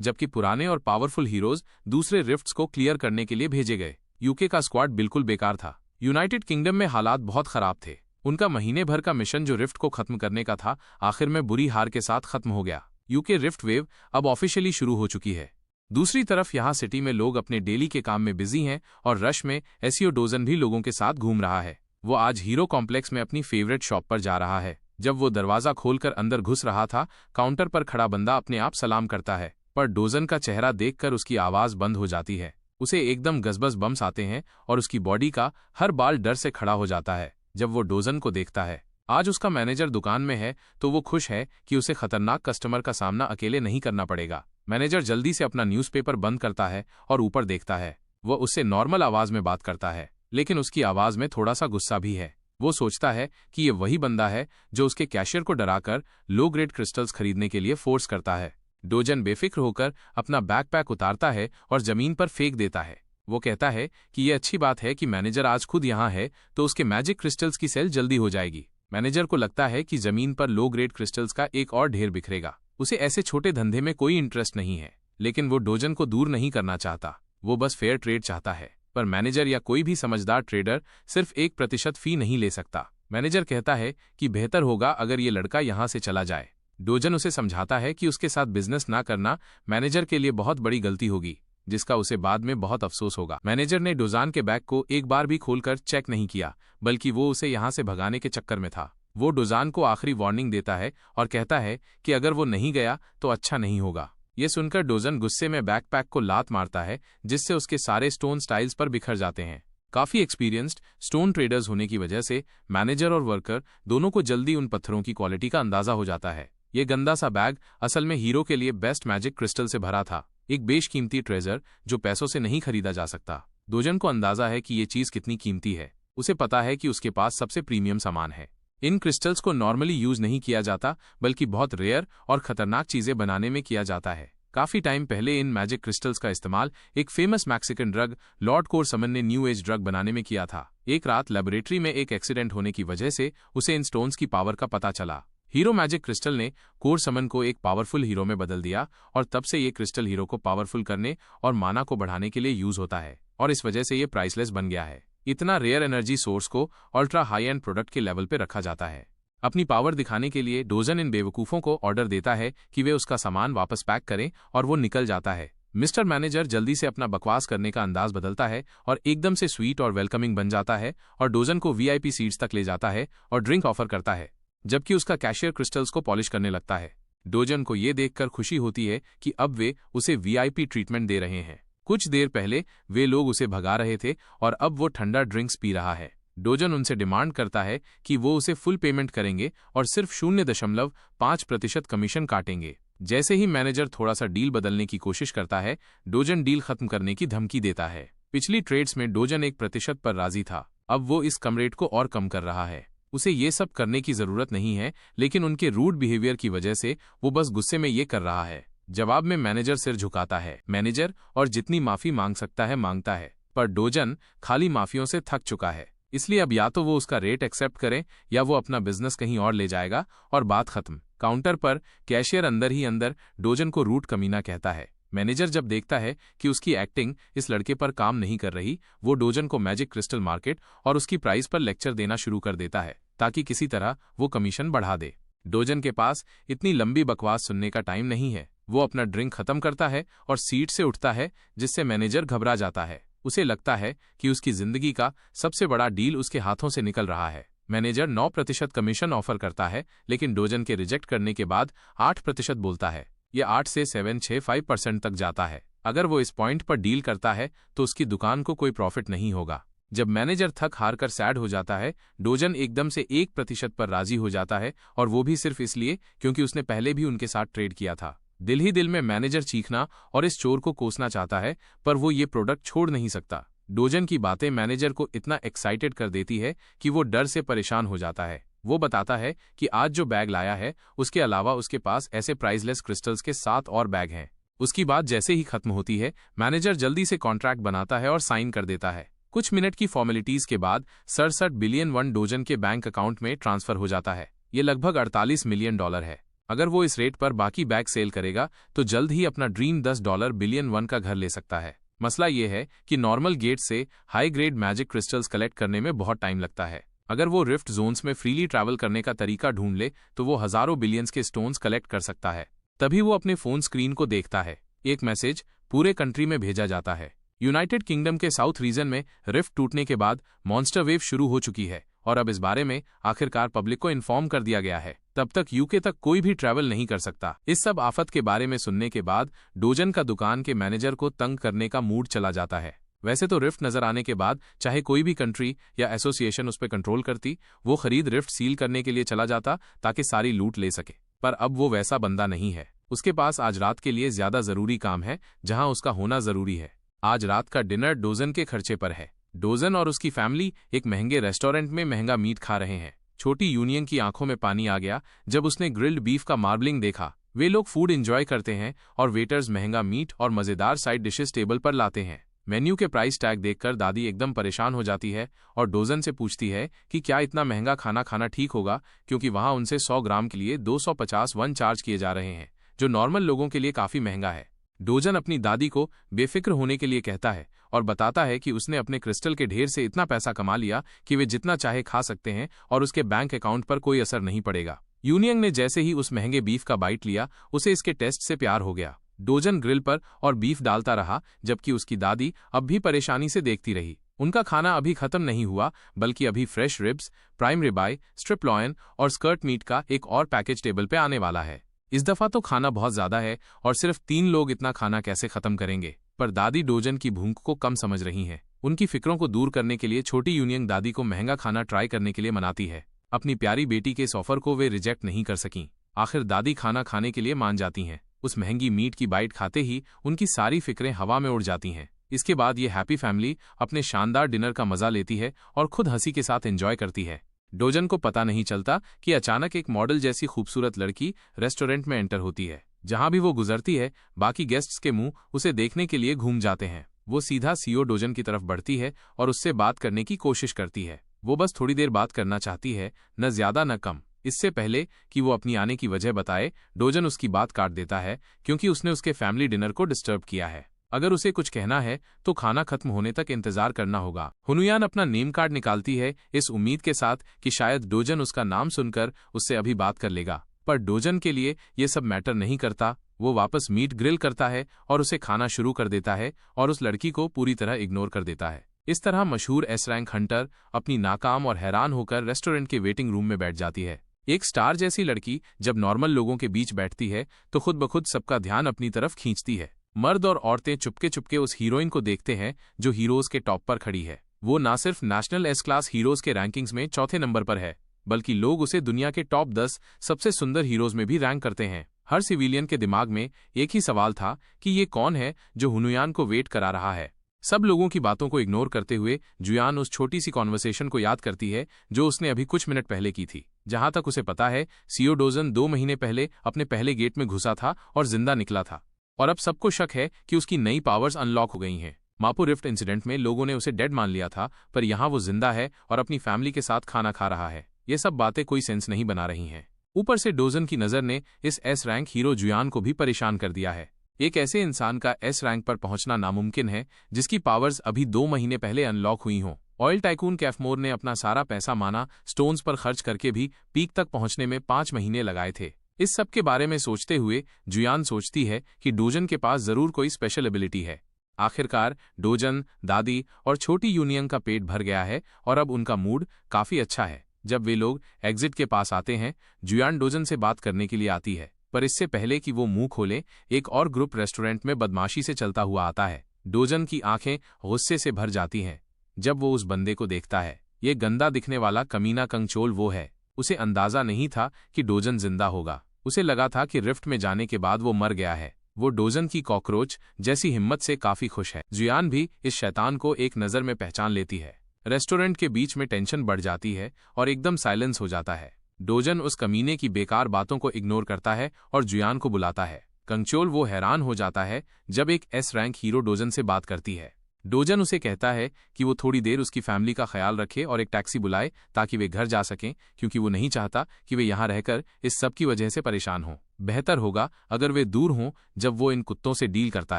जबकि पुराने और पावरफुल हीरोज दूसरे रिफ्ट्स को क्लियर करने के लिए भेजे गए। यूके का स्क्वाड बिल्कुल बेकार था। यूनाइटेड किंगडम में हालात बहुत खराब थे। उनका महीने भर का मिशन जो रिफ्ट को खत्म करने का था, आखिर में बुरी हार के साथ खत्म हो गया। यूके रिफ्ट वेव अब ऑफिशियली शुरू हो चुकी है। दूसरी तरफ यहाँ सिटी में लोग अपने डेली के काम में बिजी हैं और रश में एसीओ डोजन भी लोगों के साथ घूम रहा है। वो आज हीरो कॉम्प्लेक्स में अपनी फेवरेट शॉप पर जा रहा है। जब वो दरवाजा खोलकर अंदर घुस रहा था, काउंटर पर खड़ा बंदा अपने आप सलाम करता है, पर डोजन का चेहरा देखकर उसकी आवाज बंद हो जाती है। उसे एकदम गजबज बम्स आते हैं और उसकी बॉडी का हर बाल डर से खड़ा हो जाता है जब वो डोजन को देखता है। आज उसका मैनेजर दुकान में है तो वो खुश है कि उसे खतरनाक कस्टमर का सामना अकेले नहीं करना पड़ेगा। मैनेजर जल्दी से अपना न्यूज़पेपर बंद करता है और ऊपर देखता है। वो उससे नॉर्मल आवाज में बात करता है, लेकिन उसकी आवाज में थोड़ा सा गुस्सा भी है। वो सोचता है कि ये वही बंदा है जो उसके कैशियर को डराकर लो ग्रेड क्रिस्टल्स खरीदने के लिए फोर्स करता है। डोजन बेफिक्र होकर अपना बैकपैक उतारता है और जमीन पर फेंक देता है। वो कहता है कि ये अच्छी बात है कि मैनेजर आज खुद यहाँ है, तो उसके मैजिक क्रिस्टल्स की सेल जल्दी हो जाएगी। मैनेजर को लगता है कि जमीन पर लो ग्रेड क्रिस्टल्स का एक और ढेर बिखरेगा। उसे ऐसे छोटे धंधे में कोई इंटरेस्ट नहीं है, लेकिन वो डोजन को दूर नहीं करना चाहता। वो बस फेयर ट्रेड चाहता है। पर मैनेजर या कोई भी समझदार ट्रेडर सिर्फ 1% फी नहीं ले सकता। मैनेजर कहता है कि बेहतर होगा अगर ये लड़का यहाँ से चला जाए। डोजन उसे समझाता है कि उसके साथ बिजनेस ना करना मैनेजर के लिए बहुत बड़ी गलती होगी, जिसका उसे बाद में बहुत अफसोस होगा। मैनेजर ने डोजान के बैग को एक बार भी खोलकर चेक नहीं किया, बल्कि वो उसे यहाँ से भगाने के चक्कर में था। वो डोजान को आखिरी वार्निंग देता है और कहता है कि अगर वो नहीं गया तो अच्छा नहीं होगा। ये सुनकर डोजन गुस्से में बैकपैक को लात मारता है, जिससे उसके सारे स्टोन टाइल्स पर बिखर जाते हैं। काफी एक्सपीरियंस्ड स्टोन ट्रेडर्स होने की वजह से मैनेजर और वर्कर दोनों को जल्दी उन पत्थरों की क्वालिटी का अंदाजा हो जाता है। ये गंदा सा बैग असल में हीरो के लिए बेस्ट मैजिक क्रिस्टल से भरा था, एक बेशकीमती ट्रेजर जो पैसों से नहीं खरीदा जा सकता। डोजन को अंदाजा है कि ये चीज कितनी कीमती है। उसे पता है कि उसके पास सबसे प्रीमियम सामान है। इन क्रिस्टल्स को नॉर्मली यूज नहीं किया जाता, बल्कि बहुत रेयर और खतरनाक चीजें बनाने में किया जाता है। काफी टाइम पहले इन मैजिक क्रिस्टल्स का इस्तेमाल एक फेमस मैक्सिकन ड्रग लॉर्ड कोरसमन ने न्यू एज ड्रग बनाने में किया था। एक रात लेबोरेटरी में एक एक्सीडेंट होने की वजह से उसे इन स्टोन्स की पावर का पता चला। हीरो मैजिक क्रिस्टल ने कोरसमन को एक पावरफुल हीरो में बदल दिया, और तब से ये क्रिस्टल हीरो को पावरफुल करने और माना को बढ़ाने के लिए यूज होता है, और इस वजह से ये प्राइसलेस बन गया है। इतना रेयर एनर्जी सोर्स को अल्ट्रा हाई एंड प्रोडक्ट के लेवल पे रखा जाता है। अपनी पावर दिखाने के लिए डोजन इन बेवकूफों को ऑर्डर देता है कि वे उसका सामान वापस पैक करें, और वो निकल जाता है। मिस्टर मैनेजर जल्दी से अपना बकवास करने का अंदाज बदलता है और एकदम से स्वीट और वेलकमिंग बन जाता है, और डोजन को वीआईपी सीट्स तक ले जाता है और ड्रिंक ऑफर करता है, जबकि उसका कैशियर क्रिस्टल्स को पॉलिश करने लगता है। डोजन को ये देखकर खुशी होती है कि अब वे उसे वीआईपी ट्रीटमेंट दे रहे हैं। कुछ देर पहले वे लोग उसे भगा रहे थे और अब वो ठंडा ड्रिंक्स पी रहा है। डोजन उनसे डिमांड करता है कि वो उसे फुल पेमेंट करेंगे और सिर्फ 0.5% कमीशन काटेंगे। जैसे ही मैनेजर थोड़ा सा डील बदलने की कोशिश करता है, डोजन डील खत्म करने की धमकी देता है। पिछली ट्रेड्स में डोजन 1% पर राजी था, अब वो इस कम रेट को और कम कर रहा है। उसे ये सब करने की जरूरत नहीं है, लेकिन उनके रूड बिहेवियर की वजह से वो बस गुस्से में ये कर रहा है। जवाब में मैनेजर सिर झुकाता है। मैनेजर और जितनी माफी मांग सकता है मांगता है, पर डोजन खाली माफियों से थक चुका है। इसलिए अब या तो वो उसका रेट एक्सेप्ट करे या वो अपना बिजनेस कहीं और ले जाएगा और बात खत्म। काउंटर पर कैशियर अंदर ही अंदर डोजन को रूट कमीना कहता है। मैनेजर जब देखता है कि उसकी एक्टिंग इस लड़के पर काम नहीं कर रही, वो डोजन को मैजिक क्रिस्टल मार्केट और उसकी प्राइस पर लेक्चर देना शुरू कर देता है, ताकि किसी तरह वो कमीशन बढ़ा दे। डोजन के पास इतनी लंबी बकवास सुनने का टाइम नहीं है। वो अपना ड्रिंक खत्म करता है और सीट से उठता है, जिससे मैनेजर घबरा जाता है। उसे लगता है कि उसकी जिंदगी का सबसे बड़ा डील उसके हाथों से निकल रहा है। मैनेजर 9% कमीशन ऑफर करता है, लेकिन डोजन के रिजेक्ट करने के बाद 8% बोलता है। ये 8 से 7.65% तक जाता है। अगर वो इस पॉइंट पर डील करता है तो उसकी दुकान को कोई प्रॉफिट नहीं होगा। जब मैनेजर थक हार कर सैड हो जाता है, डोजन एकदम से 1% पर राजी हो जाता है, और वो भी सिर्फ इसलिए क्योंकि उसने पहले भी उनके साथ ट्रेड किया था। दिल ही दिल में मैनेजर चीखना और इस चोर को कोसना चाहता है, पर वो ये प्रोडक्ट छोड़ नहीं सकता। डोजन की बातें मैनेजर को इतना एक्साइटेड कर देती है कि वो डर से परेशान हो जाता है। वो बताता है कि आज जो बैग लाया है उसके अलावा उसके पास ऐसे प्राइसलेस क्रिस्टल्स के 7 और बैग हैं। उसकी बात जैसे ही खत्म होती है, मैनेजर जल्दी से कॉन्ट्रैक्ट बनाता है और साइन कर देता है। कुछ मिनट की फॉर्मेलिटीज के बाद 67 बिलियन वन डोजन के बैंक अकाउंट में ट्रांसफर हो जाता है। ये लगभग $48 मिलियन है। अगर वो इस रेट पर बाकी बैग सेल करेगा तो जल्द ही अपना ड्रीम $10 बिलियन वन का घर ले सकता है। मसला ये है कि नॉर्मल गेट से high grade magic crystals collect करने में बहुत टाइम लगता है। अगर वो रिफ्ट जोन्स में फ्रीली ट्रैवल करने का तरीका ढूंढ ले तो वो हजारों बिलियंस के स्टोन्स कलेक्ट कर सकता है। तभी वो अपने फोन स्क्रीन को देखता है। एक मैसेज पूरे कंट्री में भेजा जाता है। यूनाइटेड किंगडम के साउथ रीजन में रिफ्ट टूटने के बाद मॉन्स्टर वेव शुरू हो चुकी है, और अब इस बारे में आखिरकार पब्लिक को इन्फॉर्म कर दिया गया है। तब तक यूके तक कोई भी ट्रैवल नहीं कर सकता। इस सब आफत के बारे में सुनने के बाद डोजन का दुकान के मैनेजर को तंग करने का मूड चला जाता है। वैसे तो रिफ्ट नजर आने के बाद चाहे कोई भी कंट्री या एसोसिएशन उस पर कंट्रोल करती, वो खरीद रिफ्ट सील करने के लिए चला जाता ताकि सारी लूट ले सके। पर अब वो वैसा बंदा नहीं है। उसके पास आज रात के लिए ज्यादा जरूरी काम है, जहां उसका होना जरूरी है। आज रात का डिनर डोजन के खर्चे पर है। डोजन और उसकी फैमिली एक महंगे रेस्टोरेंट में महंगा मीट खा रहे हैं। छोटी यूनियन की आंखों में पानी आ गया जब उसने ग्रिल्ड बीफ का मार्बलिंग देखा। वे लोग फूड एंजॉय करते हैं और वेटर्स महंगा मीट और मज़ेदार साइड डिशेस टेबल पर लाते हैं। मेन्यू के प्राइस टैग देखकर दादी एकदम परेशान हो जाती है और डोजन से पूछती है कि क्या इतना महंगा खाना खाना ठीक होगा, क्योंकि वहाँ उनसे 100 ग्राम के लिए 250 वन चार्ज किए जा रहे हैं, जो नॉर्मल लोगों के लिए काफ़ी महंगा है। डोजन अपनी दादी को बेफिक्र होने के लिए कहता है और बताता है कि उसने अपने क्रिस्टल के ढेर से इतना पैसा कमा लिया कि वे जितना चाहे खा सकते हैं और उसके बैंक अकाउंट पर कोई असर नहीं पड़ेगा। यूनियंग ने जैसे ही उस महंगे बीफ का बाइट लिया, उसे इसके टेस्ट से प्यार हो गया। डोजन ग्रिल पर और बीफ डालता रहा, जबकि उसकी दादी अब भी परेशानी से देखती रही। उनका खाना अभी खत्म नहीं हुआ, बल्कि अभी fresh ribs, prime ribeye, strip loin और स्कर्ट मीट का एक और पैकेज टेबल पे आने वाला है। इस दफा तो खाना बहुत ज्यादा है और सिर्फ 3 लोग इतना खाना कैसे खत्म करेंगे। पर दादी डोजन की भूख को कम समझ रही हैं। उनकी फिक्रों को दूर करने के लिए छोटी यूनियंग दादी को महंगा खाना ट्राई करने के लिए मनाती है। अपनी प्यारी बेटी के इस ऑफर को वे रिजेक्ट नहीं कर सकीं। आखिर दादी खाना खाने के लिए मान जाती हैं। उस महंगी मीट की बाइट खाते ही उनकी सारी फिक्रें हवा में उड़ जाती हैं। इसके बाद ये हैप्पी फैमिली अपने शानदार डिनर का मजा लेती है और खुद हंसी के साथ एंजॉय करती है। डोजन को पता नहीं चलता कि अचानक एक मॉडल जैसी खूबसूरत लड़की रेस्टोरेंट में एंटर होती है। जहां भी वो गुजरती है, बाकी गेस्ट्स के मुंह उसे देखने के लिए घूम जाते हैं। वो सीधा सीईओ डोजन की तरफ बढ़ती है और उससे बात करने की कोशिश करती है। वो बस थोड़ी देर बात करना चाहती है, न ज्यादा न कम। इससे पहले कि वो अपनी आने की वजह बताए, डोजन उसकी बात काट देता है, क्योंकि उसने उसके फैमिली डिनर को डिस्टर्ब किया है। अगर उसे कुछ कहना है तो खाना खत्म होने तक इंतजार करना होगा। हुनुयान अपना नेम कार्ड निकालती है, इस उम्मीद के साथ कि शायद डोजन उसका नाम सुनकर उससे अभी बात कर लेगा। पर डोजन के लिए ये सब मैटर नहीं करता। वो वापस मीट ग्रिल करता है और उसे खाना शुरू कर देता है और उस लड़की को पूरी तरह इग्नोर कर देता है। इस तरह मशहूर एस रैंक हंटर अपनी नाकाम और हैरान होकर रेस्टोरेंट के वेटिंग रूम में बैठ जाती है। एक स्टार जैसी लड़की जब नॉर्मल लोगों के बीच बैठती है तो खुद ब खुद सबका ध्यान अपनी तरफ खींचती है। मर्द और औरतें चुपके चुपके उस हीरोइन को देखते हैं जो हीरोज के टॉप पर खड़ी है। वो ना सिर्फ नेशनल एस क्लास हीरोज के रैंकिंग्स में चौथे नंबर पर है, बल्कि लोग उसे दुनिया के टॉप 10 सबसे सुंदर हीरोज में भी रैंक करते हैं। हर सिविलियन के दिमाग में एक ही सवाल था कि ये कौन है जो हुनुयान को वेट करा रहा है। सब लोगों की बातों को इग्नोर करते हुए जुयान उस छोटी सी कॉन्वर्सेशन को याद करती है जो उसने अभी कुछ मिनट पहले की थी। जहां तक उसे पता है, सीईओ डोजन 2 महीने पहले अपने पहले गेट में घुसा था और जिंदा निकला था, और अब सबको शक है कि उसकी नई पावर्स अनलॉक हो गई हैं। मापू रिफ्ट इंसिडेंट में लोगों ने उसे डेड मान लिया था, पर यहाँ वो जिंदा है और अपनी फैमिली के साथ खाना खा रहा है। ये सब बातें कोई सेंस नहीं बना रही हैं। ऊपर से डोजन की नज़र ने इस एस रैंक हीरो जुयान को भी परेशान कर दिया है। एक ऐसे इंसान का एस रैंक पर पहुंचना नामुमकिन है जिसकी पावर्स अभी 2 महीने पहले अनलॉक हुई हों। ऑयल टाइकून कैफमोर ने अपना सारा पैसा माना स्टोन्स पर खर्च करके भी पीक तक पहुंचने में 5 महीने लगाए थे। इस सब के बारे में सोचते हुए जुयान सोचती है कि डोजन के पास जरूर कोई स्पेशल एबिलिटी है। आखिरकार डोजन, दादी और छोटी यूनियन का पेट भर गया है और अब उनका मूड काफी अच्छा है। जब वे लोग एग्जिट के पास आते हैं, जुयान डोजन से बात करने के लिए आती है, पर इससे पहले कि वो मुंह खोले, एक और ग्रुप रेस्टोरेंट में बदमाशी से चलता हुआ आता है। डोजन की आंखें गुस्से से भर जाती हैं जब वो उस बंदे को देखता है। ये गंदा दिखने वाला कमीना कंगचोल वो है। उसे अंदाजा नहीं था कि डोजन जिंदा होगा। उसे लगा था कि रिफ्ट में जाने के बाद वो मर गया है। वो डोजन की कॉकरोच जैसी हिम्मत से काफी खुश है। जुयान भी इस शैतान को एक नज़र में पहचान लेती है। रेस्टोरेंट के बीच में टेंशन बढ़ जाती है और एकदम साइलेंस हो जाता है। डोजन उस कमीने की बेकार बातों को इग्नोर करता है और जुयान को बुलाता है। कंगचोल वो हैरान हो जाता है जब एक एस रैंक हीरो डोजन से बात करती है। डोजन उसे कहता है कि वो थोड़ी देर उसकी फैमिली का ख्याल रखे और एक टैक्सी बुलाए ताकि वे घर जा सकें, क्योंकि वो नहीं चाहता कि वे यहाँ रहकर इस सब की वजह से परेशान हों। बेहतर होगा अगर वे दूर हों जब वो इन कुत्तों से डील करता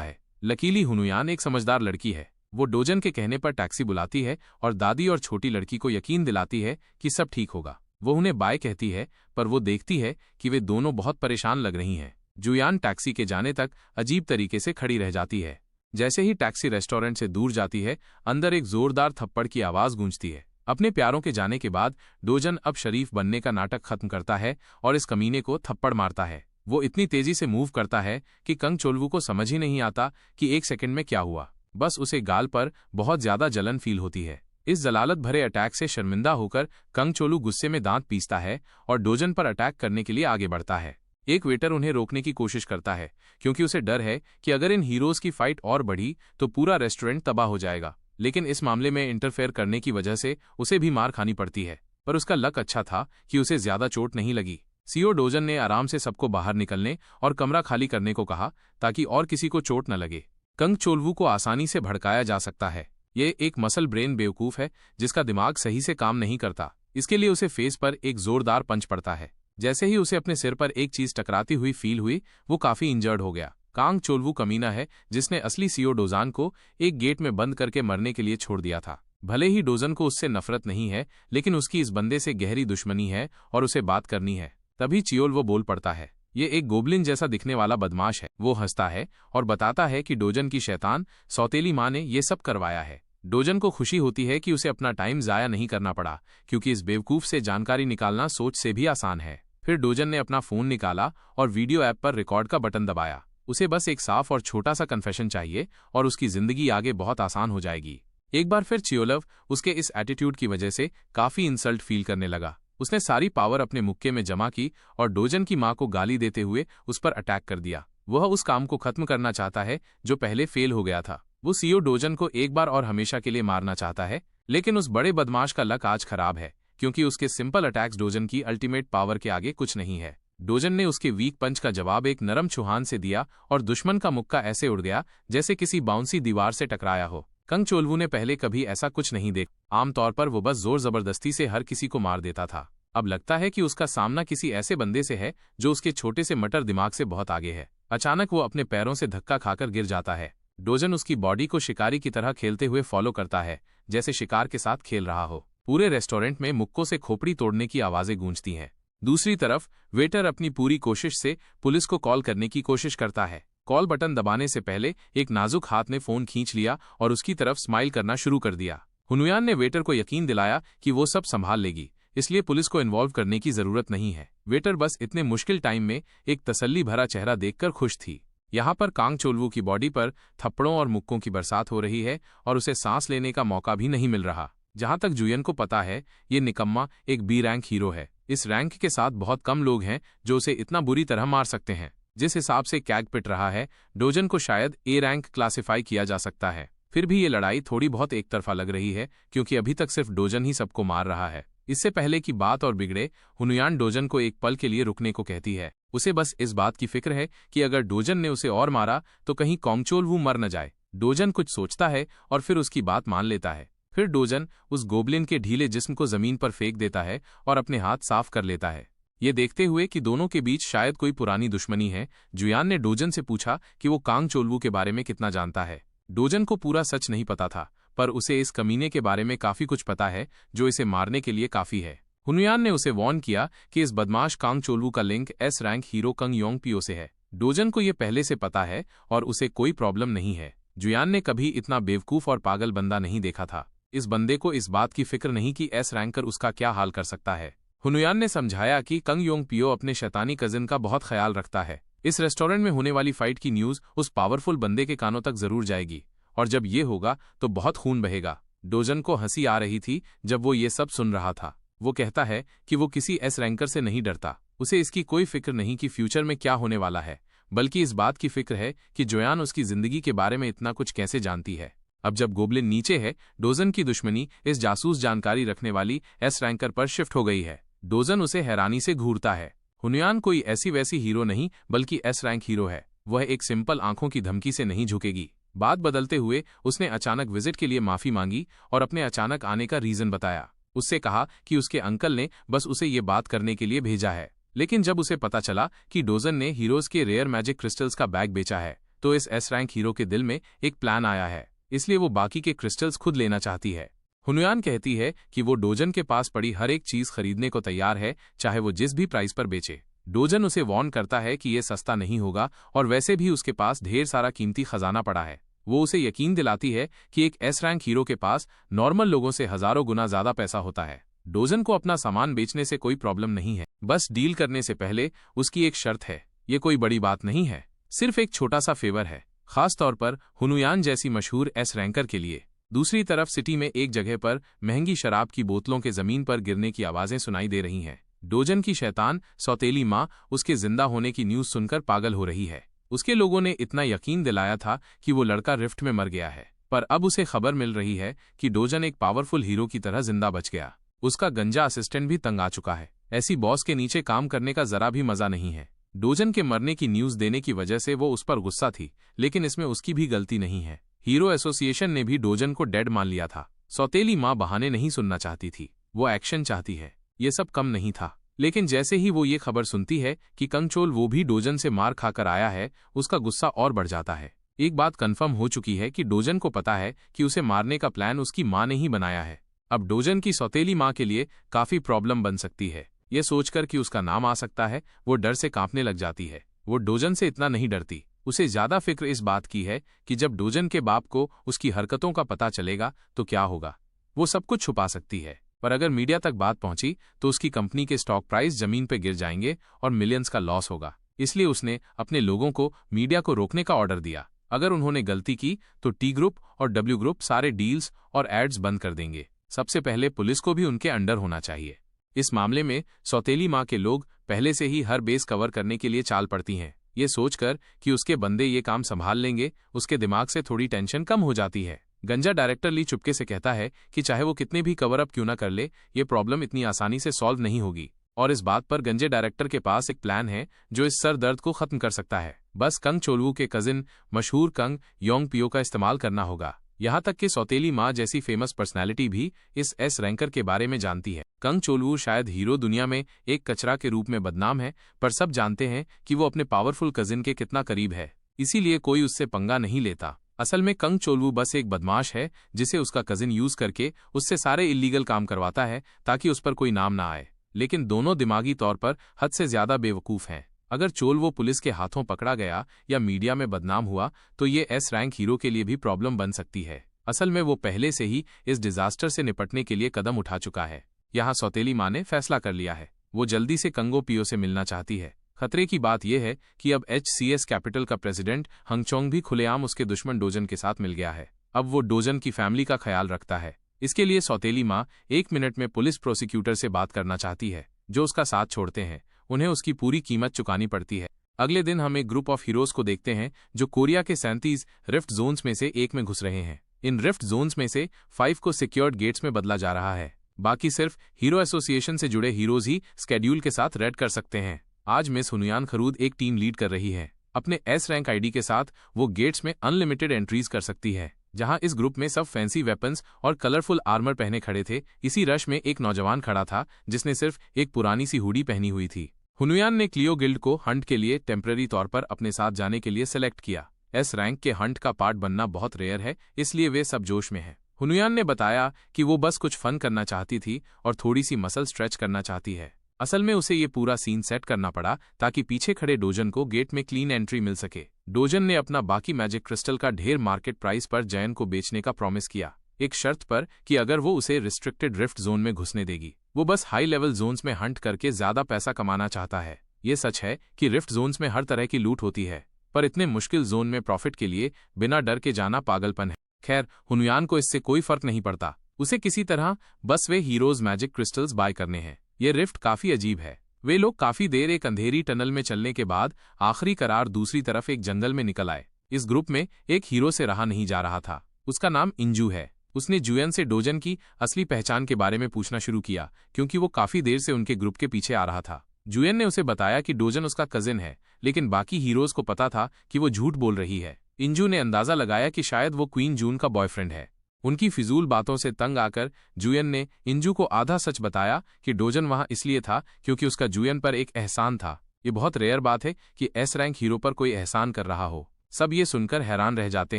है। लकीली हुनुयान एक समझदार लड़की है। वो डोजन के कहने पर टैक्सी बुलाती है और दादी और छोटी लड़की को यकीन दिलाती है कि सब ठीक होगा। वो उन्हें बाय कहती है, पर वो देखती है कि वे दोनों बहुत परेशान लग रही हैं। जुयान टैक्सी के जाने तक अजीब तरीके से खड़ी रह जाती है। जैसे ही टैक्सी रेस्टोरेंट से दूर जाती है, अंदर एक जोरदार थप्पड़ की आवाज गूंजती है। अपने प्यारों के जाने के बाद डोजन अब शरीफ बनने का नाटक खत्म करता है और इस कमीने को थप्पड़ मारता है। वो इतनी तेजी से मूव करता है कि कंगचोलवू को समझ ही नहीं आता कि 1 सेकंड में क्या हुआ। बस उसे गाल पर बहुत ज्यादा जलन फील होती है। इस जलालत भरे अटैक से शर्मिंदा होकर कंगचोलू गुस्से में दांत पीसता है और डोजन पर अटैक करने के लिए आगे बढ़ता है। एक वेटर उन्हें रोकने की कोशिश करता है, क्योंकि उसे डर है कि अगर इन हीरोज की फाइट और बढ़ी तो पूरा रेस्टोरेंट तबाह हो जाएगा। लेकिन इस मामले में इंटरफेयर करने की वजह से उसे भी मार खानी पड़ती है। पर उसका लक अच्छा था कि उसे ज्यादा चोट नहीं लगी। सीईओ डोजन ने आराम से सबको बाहर निकलने और कमरा खाली करने को कहा ताकि और किसी को चोट न लगे। कंग चोल्वू को आसानी से भड़काया जा सकता है। ये एक मसल ब्रेन बेवकूफ है जिसका दिमाग सही से काम नहीं करता। इसके लिए उसे फेस पर एक जोरदार पंच पड़ता है। जैसे ही उसे अपने सिर पर एक चीज टकराती हुई फील हुई, वो काफी इंजर्ड हो गया। कांग चोल्वू कमीना है जिसने असली सीईओ डोजान को एक गेट में बंद करके मरने के लिए छोड़ दिया था। भले ही डोजन को उससे नफरत नहीं है, लेकिन उसकी इस बंदे से गहरी दुश्मनी है और उसे बात करनी है। तभी चियोल वो बोल पड़ता है। ये एक गोबलिन जैसा दिखने वाला बदमाश है। वो हंसता है और बताता है कि डोजन की शैतान सौतेली माँ ने ये सब करवाया है। डोजन को खुशी होती है कि उसे अपना टाइम जाया नहीं करना पड़ा, क्योंकि इस बेवकूफ से जानकारी निकालना सोच से भी आसान है। फिर डोजन ने अपना फोन निकाला और वीडियो ऐप पर रिकॉर्ड का बटन दबाया। उसे बस एक साफ और छोटा सा कन्फेशन चाहिए और उसकी जिंदगी आगे बहुत आसान हो जाएगी। एक बार फिर चियोलव उसके इस एटीट्यूड की वजह से काफी इंसल्ट फील करने लगा। उसने सारी पावर अपने मुक्के में जमा की और डोजन की मां को गाली देते हुए उस पर अटैक कर दिया। वह उस काम को खत्म करना चाहता है जो पहले फेल हो गया था। वो सीईओ डोजन को एक बार और हमेशा के लिए मारना चाहता है, लेकिन उस बड़े बदमाश का लक आज खराब है, क्योंकि उसके सिंपल अटैक्स डोजन की अल्टीमेट पावर के आगे कुछ नहीं है। डोजन ने उसके वीक पंच का जवाब एक नरम छुहान से दिया और दुश्मन का मुक्का ऐसे उड़ गया जैसे किसी बाउंसी दीवार से टकराया हो। कंग चोल्वू ने पहले कभी ऐसा कुछ नहीं देखा। आमतौर पर वो बस जोर जबरदस्ती से हर किसी को मार देता था। अब लगता है कि उसका सामना किसी ऐसे बंदे से है जो उसके छोटे से मटर दिमाग से बहुत आगे है। अचानक वो अपने पैरों से धक्का खाकर गिर जाता है। डोजन उसकी बॉडी को शिकारी की तरह खेलते हुए फॉलो करता है, जैसे शिकार के साथ खेल रहा हो। पूरे रेस्टोरेंट में मुक्कों से खोपड़ी तोड़ने की आवाजें गूंजती हैं। दूसरी तरफ वेटर अपनी पूरी कोशिश से पुलिस को कॉल करने की कोशिश करता है। कॉल बटन दबाने से पहले एक नाजुक हाथ ने फोन खींच लिया और उसकी तरफ स्माइल करना शुरू कर दिया। हुनुयान ने वेटर को यकीन दिलाया कि वो सब संभाल लेगी, इसलिए पुलिस को इन्वॉल्व करने की जरूरत नहीं है। वेटर बस इतने मुश्किल टाइम में एक तसल्ली भरा चेहरा देखकर खुश थी। यहाँ पर कांग चोल्वू की बॉडी पर थप्पड़ों और मुक्कों की बरसात हो रही है और उसे सांस लेने का मौका भी नहीं मिल रहा। जहां तक जुयन को पता है, ये निकम्मा एक बी रैंक हीरो है। इस रैंक के साथ बहुत कम लोग हैं जो उसे इतना बुरी तरह मार सकते हैं। जिस हिसाब से कैग पिट रहा है, डोजन को शायद ए रैंक क्लासिफाई किया जा सकता है। फिर भी ये लड़ाई थोड़ी बहुत एक तरफा लग रही है, क्योंकि अभी तक सिर्फ डोजन ही सबको मार रहा है। इससे पहले की बात और बिगड़े, हुनुयान डोजन को एक पल के लिए रुकने को कहती है। उसे बस इस बात की फिक्र है कि अगर डोजन ने उसे और मारा तो कहीं कांगचोल्वू मर न जाए। डोजन कुछ सोचता है और फिर उसकी बात मान लेता है। फिर डोजन उस गोबलिन के ढीले जिस्म को जमीन पर फेंक देता है और अपने हाथ साफ कर लेता है। ये देखते हुए कि दोनों के बीच शायद कोई पुरानी दुश्मनी है, जुयान ने डोजन से पूछा कि वो कांग चोल्वू के बारे में कितना जानता है। डोजन को पूरा सच नहीं पता था, पर उसे इस कमीने के बारे में काफी कुछ पता है जो इसे मारने के लिए काफी है। हुनुयान ने उसे वार्न किया कि इस बदमाश कांग चोल्वू का link S rank hero Kang Yong पियो से है। डोजन को ये पहले से पता है और उसे कोई प्रॉब्लम नहीं है। जुयान ने कभी इतना बेवकूफ और पागल बंदा नहीं देखा था। इस बंदे को इस बात की फिक्र नहीं कि एस रैंकर उसका क्या हाल कर सकता है। हुनुयान ने समझाया कि कंग योंग पियो अपने शैतानी कजिन का बहुत ख्याल रखता है। इस रेस्टोरेंट में होने वाली फाइट की न्यूज उस पावरफुल बंदे के कानों तक जरूर जाएगी, और जब ये होगा तो बहुत खून बहेगा। डोजन को हंसी आ रही थी जब वो ये सब सुन रहा था। वो कहता है कि वो किसी एस रैंकर से नहीं डरता। उसे इसकी कोई फिक्र नहीं कि फ्यूचर में क्या होने वाला है, बल्कि इस बात की फिक्र है कि जोयान उसकी जिंदगी के बारे में इतना कुछ कैसे जानती है। अब जब गोबलिन नीचे है, डोजन की दुश्मनी इस जासूस जानकारी रखने वाली एस रैंकर पर शिफ्ट हो गई है। डोजन उसे हैरानी से घूरता है। हुनुयान कोई ऐसी वैसी हीरो नहीं, बल्कि एस रैंक हीरो है। वह एक सिंपल आंखों की धमकी से नहीं झुकेगी। बात बदलते हुए उसने अचानक विजिट के लिए माफी मांगी और अपने अचानक आने का रीजन बताया। उससे कहा कि उसके अंकल ने बस उसे ये बात करने के लिए भेजा है। लेकिन जब उसे पता चला कि डोजन ने हीरोज के रेयर मैजिक क्रिस्टल्स का बैग बेचा है, तो इस एस रैंक हीरो के दिल में एक प्लान आया है। इसलिए वो बाकी के क्रिस्टल्स खुद लेना चाहती है। हुनुयान कहती है कि वो डोजन के पास पड़ी हर एक चीज खरीदने को तैयार है, चाहे वो जिस भी प्राइस पर बेचे। डोजन उसे वार्न करता है कि ये सस्ता नहीं होगा, और वैसे भी उसके पास ढेर सारा कीमती खजाना पड़ा है। वो उसे यकीन दिलाती है कि एक एस रैंक हीरो के पास नॉर्मल लोगों से हजारों गुना ज्यादा पैसा होता है। डोजन को अपना सामान बेचने से कोई प्रॉब्लम नहीं है, बस डील करने से पहले उसकी एक शर्त है। ये कोई बड़ी बात नहीं है, सिर्फ एक छोटा सा फेवर है, खास तौर पर हुनुयान जैसी मशहूर एस रैंकर के लिए। दूसरी तरफ सिटी में एक जगह पर महंगी शराब की बोतलों के जमीन पर गिरने की आवाजें सुनाई दे रही हैं। डोजन की शैतान सौतेली माँ उसके जिंदा होने की न्यूज सुनकर पागल हो रही है। उसके लोगों ने इतना यकीन दिलाया था कि वो लड़का रिफ्ट में मर गया है, पर अब उसे खबर मिल रही है कि डोजन एक पावरफुल हीरो की तरह जिंदा बच गया। उसका गंजा असिस्टेंट भी तंग आ चुका है। ऐसी बॉस के नीचे काम करने का जरा भी मजा नहीं है। डोजन के मरने की न्यूज देने की वजह से वो उस पर गुस्सा थी, लेकिन इसमें उसकी भी गलती नहीं है। हीरो एसोसिएशन ने भी डोजन को डेड मान लिया था। सौतेली माँ बहाने नहीं सुनना चाहती थी, वो एक्शन चाहती है। ये सब कम नहीं था, लेकिन जैसे ही वो ये खबर सुनती है कि कंगचोल वो भी डोजन से मार खाकर आया है, उसका गुस्सा और बढ़ जाता है। एक बात कंफर्म हो चुकी है कि डोजन को पता है कि उसे मारने का प्लान उसकी माँ ने ही बनाया है। अब डोजन की सौतेली माँ के लिए काफी प्रॉब्लम बन सकती है। ये सोचकर कि उसका नाम आ सकता है, वो डर से कांपने लग जाती है। वो डोजन से इतना नहीं डरती, उसे ज्यादा फिक्र इस बात की है कि जब डोजन के बाप को उसकी हरकतों का पता चलेगा तो क्या होगा। वो सब कुछ छुपा सकती है, पर अगर मीडिया तक बात पहुंची तो उसकी कंपनी के स्टॉक प्राइस जमीन पर गिर जाएंगे और मिलियंस का लॉस होगा। इसलिए उसने अपने लोगों को मीडिया को रोकने का ऑर्डर दिया। अगर उन्होंने गलती की तो टी ग्रुप और डब्ल्यू ग्रुप सारे डील्स और एड्स बंद कर देंगे। सबसे पहले पुलिस को भी उनके अंडर होना चाहिए। इस मामले में सौतेली माँ के लोग पहले से ही हर बेस कवर करने के लिए चाल पड़ती हैं। ये सोचकर कि उसके बंदे ये काम संभाल लेंगे, उसके दिमाग से थोड़ी टेंशन कम हो जाती है। गंजा डायरेक्टर ली चुपके से कहता है कि चाहे वो कितने भी कवर अप क्यों ना कर ले, ये प्रॉब्लम इतनी आसानी से सॉल्व नहीं होगी। और इस बात पर गंजे डायरेक्टर के पास एक प्लान है जो इस सर दर्द को खत्म कर सकता है। बस कंगचोलवू के कजिन मशहूर कंग योंग पियो का इस्तेमाल करना होगा। यहाँ तक कि सौतेली माँ जैसी फेमस पर्सनैलिटी भी इस एस रैंकर के बारे में जानती है। कंगचोलवू शायद हीरो दुनिया में एक कचरा के रूप में बदनाम है, पर सब जानते हैं कि वो अपने पावरफुल कजिन के कितना करीब है, इसीलिए कोई उससे पंगा नहीं लेता। असल में कंगचोलवू बस एक बदमाश है जिसे उसका कजिन यूज करके उससे सारे इल्लीगल काम करवाता है ताकि उस पर कोई नाम ना आए। लेकिन दोनों दिमागी तौर पर हद से ज्यादा बेवकूफ हैं। अगर चोलवो पुलिस के हाथों पकड़ा गया या मीडिया में बदनाम हुआ तो ये एस रैंक हीरो के लिए भी प्रॉब्लम बन सकती है। असल में वो पहले से ही इस डिजास्टर से निपटने के लिए कदम उठा चुका है। यहाँ सौतेली माँ ने फैसला कर लिया है, वो जल्दी से कंगो पियो से मिलना चाहती है। खतरे की बात यह है कि अब HCS कैपिटल का प्रेसिडेंट हंगचोंग भी खुलेआम उसके दुश्मन डोजन के साथ मिल गया है। अब वो डोजन की फैमिली का ख्याल रखता है। इसके लिए सौतेली माँ 1 मिनट में पुलिस प्रोसिक्यूटर से बात करना चाहती है, जो उसका साथ छोड़ते हैं। उन्हें उसकी पूरी कीमत चुकानी पड़ती है। अगले दिन हम एक ग्रुप ऑफ हीरोज को देखते हैं जो कोरिया के 37 रिफ्ट जोन्स में से एक में घुस रहे हैं। इन रिफ्ट जोन्स में से 5 को सिक्योर्ड गेट्स में बदला जा रहा है। बाकी सिर्फ हीरो एसोसिएशन से जुड़े हीरोज ही स्केड्यूल के साथ रेड कर सकते हैं। आज मिस हुनुयान खरूद एक टीम लीड कर रही है। अपने एस रैंक आईडी के साथ वो गेट्स में अनलिमिटेड एंट्रीज कर सकती है। जहां इस ग्रुप में सब फैंसी वेपन्स और कलरफुल आर्मर पहने खड़े थे, इसी रश में एक नौजवान खड़ा था जिसने सिर्फ एक पुरानी सी हुडी पहनी हुई थी। हुनुयान ने क्लियो गिल्ड को हंट के लिए टेम्पररी तौर पर अपने साथ जाने के लिए सेलेक्ट किया। एस रैंक के हंट का पार्ट बनना बहुत रेयर है, इसलिए वे सब जोश में हैं। हुनुयान ने बताया कि वो बस कुछ फन करना चाहती थी और थोड़ी सी मसल स्ट्रेच करना चाहती है। असल में उसे ये पूरा सीन सेट करना पड़ा ताकि पीछे खड़े डोजन को गेट में क्लीन एंट्री मिल सके। डोजन ने अपना बाकी मैजिक क्रिस्टल का ढेर मार्केट प्राइस पर जयन को बेचने का प्रॉमिस किया, एक शर्त पर कि अगर वो उसे रिस्ट्रिक्टेड रिफ्ट जोन में घुसने देगी। वो बस हाई लेवल जोन्स में हंट करके ज्यादा पैसा कमाना चाहता है। ये सच है कि रिफ्ट जोन्स में हर तरह की लूट होती है, पर इतने मुश्किल जोन में प्रॉफिट के लिए बिना डर के जाना पागलपन है। खैर, हुनुयान को इससे कोई फर्क नहीं पड़ता। उसे किसी तरह बस वे हीरोज मैजिक क्रिस्टल्स बाय करने हैं। ये रिफ्ट काफी अजीब है। वे लोग काफी देर एक अंधेरी टनल में चलने के बाद आखिरी करार दूसरी तरफ एक जंगल में निकल आए। इस ग्रुप में एक हीरो से रहा नहीं जा रहा था। उसका नाम इंजू है। उसने जुएन से डोजन की असली पहचान के बारे में पूछना शुरू किया, क्योंकि वो काफी देर से उनके ग्रुप के पीछे आ रहा था। जुएन ने उसे बताया कि डोजन उसका कजिन है, लेकिन बाकी हीरोज को पता था कि वो झूठ बोल रही है। इंजू ने अंदाजा लगाया कि शायद वो क्वीन जून का बॉयफ्रेंड है। उनकी फिजूल बातों से तंग आकर जुएन ने इंजू को आधा सच बताया कि डोजन वहां इसलिए था क्योंकि उसका जुएन पर एक एहसान था। ये बहुत रेयर बात है कि एस रैंक हीरो पर कोई एहसान कर रहा हो। सब ये सुनकर हैरान रह जाते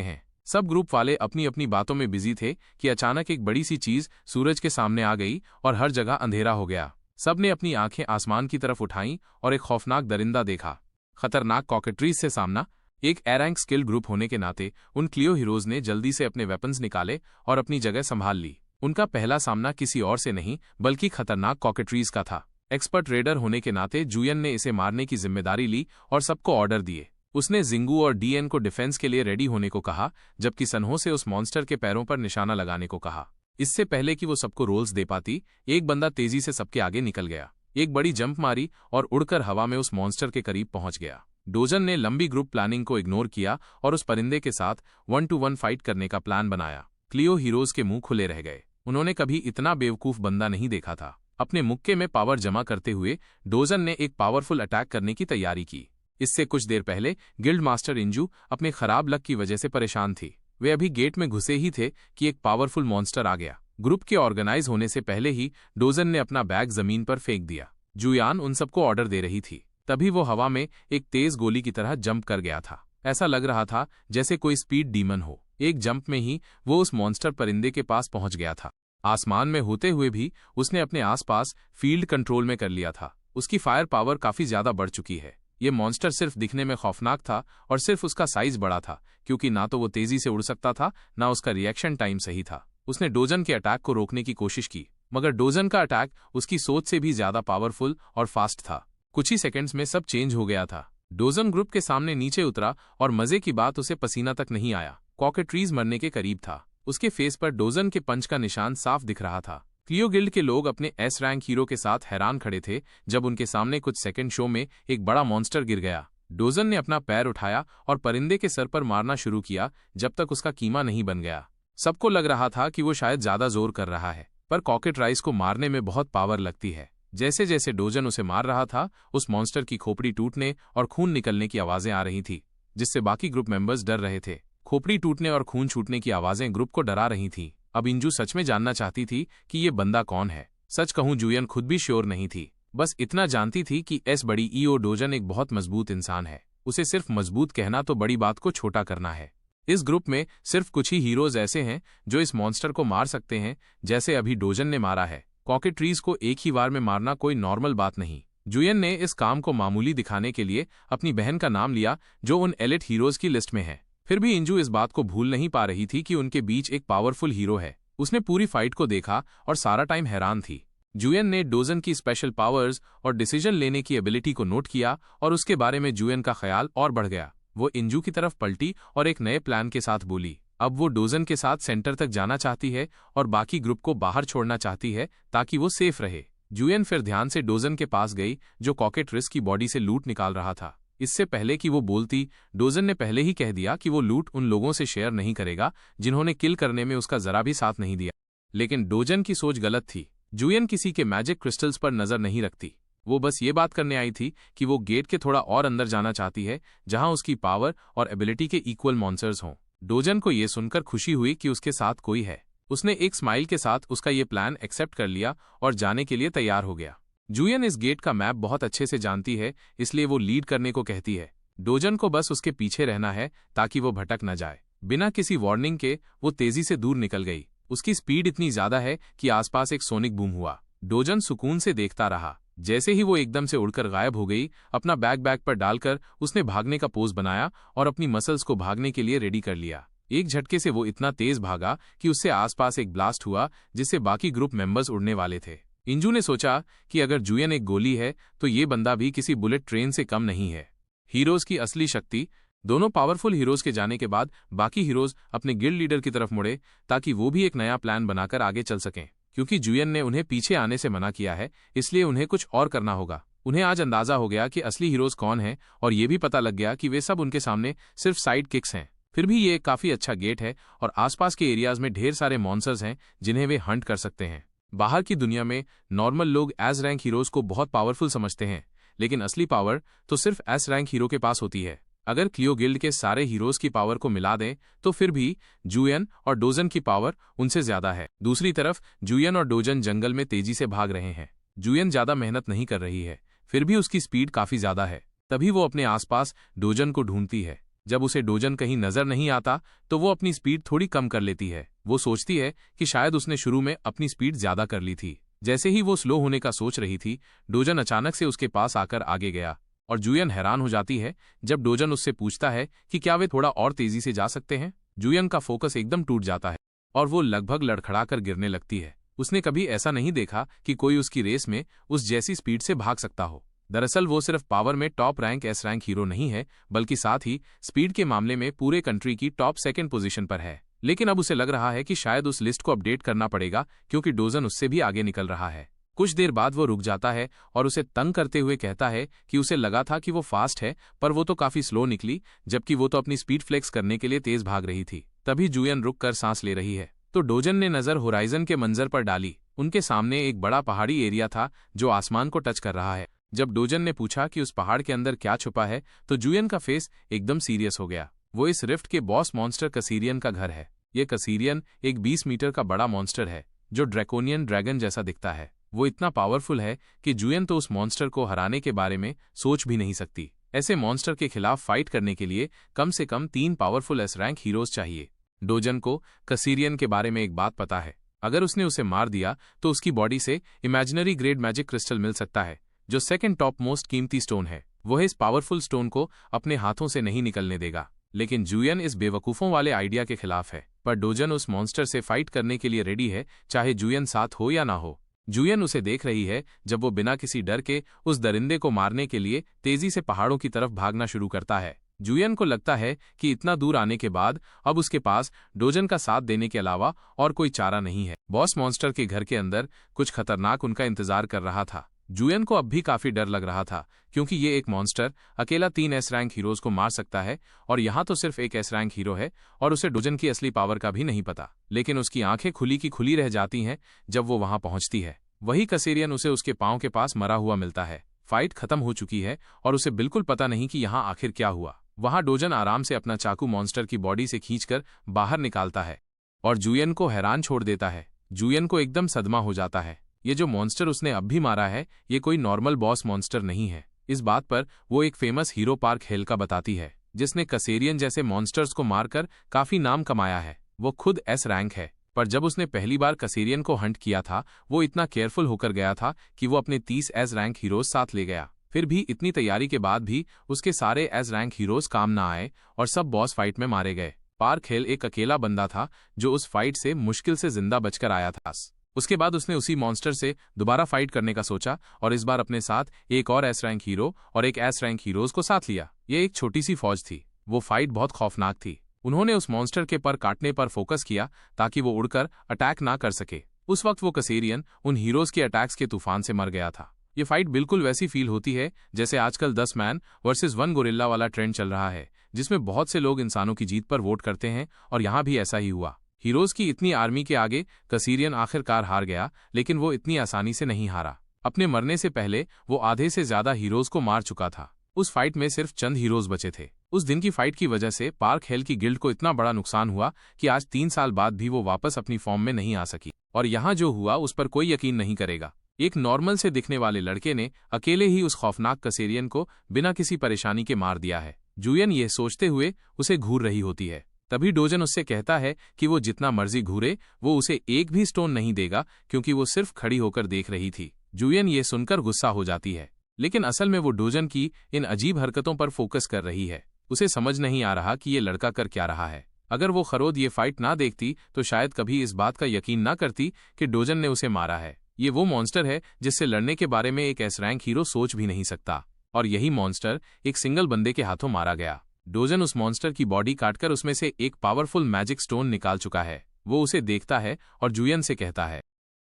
हैं। सब ग्रुप वाले अपनी अपनी बातों में बिजी थे कि अचानक एक बड़ी सी चीज सूरज के सामने आ गई और हर जगह अंधेरा हो गया। सब ने अपनी आंखें आसमान की तरफ उठाईं और एक खौफनाक दरिंदा देखा। खतरनाक कॉकेट्रीज से सामना। एक ए रैंक स्किल ग्रुप होने के नाते उन क्लियो हीरोज ने जल्दी से अपने वेपन्स निकाले और अपनी जगह संभाल ली। उनका पहला सामना किसी और से नहीं बल्कि खतरनाक कॉकेट्रीज का था। एक्सपर्ट रेडर होने के नाते जुएन ने इसे मारने की जिम्मेदारी ली और सबको ऑर्डर दिए। उसने जिंगू और डीएन को डिफेंस के लिए रेडी होने को कहा, जबकि सन्हो से उस मॉन्स्टर के पैरों पर निशाना लगाने को कहा। इससे पहले कि वो सबको रोल्स दे पाती, एक बंदा तेजी से सबके आगे निकल गया, एक बड़ी जंप मारी और उड़कर हवा में उस मॉन्स्टर के करीब पहुंच गया। डोजन ने लंबी ग्रुप प्लानिंग को इग्नोर किया और उस परिंदे के साथ 1-to-1 फाइट करने का प्लान बनाया। क्लियो हीरोज के मुंह खुले रह गए। उन्होंने कभी इतना बेवकूफ बंदा नहीं देखा था। अपने मुक्के में पावर जमा करते हुए डोजन ने एक पावरफुल अटैक करने की तैयारी की। इससे कुछ देर पहले गिल्ड मास्टर इंजू अपने खराब लक की वजह से परेशान थी। वे अभी गेट में घुसे ही थे कि एक पावरफुल मॉन्स्टर आ गया। ग्रुप के ऑर्गेनाइज होने से पहले ही डोजन ने अपना बैग जमीन पर फेंक दिया। जुयान उन सबको ऑर्डर दे रही थी, तभी वो हवा में एक तेज गोली की तरह जंप कर गया था। ऐसा लग रहा था जैसे कोई स्पीड डीमन हो। एक जंप में ही वो उस मॉन्स्टर परिंदे के पास पहुंच गया था। आसमान में होते हुए भी उसने अपने आसपास फील्ड कंट्रोल में कर लिया था। उसकी फायर पावर काफी ज्यादा बढ़ चुकी है। ये मॉन्स्टर सिर्फ दिखने में खौफनाक था और सिर्फ उसका साइज बड़ा था, क्योंकि ना तो वो तेजी से उड़ सकता था, ना उसका रिएक्शन टाइम सही था। उसने डोजन के अटैक को रोकने की कोशिश की, मगर डोजन का अटैक उसकी सोच से भी ज्यादा पावरफुल और फास्ट था। कुछ ही सेकंड्स में सब चेंज हो गया था। डोजन ग्रुप के सामने नीचे उतरा और मजे की बात उसे पसीना तक नहीं आया। कॉकेट्रीज मरने के करीब था। उसके फेस पर डोजन के पंच का निशान साफ दिख रहा था। क्लियो गिल्ड के लोग अपने एस रैंक हीरो के साथ हैरान खड़े थे जब उनके सामने कुछ सेकंड शो में एक बड़ा मॉन्स्टर गिर गया। डोजन ने अपना पैर उठाया और परिंदे के सर पर मारना शुरू किया जब तक उसका कीमा नहीं बन गया। सबको लग रहा था कि वो शायद ज्यादा जोर कर रहा है, पर कॉकेट्राइज को मारने में बहुत पावर लगती है। जैसे जैसे डोजन उसे मार रहा था, उस मॉन्स्टर की खोपड़ी टूटने और खून निकलने की आवाजें आ रही थी, जिससे बाकी ग्रुप मेंबर्स डर रहे थे। खोपड़ी टूटने और खून छूटने की आवाजें ग्रुप को डरा रही थीं। अब इंजू सच में जानना चाहती थी कि ये बंदा कौन है। सच कहूं, जुयन खुद भी श्योर नहीं थी। बस इतना जानती थी कि एस बड़ी ईओ डोजन एक बहुत मजबूत इंसान है। उसे सिर्फ मजबूत कहना तो बड़ी बात को छोटा करना है। इस ग्रुप में सिर्फ कुछ ही हीरोज ऐसे हैं जो इस मॉन्स्टर को मार सकते हैं, जैसे अभी डोजन ने मारा है। कॉकेट्रीज को एक ही बार में मारना कोई नॉर्मल बात नहीं। जुयन ने इस काम को मामूली दिखाने के लिए अपनी बहन का नाम लिया, जो उन एलिट हीरोज की लिस्ट में है। फिर भी इंजू इस बात को भूल नहीं पा रही थी कि उनके बीच एक पावरफुल हीरो है। उसने पूरी फाइट को देखा और सारा टाइम हैरान थी। जुयन ने डोजन की स्पेशल पावर्स और डिसीजन लेने की एबिलिटी को नोट किया और उसके बारे में जुयन का ख्याल और बढ़ गया। वो इंजू की तरफ पलटी और एक नए प्लान के साथ बोली। अब वो डोजन के साथ सेंटर तक जाना चाहती है और बाकी ग्रुप को बाहर छोड़ना चाहती है ताकि वो सेफ रहे। जुयन फिर ध्यान से डोजन के पास गई, जो कॉकेट्रिस की बॉडी से लूट निकाल रहा था। इससे पहले कि वो बोलती, डोजन ने पहले ही कह दिया कि वो लूट उन लोगों से शेयर नहीं करेगा जिन्होंने किल करने में उसका जरा भी साथ नहीं दिया। लेकिन डोजन की सोच गलत थी। जुयन किसी के मैजिक क्रिस्टल्स पर नजर नहीं रखती। वो बस ये बात करने आई थी कि वो गेट के थोड़ा और अंदर जाना चाहती है, जहां उसकी पावर और एबिलिटी के इक्वल मॉन्स्टर्स हों। डोजन को ये सुनकर खुशी हुई कि उसके साथ कोई है। उसने एक स्माइल के साथ उसका ये प्लान एक्सेप्ट कर लिया और जाने के लिए तैयार हो गया। जुयन इस गेट का मैप बहुत अच्छे से जानती है, इसलिए वो लीड करने को कहती है। डोजन को बस उसके पीछे रहना है ताकि वो भटक न जाए। बिना किसी वार्निंग के वो तेजी से दूर निकल गई। उसकी स्पीड इतनी ज्यादा है कि आसपास एक सोनिक बूम हुआ। डोजन सुकून से देखता रहा। जैसे ही वो एकदम से उड़कर गायब हो गई, अपना बैग पर डालकर उसने भागने का पोज बनाया और अपनी मसल्स को भागने के लिए रेडी कर लिया। एक झटके से वो इतना तेज भागा कि उससे आसपास एक ब्लास्ट हुआ, जिससे बाकी ग्रुप मेंबर्स उड़ने वाले थे। इंजू ने सोचा कि अगर जुयन एक गोली है तो ये बंदा भी किसी बुलेट ट्रेन से कम नहीं है। हीरोज की असली शक्ति। दोनों पावरफुल हीरोज के जाने के बाद बाकी हीरोज अपने गिल्ड लीडर की तरफ मुड़े ताकि वो भी एक नया प्लान बनाकर आगे चल सकें। क्योंकि जुयन ने उन्हें पीछे आने से मना किया है, इसलिए उन्हें कुछ और करना होगा। उन्हें आज अंदाजा हो गया कि असली हीरोज कौन हैं और ये भी पता लग गया कि वे सब उनके सामने सिर्फ साइड किक्स हैं। फिर भी ये काफी अच्छा गेट है और आसपास के एरियाज में ढेर सारे मॉन्स्टर्स हैं जिन्हें वे हंट कर सकते हैं। बाहर की दुनिया में नॉर्मल लोग एस रैंक हीरोज को बहुत पावरफुल समझते हैं, लेकिन असली पावर तो सिर्फ एस रैंक हीरो के पास होती है। अगर क्लियो गिल्ड के सारे हीरोज की पावर को मिला दें तो फिर भी जुयन और डोजन की पावर उनसे ज्यादा है। दूसरी तरफ जुयन और डोजन जंगल में तेजी से भाग रहे हैं। जुयन ज्यादा मेहनत नहीं कर रही है, फिर भी उसकी स्पीड काफी ज्यादा है। तभी वो अपने आसपास डोजन को ढूंढती है। जब उसे डोजन कहीं नजर नहीं आता तो वो अपनी स्पीड थोड़ी कम कर लेती है। वो सोचती है कि शायद उसने शुरू में अपनी स्पीड ज्यादा कर ली थी। जैसे ही वो स्लो होने का सोच रही थी, डोजन अचानक से उसके पास आकर आगे गया और जुयन हैरान हो जाती है जब डोजन उससे पूछता है कि क्या वे थोड़ा और तेजी से जा सकते हैं। जुयन का फोकस एकदम टूट जाता है और वो लगभग लड़खड़ाकर गिरने लगती है। उसने कभी ऐसा नहीं देखा कि कोई उसकी रेस में उस जैसी स्पीड से भाग सकता हो। दरअसल वो सिर्फ पावर में top rank S rank hero नहीं है, बल्कि साथ ही स्पीड के मामले में पूरे कंट्री की टॉप सेकंड पोजीशन पर है। लेकिन अब उसे लग रहा है कि शायद उस लिस्ट को अपडेट करना पड़ेगा, क्योंकि डोजन उससे भी आगे निकल रहा है। कुछ देर बाद वो रुक जाता है और उसे तंग करते हुए कहता है कि उसे लगा था कि वो फास्ट है, पर वो तो काफी स्लो निकली, जबकि वो तो अपनी स्पीड फ्लेक्स करने के लिए तेज भाग रही थी। तभी जुयन रुक कर सांस ले रही है तो डोजन ने नजर होराइजन के मंजर पर डाली। उनके सामने एक बड़ा पहाड़ी एरिया था जो आसमान को टच कर रहा है। जब डोजन ने पूछा कि उस पहाड़ के अंदर क्या छुपा है, तो जुयन का फेस एकदम सीरियस हो गया। वो इस रिफ्ट के बॉस मॉन्स्टर कसीरियन का घर है। ये कसीरियन एक 20 मीटर का बड़ा मॉन्स्टर है जो ड्रैकोनियन ड्रैगन जैसा दिखता है। वो इतना पावरफुल है कि जुयन तो उस मॉन्स्टर को हराने के बारे में सोच भी नहीं सकती। ऐसे मॉन्स्टर के खिलाफ फाइट करने के लिए कम से कम 3 पावरफुल एस रैंक हीरोज चाहिए। डोजन को कसीरियन के बारे में एक बात पता है, अगर उसने उसे मार दिया तो उसकी बॉडी से इमेजिनरी ग्रेड मैजिक क्रिस्टल मिल सकता है जो सेकंड टॉप मोस्ट कीमती स्टोन है। वो इस पावरफुल स्टोन को अपने हाथों से नहीं निकलने देगा। लेकिन जुयन इस बेवकूफों वाले आइडिया के खिलाफ है, पर डोजन उस मॉन्स्टर से फाइट करने के लिए रेडी है, चाहे जुयन साथ हो या ना हो। जुयन उसे देख रही है जब वो बिना किसी डर के उस दरिंदे को मारने के लिए तेजी से पहाड़ों की तरफ भागना शुरू करता है। जुयन को लगता है कि इतना दूर आने के बाद अब उसके पास डोजन का साथ देने के अलावा और कोई चारा नहीं है। बॉस मॉन्स्टर के घर के अंदर कुछ खतरनाक उनका इंतजार कर रहा था। जुयन को अब भी काफी डर लग रहा था, क्योंकि ये एक मॉन्स्टर अकेला 3 एस रैंक हीरोज को मार सकता है, और यहाँ तो सिर्फ एक एस रैंक हीरो है और उसे डोजन की असली पावर का भी नहीं पता। लेकिन उसकी आंखें खुली की खुली रह जाती हैं जब वो वहां पहुंचती है। वही कसेरियन उसे उसके पांव के पास मरा हुआ मिलता है। फाइट खत्म हो चुकी है और उसे बिल्कुल पता नहीं कि यहाँ आखिर क्या हुआ। वहां डोजन आराम से अपना चाकू मॉन्स्टर की बॉडी से खींचकर बाहर निकालता है और जुयन को हैरान छोड़ देता है। जुयन को एकदम सदमा हो जाता है। ये जो मॉन्स्टर उसने अब भी मारा है, ये कोई नॉर्मल बॉस मॉन्स्टर नहीं है। इस बात पर वो एक फेमस हीरो पार्क हेल का बताती है, जिसने कसेरियन जैसे मॉन्स्टर्स को मारकर काफी नाम कमाया है। वो खुद एस रैंक है, पर जब उसने पहली बार कसेरियन को हंट किया था, वो इतना केयरफुल होकर गया था कि वो अपने 30 एस रैंक हीरोज साथ ले गया। फिर भी इतनी तैयारी के बाद भी उसके सारे एस रैंक हीरोज काम ना आए और सब बॉस फाइट में मारे गए। पार्क हेल एक अकेला बंदा था जो उस फाइट से मुश्किल से जिंदा बचकर आया था। उसके बाद उसने उसी मॉन्स्टर से दोबारा फाइट करने का सोचा और इस बार अपने साथ एक और एस रैंक हीरो और एक एस रैंक हीरोज को साथ लिया। ये एक छोटी सी फौज थी। वो फाइट बहुत खौफनाक थी। उन्होंने उस मॉन्स्टर के पर काटने पर फोकस किया ताकि वो उड़कर अटैक ना कर सके। उस वक्त वो कसेरियन उन हीरोज के अटैक्स के तूफान से मर गया था। ये फाइट बिल्कुल वैसी फील होती है जैसे आजकल 10 मैन वर्सेस 1 गोरिल्ला वाला ट्रेंड चल रहा है, जिसमें बहुत से लोग इंसानों की जीत पर वोट करते हैं, और यहाँ भी ऐसा ही हुआ। हीरोज की इतनी आर्मी के आगे कसीरियन आखिरकार हार गया, लेकिन वो इतनी आसानी से नहीं हारा। अपने मरने से पहले वो आधे से ज्यादा हीरोज को मार चुका था। उस फाइट में सिर्फ चंद हीरोज बचे थे। उस दिन की फाइट की वजह से पार्क हेल की गिल्ड को इतना बड़ा नुकसान हुआ कि आज 3 साल बाद भी वो वापस अपनी फॉर्म में नहीं आ सकी। और यहाँ जो हुआ उस पर कोई यकीन नहीं करेगा। एक नॉर्मल से दिखने वाले लड़के ने अकेले ही उस खौफनाक कसेरियन को बिना किसी परेशानी के मार दिया है। जुयन ये सोचते हुए उसे घूर रही होती है। तभी डोजन उससे कहता है कि वो जितना मर्जी घूरे, वो उसे एक भी स्टोन नहीं देगा, क्योंकि वो सिर्फ खड़ी होकर देख रही थी। जुयन ये सुनकर गुस्सा हो जाती है, लेकिन असल में वो डोजन की इन अजीब हरकतों पर फोकस कर रही है। उसे समझ नहीं आ रहा कि ये लड़का कर क्या रहा है। अगर वो खरोद ये फाइट ना देखती तो शायद कभी इस बात का यकीन ना करती कि डोजन ने उसे मारा है। ये वो मॉन्स्टर है जिससे लड़ने के बारे में एक एस रैंक हीरो सोच भी नहीं सकता, और यही मॉन्स्टर एक सिंगल बंदे के हाथों मारा गया। डोजन उस मॉन्स्टर की बॉडी काटकर उसमें से एक पावरफुल मैजिक स्टोन निकाल चुका है। वो उसे देखता है और जुयन से कहता है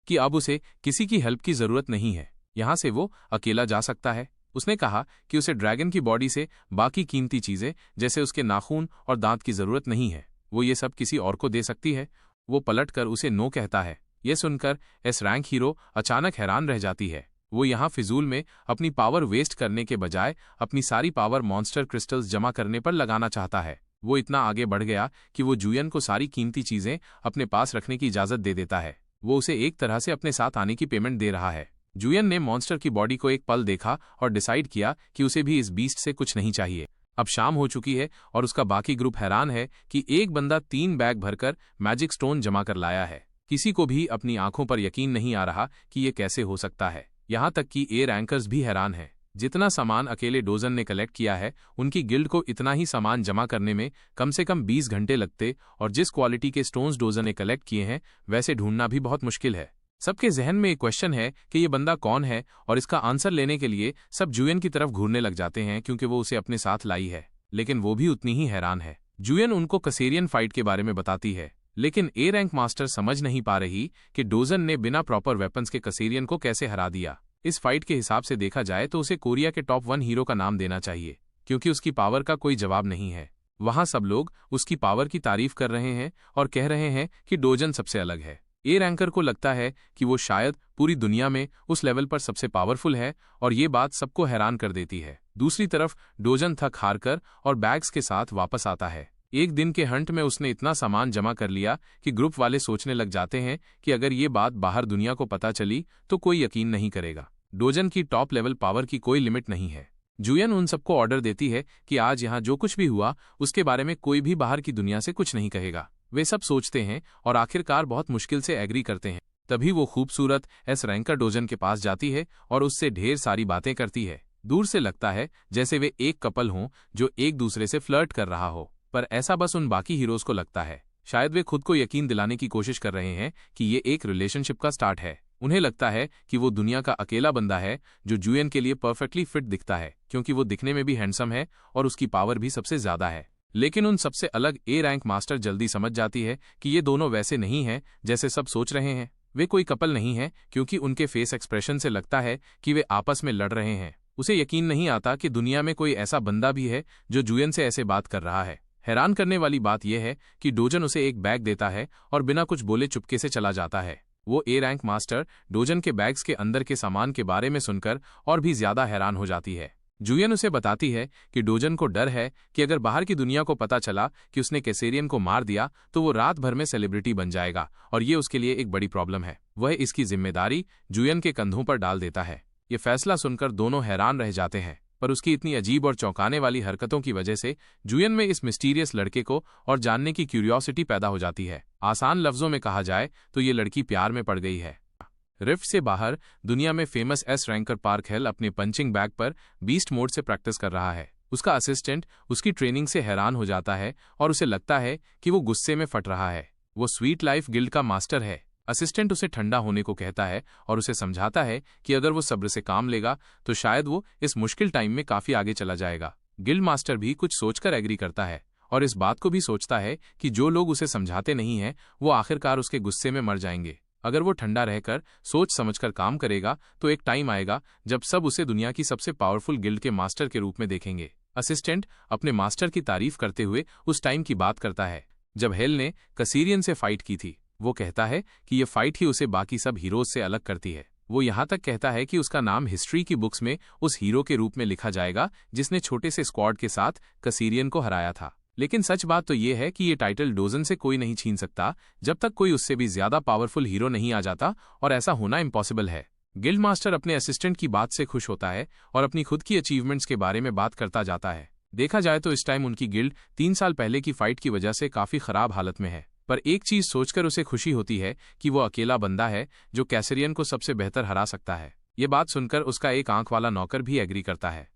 कि अब उसे किसी की हेल्प की जरूरत नहीं है, यहाँ से वो अकेला जा सकता है। उसने कहा कि उसे ड्रैगन की बॉडी से बाकी कीमती चीजें जैसे उसके नाखून और दांत की जरूरत नहीं है, वो ये सब किसी और को दे सकती है। वो पलटकर उसे नो कहता है। यह सुनकर एस रैंक हीरो अचानक हैरान रह जाती है। वो यहाँ फिजूल में अपनी पावर वेस्ट करने के बजाय अपनी सारी पावर मॉन्स्टर क्रिस्टल्स जमा करने पर लगाना चाहता है। वो इतना आगे बढ़ गया कि वो जुयन को सारी कीमती चीजें अपने पास रखने की इजाजत दे देता है। वो उसे एक तरह से अपने साथ आने की पेमेंट दे रहा है। जुयन ने मॉन्स्टर की बॉडी को एक पल देखा और डिसाइड किया कि उसे भी इस बीस्ट से कुछ नहीं चाहिए। अब शाम हो चुकी है और उसका बाकी ग्रुप हैरान है कि एक बंदा 3 बैग भरकर मैजिक स्टोन जमा कर लाया है। किसी को भी अपनी आंखों पर यकीन नहीं आ रहा कि ये कैसे हो सकता है। यहाँ तक कि ए रैंकर्स भी हैरान हैं। जितना सामान अकेले डोजन ने कलेक्ट किया है, उनकी गिल्ड को इतना ही सामान जमा करने में कम से कम 20 घंटे लगते, और जिस क्वालिटी के स्टोन्स डोजन ने कलेक्ट किए हैं वैसे ढूंढना भी बहुत मुश्किल है। सबके जहन में एक क्वेश्चन है कि ये बंदा कौन है, और इसका आंसर लेने के लिए सब जुयन की तरफ घूरने लग जाते हैं, क्योंकि वो उसे अपने साथ लाई है। लेकिन वो भी उतनी ही हैरान है। जुयन उनको कसेरियन फाइट के बारे में बताती है, लेकिन ए रैंक मास्टर समझ नहीं पा रही कि डोजन ने बिना प्रॉपर वेपन्स के कसेरियन को कैसे हरा दिया। इस फाइट के हिसाब से देखा जाए तो उसे कोरिया के टॉप 1 हीरो का नाम देना चाहिए, क्योंकि उसकी पावर का कोई जवाब नहीं है। वहां सब लोग उसकी पावर की तारीफ कर रहे हैं और कह रहे हैं कि डोजन सबसे अलग है। ए रैंकर को लगता है कि वो शायद पूरी दुनिया में उस लेवल पर सबसे पावरफुल है और ये बात सबको हैरान कर देती है। दूसरी तरफ डोजन थक हारकर और बैग्स के साथ वापस आता है। एक दिन के हंट में उसने इतना सामान जमा कर लिया कि ग्रुप वाले सोचने लग जाते हैं कि अगर ये बात बाहर दुनिया को पता चली तो कोई यकीन नहीं करेगा। डोजन की टॉप लेवल पावर की कोई लिमिट नहीं है। जुयन उन सबको ऑर्डर देती है कि आज यहाँ जो कुछ भी हुआ उसके बारे में कोई भी बाहर की दुनिया से कुछ नहीं कहेगा। वे सब सोचते हैं और आखिरकार बहुत मुश्किल से एग्री करते हैं। तभी वो खूबसूरत एस रैंकर डोजन के पास जाती है और उससे ढेर सारी बातें करती है। दूर से लगता है जैसे वे एक कपल हों जो एक दूसरे से फ्लर्ट कर रहा हो, पर ऐसा बस उन बाकी हीरोज को लगता है। शायद वे खुद को यकीन दिलाने की कोशिश कर रहे हैं कि ये एक रिलेशनशिप का स्टार्ट है। उन्हें लगता है कि वो दुनिया का अकेला बंदा है जो जुयन के लिए परफेक्टली फिट दिखता है, क्योंकि वो दिखने में भी हैंडसम है और उसकी पावर भी सबसे ज्यादा है। लेकिन उन सबसे अलग ए रैंक मास्टर जल्दी समझ जाती है कि ये दोनों वैसे नहीं हैं जैसे सब सोच रहे हैं। वे कोई कपल नहीं है, क्योंकि उनके फेस एक्सप्रेशन से लगता है कि वे आपस में लड़ रहे हैं। उसे यकीन नहीं आता कि दुनिया में कोई ऐसा बंदा भी है जो जुयन से ऐसे बात कर रहा है। हैरान करने वाली बात यह है कि डोजन उसे एक बैग देता है और बिना कुछ बोले चुपके से चला जाता है। वो ए रैंक मास्टर डोजन के बैग्स के अंदर के सामान के बारे में सुनकर और भी ज्यादा हैरान हो जाती है। जुयन उसे बताती है कि डोजन को डर है कि अगर बाहर की दुनिया को पता चला कि उसने कैसेरियन को मार दिया तो वो रात भर में सेलिब्रिटी बन जाएगा और ये उसके लिए एक बड़ी प्रॉब्लम है। वह इसकी जिम्मेदारी जुयन के कंधों पर डाल देता है। ये फैसला सुनकर दोनों हैरान रह जाते हैं, पर उसकी इतनी अजीब और चौंकाने वाली हरकतों की वजह से जुयन में इस मिस्टीरियस लड़के को और जानने की क्यूरियोसिटी पैदा हो जाती है। आसान लफ्जों में कहा जाए तो ये लड़की प्यार में पड़ गई है। रिफ्ट से बाहर दुनिया में famous S ranker park hello अपने पंचिंग बैग पर बीस्ट मोड से प्रैक्टिस कर रहा है। उसका असिस्टेंट उसकी ट्रेनिंग से हैरान हो जाता है और उसे लगता है कि वो गुस्से में फट रहा है। वो स्वीट लाइफ गिल्ड का मास्टर है। असिस्टेंट उसे ठंडा होने को कहता है और उसे समझाता है कि अगर वो सब्र से काम लेगा तो शायद वो इस मुश्किल टाइम में काफी आगे चला जाएगा। गिल्ड मास्टर भी कुछ सोचकर एग्री करता है और इस बात को भी सोचता है कि जो लोग उसे समझाते नहीं हैं वो आखिरकार उसके गुस्से में मर जाएंगे। अगर वो ठंडा रहकर सोच समझकर काम करेगा तो एक टाइम आएगा जब सब उसे दुनिया की सबसे पावरफुल गिल्ड के मास्टर के रूप में देखेंगे। असिस्टेंट अपने मास्टर की तारीफ करते हुए उस टाइम की बात करता है जब हेल ने कैसेरियन से फाइट की थी। वो कहता है कि ये फाइट ही उसे बाकी सब हीरोज से अलग करती है। वो यहाँ तक कहता है कि उसका नाम हिस्ट्री की बुक्स में उस हीरो के रूप में लिखा जाएगा जिसने छोटे से स्क्वाड के साथ कैसेरियन को हराया था। लेकिन सच बात तो ये है कि ये टाइटल डोजन से कोई नहीं छीन सकता जब तक कोई उससे भी ज्यादा पावरफुल हीरो नहीं आ जाता, और ऐसा होना इम्पॉसिबल है। गिल्ड मास्टर अपने असिस्टेंट की बात से खुश होता है और अपनी खुद की अचीवमेंट्स के बारे में बात करता जाता है। देखा जाए तो इस टाइम उनकी गिल्ड 3 साल पहले की फाइट की वजह से काफी खराब हालत में है, पर एक चीज सोचकर उसे खुशी होती है कि वो अकेला बंदा है जो कैसेरियन को सबसे बेहतर हरा सकता है। ये बात सुनकर उसका एक आंख वाला नौकर भी एग्री करता है।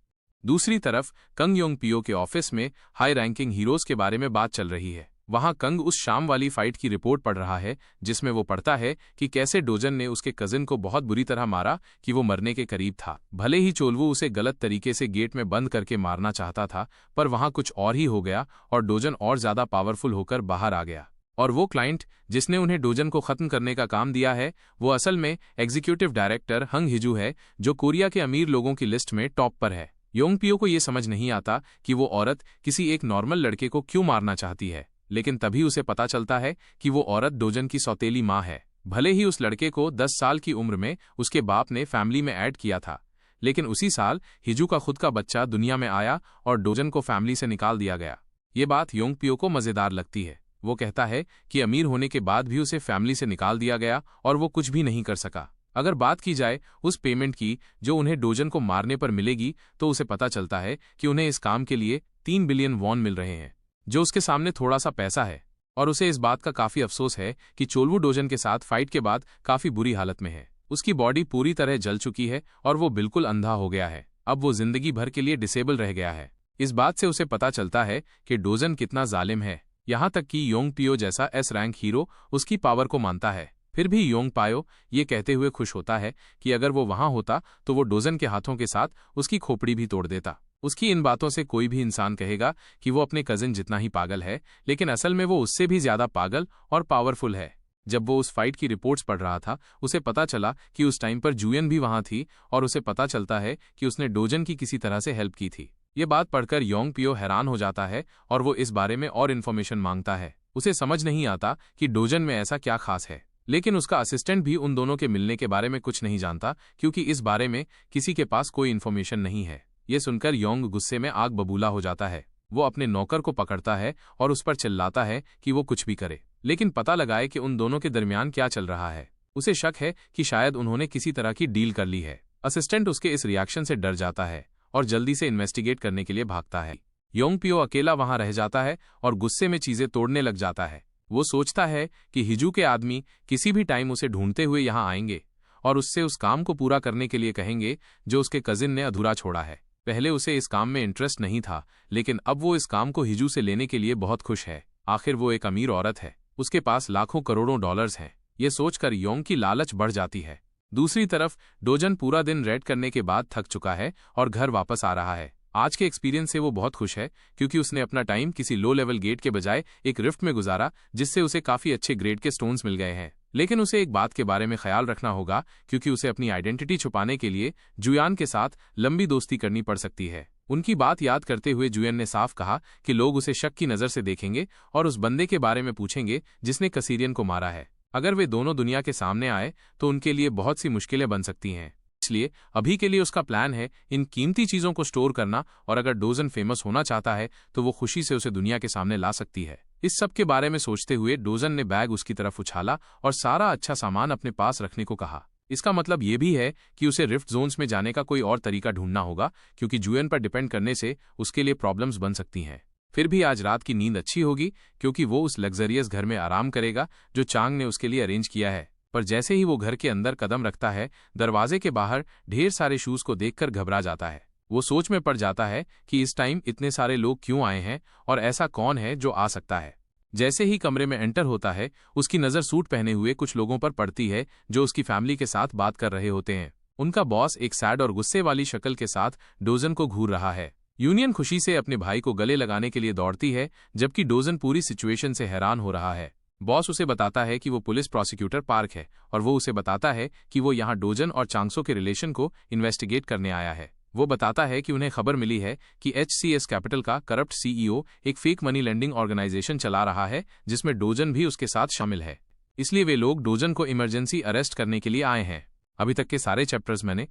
दूसरी तरफ कंग योंग पियो के ऑफिस में हाई रैंकिंग हीरोज के बारे में बात चल रही है। वहां कंग उस शाम वाली फाइट की रिपोर्ट पढ़ रहा है जिसमें वो पढ़ता है कि कैसे डोजन ने उसके कजिन को बहुत बुरी तरह मारा कि वो मरने के करीब था। भले ही चोलवू उसे गलत तरीके से गेट में बंद करके मारना चाहता था, पर वहां कुछ और ही हो गया और डोजन और ज्यादा पावरफुल होकर बाहर आ गया। और वो क्लाइंट जिसने उन्हें डोजन को खत्म करने का काम दिया है वो असल में एग्जीक्यूटिव डायरेक्टर हंग हिजू है, जो कोरिया के अमीर लोगों की लिस्ट में टॉप पर है। योंग पियो को ये समझ नहीं आता कि वो औरत किसी एक नॉर्मल लड़के को क्यों मारना चाहती है, लेकिन तभी उसे पता चलता है कि वो औरत डोजन की सौतेली माँ है। भले ही उस लड़के को 10 साल की उम्र में उसके बाप ने फैमिली में ऐड किया था, लेकिन उसी साल हिजू का खुद का बच्चा दुनिया में आया और डोजन को फैमिली से निकाल दिया गया। ये बात योंग पियो को मजेदार लगती है। वो कहता है कि अमीर होने के बाद भी उसे फैमिली से निकाल दिया गया और वो कुछ भी नहीं कर सका। अगर बात की जाए उस पेमेंट की जो उन्हें डोजन को मारने पर मिलेगी तो उसे पता चलता है कि उन्हें इस काम के लिए 3 बिलियन वॉन मिल रहे हैं, जो उसके सामने थोड़ा सा पैसा है। और उसे इस बात का काफी अफसोस है कि चोलवू डोजन के साथ फाइट के बाद काफी बुरी हालत में है। उसकी बॉडी पूरी तरह जल चुकी है और वो बिल्कुल अंधा हो गया है। अब वो जिंदगी भर के लिए डिसेबल रह गया है। इस बात से उसे पता चलता है कि डोजन कितना जालिम है। यहाँ तक कि योंग पियो जैसा एस रैंक हीरो उसकी पावर को मानता है। फिर भी योंग पायो ये कहते हुए खुश होता है कि अगर वो वहां होता तो वो डोजन के हाथों के साथ उसकी खोपड़ी भी तोड़ देता। उसकी इन बातों से कोई भी इंसान कहेगा कि वो अपने कजिन जितना ही पागल है, लेकिन असल में वो उससे भी ज्यादा पागल और पावरफुल है। जब वो उस फाइट की रिपोर्ट्स पढ़ रहा था उसे पता चला कि उस टाइम पर जुयन भी वहां थी और उसे पता चलता है कि उसने डोजन की किसी तरह से हेल्प की थी। ये बात पढ़कर योंग पियो हैरान हो जाता है और वो इस बारे में और इन्फॉर्मेशन मांगता है। उसे समझ नहीं आता कि डोजन में ऐसा क्या खास है, लेकिन उसका असिस्टेंट भी उन दोनों के मिलने के बारे में कुछ नहीं जानता, क्योंकि इस बारे में किसी के पास कोई इन्फॉर्मेशन नहीं है। ये सुनकर योंग गुस्से में आग बबूला हो जाता है। वो अपने नौकर को पकड़ता है और उस पर चिल्लाता है कि वो कुछ भी करे, लेकिन पता लगाए कि उन दोनों के दरमियान क्या चल रहा है। उसे शक है कि शायद उन्होंने किसी तरह की डील कर ली है। असिस्टेंट उसके इस रिएक्शन से डर जाता है और जल्दी से इन्वेस्टिगेट करने के लिए भागता है। योंग पियो अकेला वहां रह जाता है और गुस्से में चीजें तोड़ने लग जाता है। वो सोचता है कि हिजू के आदमी किसी भी टाइम उसे ढूंढते हुए यहां आएंगे और उससे उस काम को पूरा करने के लिए कहेंगे जो उसके कजिन ने अधूरा छोड़ा है। पहले उसे इस काम में इंटरेस्ट नहीं था, लेकिन अब वो इस काम को हिजू से लेने के लिए बहुत खुश है। आखिर वो एक अमीर औरत है, उसके पास लाखों करोड़ों डॉलर्स हैं। ये सोचकर योंग की लालच बढ़ जाती है। दूसरी तरफ डोजन पूरा दिन रेड करने के बाद थक चुका है और घर वापस आ रहा है। आज के एक्सपीरियंस से वो बहुत खुश है, क्योंकि उसने अपना टाइम किसी लो लेवल गेट के बजाय एक रिफ्ट में गुजारा, जिससे उसे काफी अच्छे ग्रेड के स्टोन्स मिल गए हैं। लेकिन उसे एक बात के बारे में ख्याल रखना होगा, क्योंकि उसे अपनी आइडेंटिटी छुपाने के लिए जुयान के साथ लंबी दोस्ती करनी पड़ सकती है। उनकी बात याद करते हुए जुयन ने साफ कहा कि लोग उसे शक की नजर से देखेंगे और उस बंदे के बारे में पूछेंगे जिसने कसीरियन को मारा है। अगर वे दोनों दुनिया के सामने आए तो उनके लिए बहुत सी मुश्किलें बन सकती हैं। इसलिए अभी के लिए उसका प्लान है इन कीमती चीजों को स्टोर करना, और अगर डोजन फेमस होना चाहता है तो वो खुशी से उसे दुनिया के सामने ला सकती है। इस सब के बारे में सोचते हुए डोजन ने बैग उसकी तरफ उछाला और सारा अच्छा सामान अपने पास रखने को कहा। इसका मतलब ये भी है कि उसे रिफ्ट जोन्स में जाने का कोई और तरीका ढूंढना होगा, क्योंकि जुएन पर डिपेंड करने से उसके लिए प्रॉब्लम्स बन सकती हैं। फिर भी आज रात की नींद अच्छी होगी, क्योंकि वो उस लग्जरियस घर में आराम करेगा जो चांग ने उसके लिए अरेंज किया है। पर जैसे ही वो घर के अंदर कदम रखता है, दरवाजे के बाहर ढेर सारे शूज को देखकर घबरा जाता है। वो सोच में पड़ जाता है कि इस टाइम इतने सारे लोग क्यों आए हैं और ऐसा कौन है जो आ सकता है। जैसे ही कमरे में एंटर होता है, उसकी नज़र सूट पहने हुए कुछ लोगों पर पड़ती है जो उसकी फैमिली के साथ बात कर रहे होते हैं। उनका बॉस एक सैड और गुस्से वाली शक्ल के साथ डोजन को घूर रहा है। यूनियन खुशी से अपने भाई को गले लगाने के लिए दौड़ती है, जबकि डोजन पूरी सिचुएशन से हैरान हो रहा है। बॉस उसे बताता है कि वो पुलिस प्रोसिक्यूटर पार्क है, और वो उसे बताता है कि वो यहाँ डोजन और चांगसो के रिलेशन को इन्वेस्टिगेट करने आया है। वो बताता है कि उन्हें खबर मिली है कि HCS कैपिटल का करप्ट CEO एक फेक मनी लेंडिंग ऑर्गेनाइजेशन चला रहा है, जिसमें डोजन भी उसके साथ शामिल है। इसलिए वे लोग डोजन को इमरजेंसी अरेस्ट करने के लिए आए हैं। अभी तक के सारे चैप्टर्स मैंने